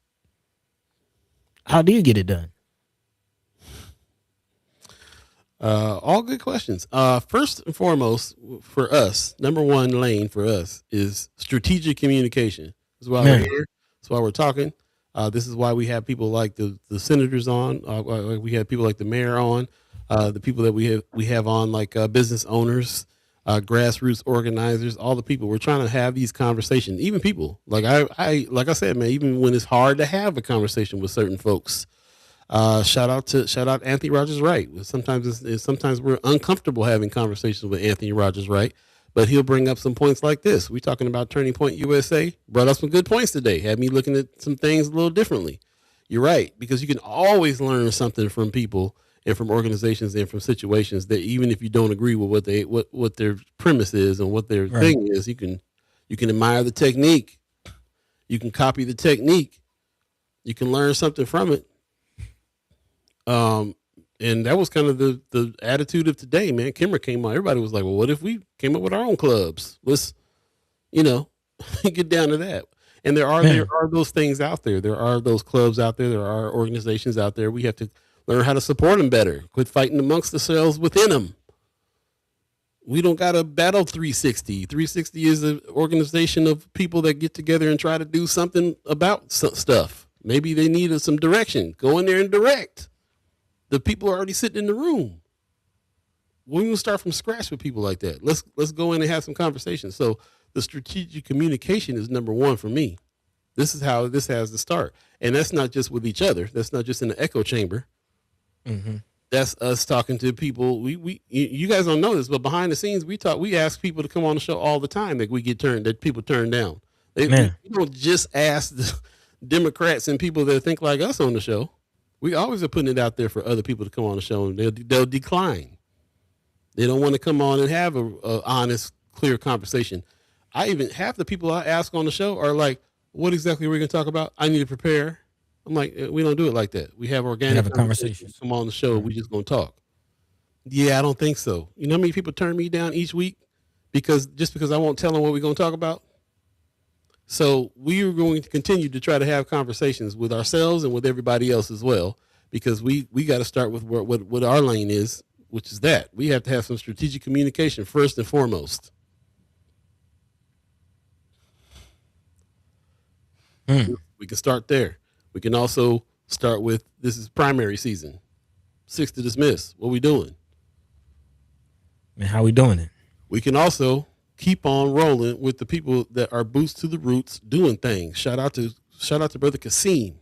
how do you get it done? All good questions. First and foremost, for us, number 1 lane for us is strategic communication. That's why we're here. That's why we're talking. This is why we have people like the senators on. We have people like the mayor on. The people that we have on, like business owners, grassroots organizers, all the people. We're trying to have these conversations. Even people like I said, man. Even when it's hard to have a conversation with certain folks. Shout out Anthony Rogers Wright. Sometimes we're uncomfortable having conversations with Anthony Rogers Wright, but he'll bring up some points like this. We're talking about Turning Point USA. Brought up some good points today. Had me looking at some things a little differently. You're right, because you can always learn something from people and from organizations and from situations that, even if you don't agree with what their premise is and what their thing is, you can admire the technique. You can copy the technique. You can learn something from it. And that was kind of the attitude of today, man. Kimmer came on. Everybody was like, well, what if we came up with our own clubs? Let's, get down to that. And there are those things out there. There are those clubs out there. There are organizations out there. We have to learn how to support them better. Quit fighting amongst ourselves within them. We don't got to battle 360. 360 is an organization of people that get together and try to do something about stuff. Maybe they need some direction. Go in there and direct. The people are already sitting in the room. We will start from scratch with people like that. Let's go in and have some conversations. So the strategic communication is number 1 for me. This is how this has to start. And that's not just with each other. That's not just in the echo chamber. Mm-hmm. That's us talking to people. You guys don't know this, but behind the scenes, we ask people to come on the show all the time that people turn down. We don't just ask the Democrats and people that think like us on the show. We always are putting it out there for other people to come on the show, and they'll decline. They don't want to come on and have a honest, clear conversation. Half the people I ask on the show are like, what exactly are we going to talk about? I need to prepare. I'm like, we don't do it like that. We have organic conversations. Come on the show. We just going to talk. Yeah, I don't think so. You know how many people turn me down each week because I won't tell them what we're going to talk about? So we are going to continue to try to have conversations with ourselves and with everybody else as well, because we got to start with what our lane is, which is that we have to have some strategic communication first and foremost. We can start there. We can also start with, this is primary season, 6 to dismiss. What we doing? And how we doing it? We can also keep on rolling with the people that are boots to the roots doing things. Shout out to Brother Kasim.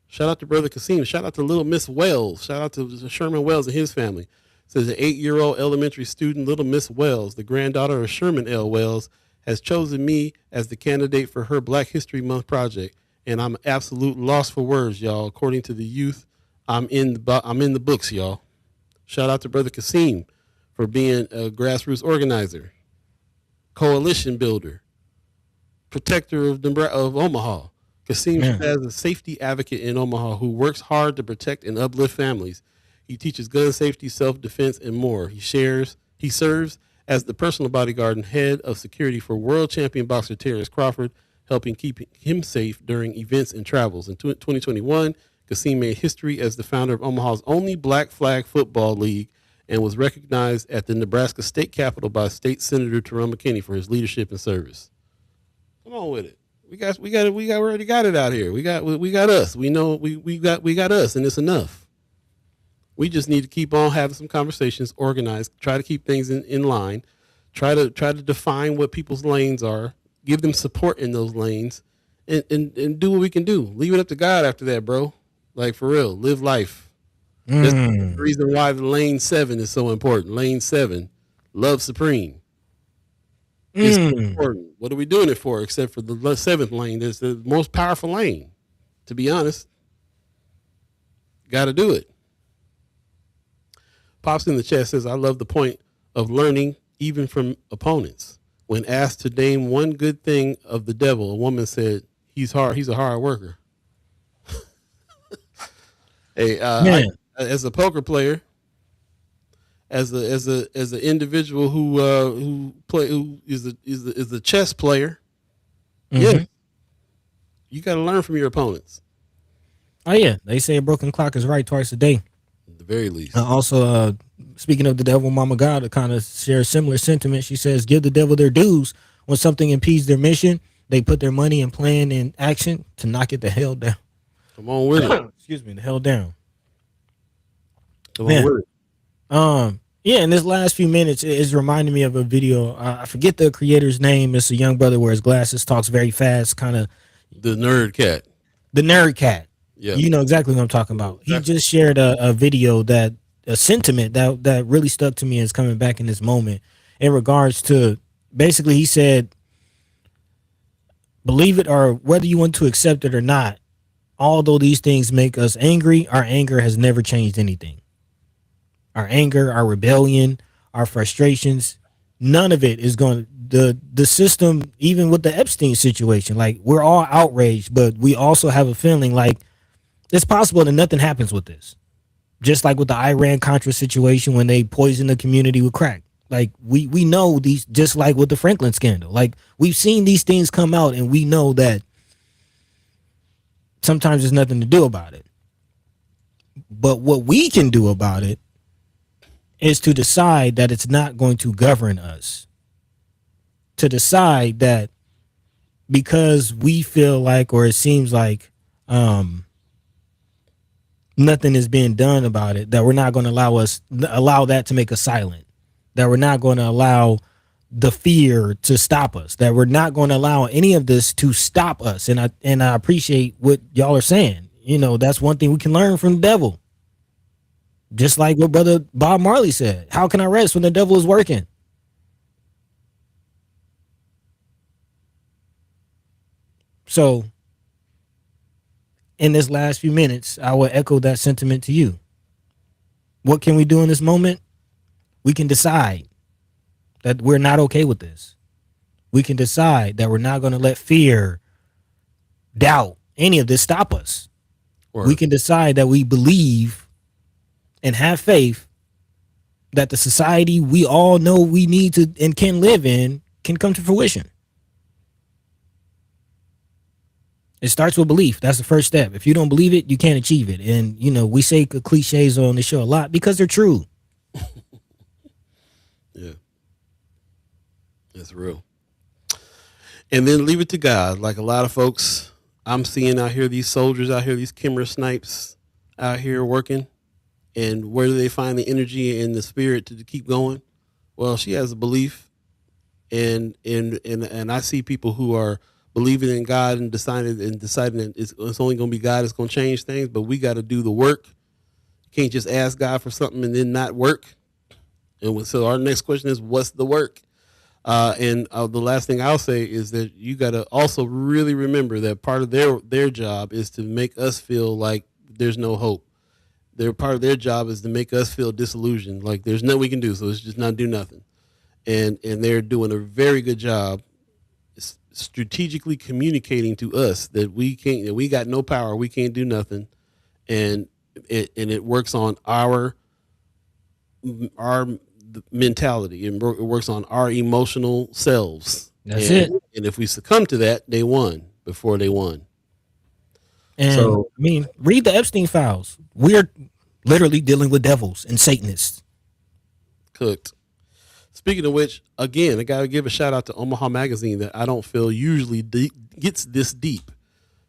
Shout out to Brother Kasim. Shout out to Little Miss Wells. Shout out to Sherman Wells and his family. Says an 8-year-old elementary student, Little Miss Wells, the granddaughter of Sherman L. Wells, has chosen me as the candidate for her Black History Month project, and I'm absolute lost for words, y'all. According to the youth, I'm in the books, y'all. Shout out to Brother Kasim for being a grassroots organizer, coalition builder, protector of Omaha. Kasim is a safety advocate in Omaha who works hard to protect and uplift families. He teaches gun safety, self-defense, and more. He serves as the personal bodyguard and head of security for world champion boxer Terrence Crawford, helping keep him safe during events and travels. In 2021, Kasim made history as the founder of Omaha's only Black Flag Football League and was recognized at the Nebraska State Capitol by State Senator Terrell McKinney for his leadership and service. Come on with it. We already got it out here. We got us. We know we got us, and it's enough. We just need to keep on having some conversations, organize, try to keep things in line, try to define what people's lanes are, give them support in those lanes, and do what we can do. Leave it up to God after that, bro. Like, for real, live life. That's the reason why the lane 7 is so important. Lane 7, love supreme. It's so important. What are we doing it for except for the 7th lane? That's the most powerful lane, to be honest. Got to do it. Pops in the chat says, I love the point of learning even from opponents. When asked to name one good thing of the devil, a woman said, he's a hard worker. Hey, as a poker player, as an individual who is a chess player, yeah, you got to learn from your opponents. Oh yeah, they say a broken clock is right twice a day. At the very least. Also, speaking of the devil, Mama Gawd kind of shares similar sentiment. She says, "Give the devil their dues. When something impedes their mission, they put their money and plan in action to knock it the hell down." Come on with it. Excuse me, the hell down. Come on with it. Yeah, in this last few minutes, it's reminding me of a video. I forget the creator's name. It's a young brother wears glasses, talks very fast, kind of. The nerd cat. The nerd cat. Yeah. You know exactly what I'm talking about. Exactly. He just shared a video a sentiment that really stuck to me and is coming back in this moment in regards to, basically he said, believe it or whether you want to accept it or not, although these things make us angry, our anger has never changed anything. Our anger, our rebellion, our frustrations, none of it is going to, the system, even with the Epstein situation, like we're all outraged, but we also have a feeling like it's possible that nothing happens with this. Just like with the Iran-Contra situation when they poisoned the community with crack. Like we know these, just like with the Franklin scandal. Like we've seen these things come out and we know that sometimes there's nothing to do about it. But what we can do about it is to decide that it's not going to govern us. To decide that because we feel like, or it seems like, nothing is being done about it, that we're not going to allow that to make us silent, that we're not going to allow the fear to stop us, that we're not going to allow any of this to stop us. And I appreciate what y'all are saying. You know, that's one thing we can learn from the devil. Just like what Brother Bob Marley said, how can I rest when the devil is working? So in this last few minutes, I will echo that sentiment to you. What can we do in this moment? We can decide that we're not okay with this. We can decide that we're not going to let fear, doubt, any of this stop us. We can decide that we believe and have faith that the society we all know we need to and can live in can come to fruition. It starts with belief. That's the first step. If you don't believe it, you can't achieve it. And, you know, we say cliches on the show a lot because they're true. Yeah. That's real. And then leave it to God. Like a lot of folks I'm seeing out here, these soldiers out here, these Kimmer snipes out here working. And where do they find the energy and the spirit to keep going? Well, she has a belief, and I see people who are believing in God and deciding that it's only going to be God that's going to change things. But we got to do the work. You can't just ask God for something and then not work. And so our next question is, what's the work? The last thing I'll say is that you got to also really remember that part of their job is to make us feel like there's no hope. Part of their job is to make us feel disillusioned, like there's nothing we can do, so let's just not do nothing. And they're doing a very good job strategically communicating to us that we got no power, we can't do nothing, and it works on our mentality, and it works on our emotional selves. That's it. And if we succumb to that, they won before they won. And So, I mean, read the Epstein files. We're literally dealing with devils and Satanists. Cooked. Speaking of which, again, I got to give a shout out to Omaha Magazine that I don't feel usually gets this deep.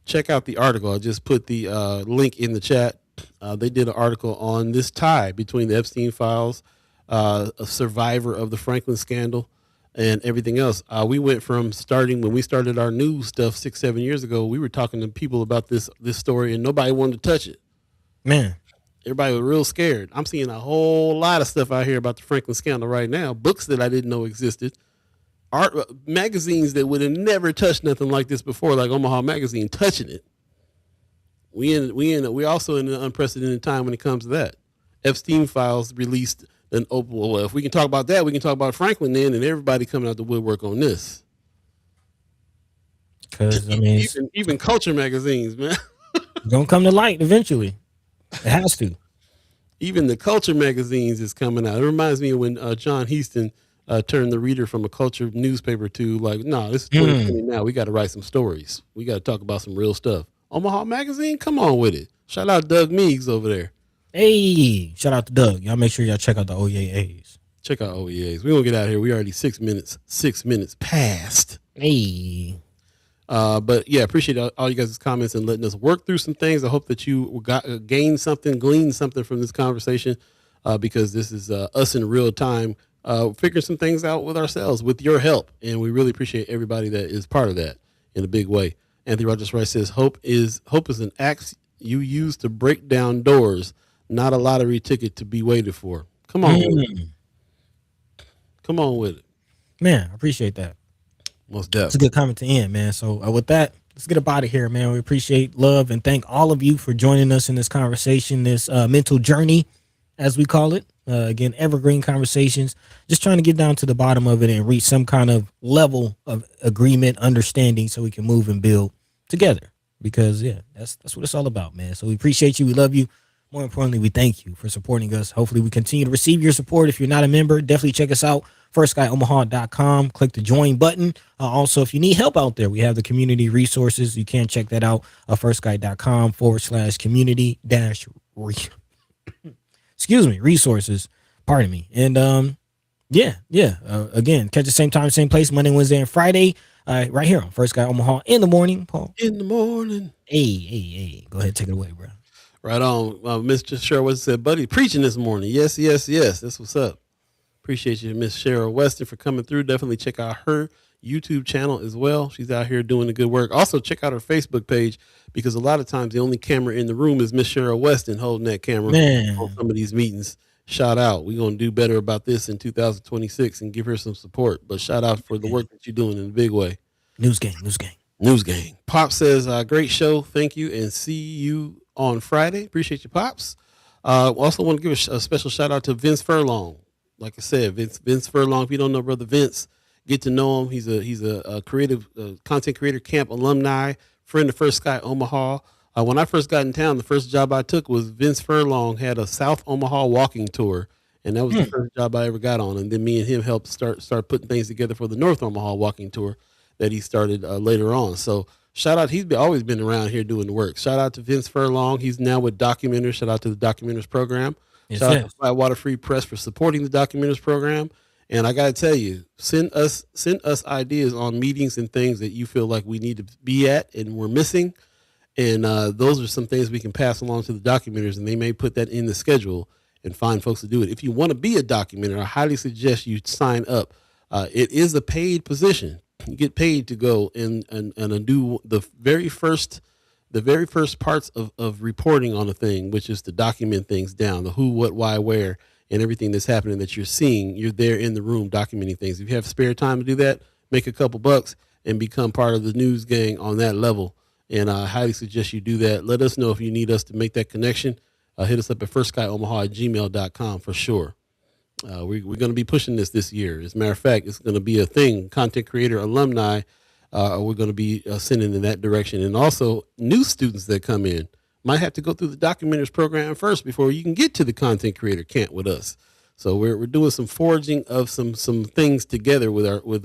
Check out the article. I just put the link in the chat. They did an article on this tie between the Epstein files, a survivor of the Franklin scandal, and everything else. We went from when we started our news stuff 6-7 years ago, we were talking to people about this story, and nobody wanted to touch it. Man. Everybody was real scared. I'm seeing a whole lot of stuff out here about the Franklin scandal right now. Books that I didn't know existed. Art magazines that would have never touched nothing like this before, like Omaha Magazine, touching it. We also in an unprecedented time when it comes to that. Epstein files released an open. Well, if we can talk about that, we can talk about Franklin then, and everybody coming out the woodwork on this. Because I mean, even culture magazines, man, gonna come to light eventually. It has to. Even the culture magazines is coming out. It reminds me of when John Heaston turned the Reader from a culture newspaper to like, no, this is 2020 now. We got to write some stories. We got to talk about some real stuff. Omaha Magazine, come on with it. Shout out Doug Meeks over there. Hey, shout out to Doug. Y'all make sure y'all check out the OEAs. Check out OEAs. We're going to get out of here. We already 6 minutes past. Hey. But yeah, appreciate all you guys' comments and letting us work through some things. I hope that you gleaned something from this conversation, because this is us in real time, figuring some things out with ourselves with your help. And we really appreciate everybody that is part of that in a big way. Anthony Rogers Rice says, hope is an axe you use to break down doors, not a lottery ticket to be waited for. Come on. Come on with it. Man, I appreciate that. Most definitely. It's a good comment to end, man. So with that, let's get up out of here, man. We appreciate, love, and thank all of you for joining us in this conversation, this mental journey, as we call it. Again, evergreen conversations, just trying to get down to the bottom of it and reach some kind of level of agreement, understanding, so we can move and build together. Because yeah, that's what it's all about, man. So we appreciate you. We love you. More importantly, we thank you for supporting us. Hopefully we continue to receive your support. If you're not a member, definitely check us out. FirstGuyOmaha.com. Click the join button. Also, if you need help out there, we have the community resources. You can check that out. FirstGuy.com/community resources. Pardon me. And again, catch the same time, same place, Monday, Wednesday, and Friday. Right here on First Guy Omaha in the morning, Paul. In the morning. Hey. Go ahead, take it away, bro. Right on. Mr. Cheryl Weston said, buddy, preaching this morning. Yes. That's what's up. Appreciate you, Miss Cheryl Weston, for coming through. Definitely check out her YouTube channel as well. She's out here doing the good work. Also, check out her Facebook page, because a lot of times the only camera in the room is Miss Cheryl Weston holding that camera on some of these meetings. Shout out. We're going to do better about this in 2026 and give her some support. But shout out for the work that you're doing in a big way. News gang. Pop says, great show. Thank you. And see you on Friday. Appreciate you, Pops. Also want to give a special shout out to Vince Furlong. Like I said, Vince Furlong. If you don't know Brother Vince, get to know him. He's a creative content creator camp alumni, friend of First Sky Omaha. When I first got in town, the first job I took was Vince Furlong had a South Omaha walking tour, and that was the first job I ever got on. And then me and him helped start putting things together for the North Omaha walking tour that he started later on. So shout out, he's always been around here doing the work. Shout out to Vince Furlong. He's now with Documenters. Shout out to the Documenters program. Shout out to Flatwater Free Press for supporting the Documenters program. And I got to tell you, send us ideas on meetings and things that you feel like we need to be at and we're missing. And those are some things we can pass along to the Documenters, and they may put that in the schedule. and find folks to do it. If you want to be a documenter, I highly suggest you sign up. It is a paid position. You get paid to go and do the very first parts of reporting on a thing, which is to document things down, the who, what, why, where, and everything that's happening that you're seeing. You're there in the room documenting things. If you have spare time to do that, make a couple bucks and become part of the news gang on that level. And I highly suggest you do that. Let us know if you need us to make that connection. Hit us up at firstskyOmaha@gmail.com for sure. We're going to be pushing this year. As a matter of fact, it's going to be a thing. Content creator alumni, we're going to be sending in that direction. And also new students that come in might have to go through the documenters program first before you can get to the content creator camp with us. So we're doing some forging of some things together with us, with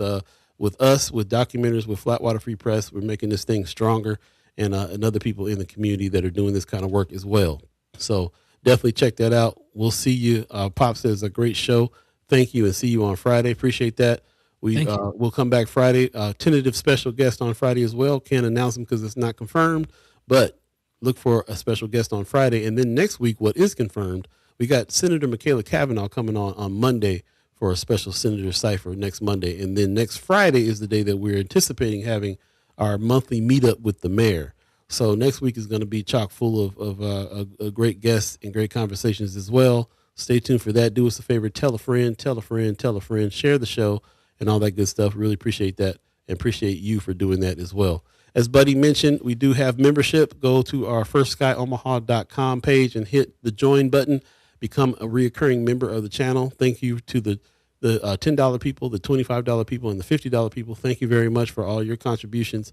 documenters, with Flatwater Free Press. We're making this thing stronger, and other people in the community that are doing this kind of work as well. So definitely check that out. We'll see you. Pop says a great show. Thank you, and see you on Friday. Appreciate that. We'll come back Friday. Tentative special guest on Friday as well. Can't announce them because it's not confirmed, but look for a special guest on Friday. And then next week, what is confirmed, we got Senator Michaela Cavanaugh coming on Monday for a special Senator Cipher next Monday. And then next Friday is the day that we're anticipating having our monthly meetup with the mayor. So next week is going to be chock full of great guests and great conversations as well. Stay tuned for that. Do us a favor. Tell a friend, tell a friend, tell a friend, share the show and all that good stuff. Really appreciate that and appreciate you for doing that as well. As Buddy mentioned, we do have membership. Go to our firstskyOmaha.com page and hit the join button. Become a reoccurring member of the channel. Thank you to the $10 people, the $25 people, and the $50 people. Thank you very much for all your contributions.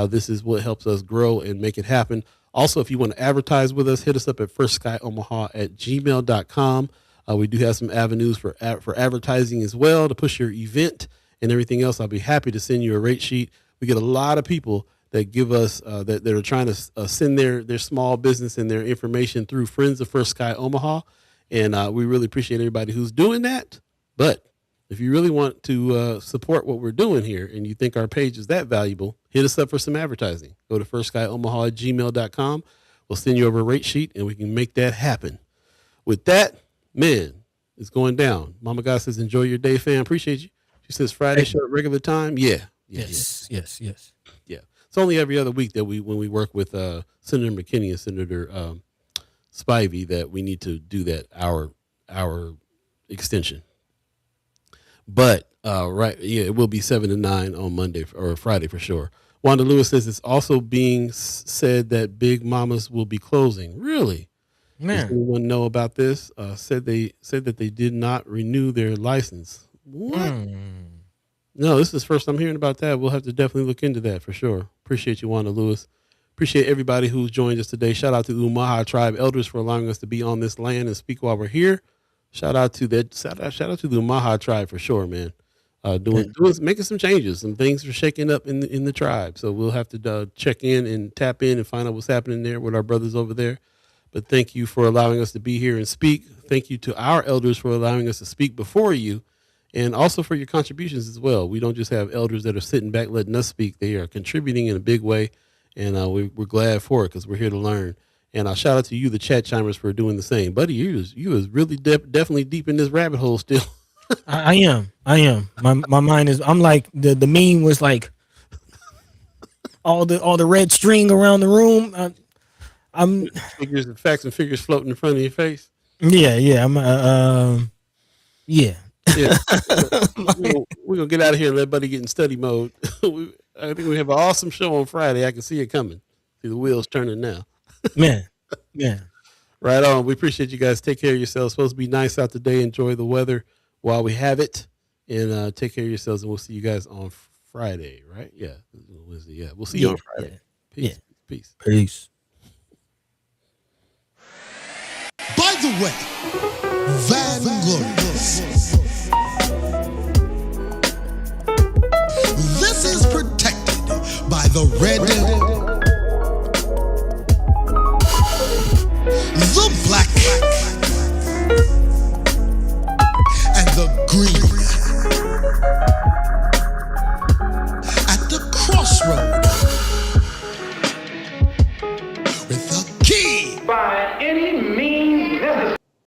This is what helps us grow and make it happen. Also, if you want to advertise with us, hit us up at firstskyOmaha@gmail.com. We do have some avenues for advertising as well to push your event and everything else. I'll be happy to send you a rate sheet. We get a lot of people that give us that are trying to send their small business and their information through Friends of First Sky Omaha. And we really appreciate everybody who's doing that. But if you really want to support what we're doing here and you think our page is that valuable, hit us up for some advertising. Go to firstskyOmaha@gmail.com. We'll send you over a rate sheet and we can make that happen. With that, man, it's going down. Mama God says, enjoy your day, fam. Appreciate you. She says Friday show at regular time. Yeah. Yes. Yeah. It's only every other week that when we work with Senator McKinney and Senator Spivey that we need to do that hour extension. But it will be 7 to 9 on Monday or Friday for sure. Wanda Lewis says it's also being said that Big Mamas will be closing. Really? Man. Does anyone know about this? Said that they did not renew their license. What? No, this is the first I'm hearing about that. We'll have to definitely look into that for sure. Appreciate you, Wanda Lewis. Appreciate everybody who's joined us today. Shout out to the Umaha Tribe elders for allowing us to be on this land and speak while we're here. Shout out to the Umaha Tribe for sure, man. Making some changes. Some things are shaking up in the tribe. So we'll have to check in and tap in and find out what's happening there with our brothers over there. But thank you for allowing us to be here and speak. Thank you to our elders for allowing us to speak before you, and also for your contributions as well. We don't just have elders that are sitting back letting us speak. They are contributing in a big way, and we're glad for it because we're here to learn. And I'll shout out to you, the chat chimers, for doing the same. Buddy, you was really definitely deep in this rabbit hole still. I am. My mind is. I'm like the meme was like all the red string around the room. I'm figures and facts and figures floating in front of your face. Yeah. I'm yeah. We're gonna get out of here and let Buddy get in study mode. I think we have an awesome show on Friday. I can see it coming. See the wheels turning now. Man. Right on. We appreciate you guys. Take care of yourselves. It's supposed to be nice out today. Enjoy the weather while we have it, and take care of yourselves. And we'll see you guys on Friday. Right? Yeah. Wednesday. Yeah. We'll see you on Friday. Yeah. Peace. By the way, Vanglorious. This is protected by the red, the black, and the green. At the crossroad, with the key. By any means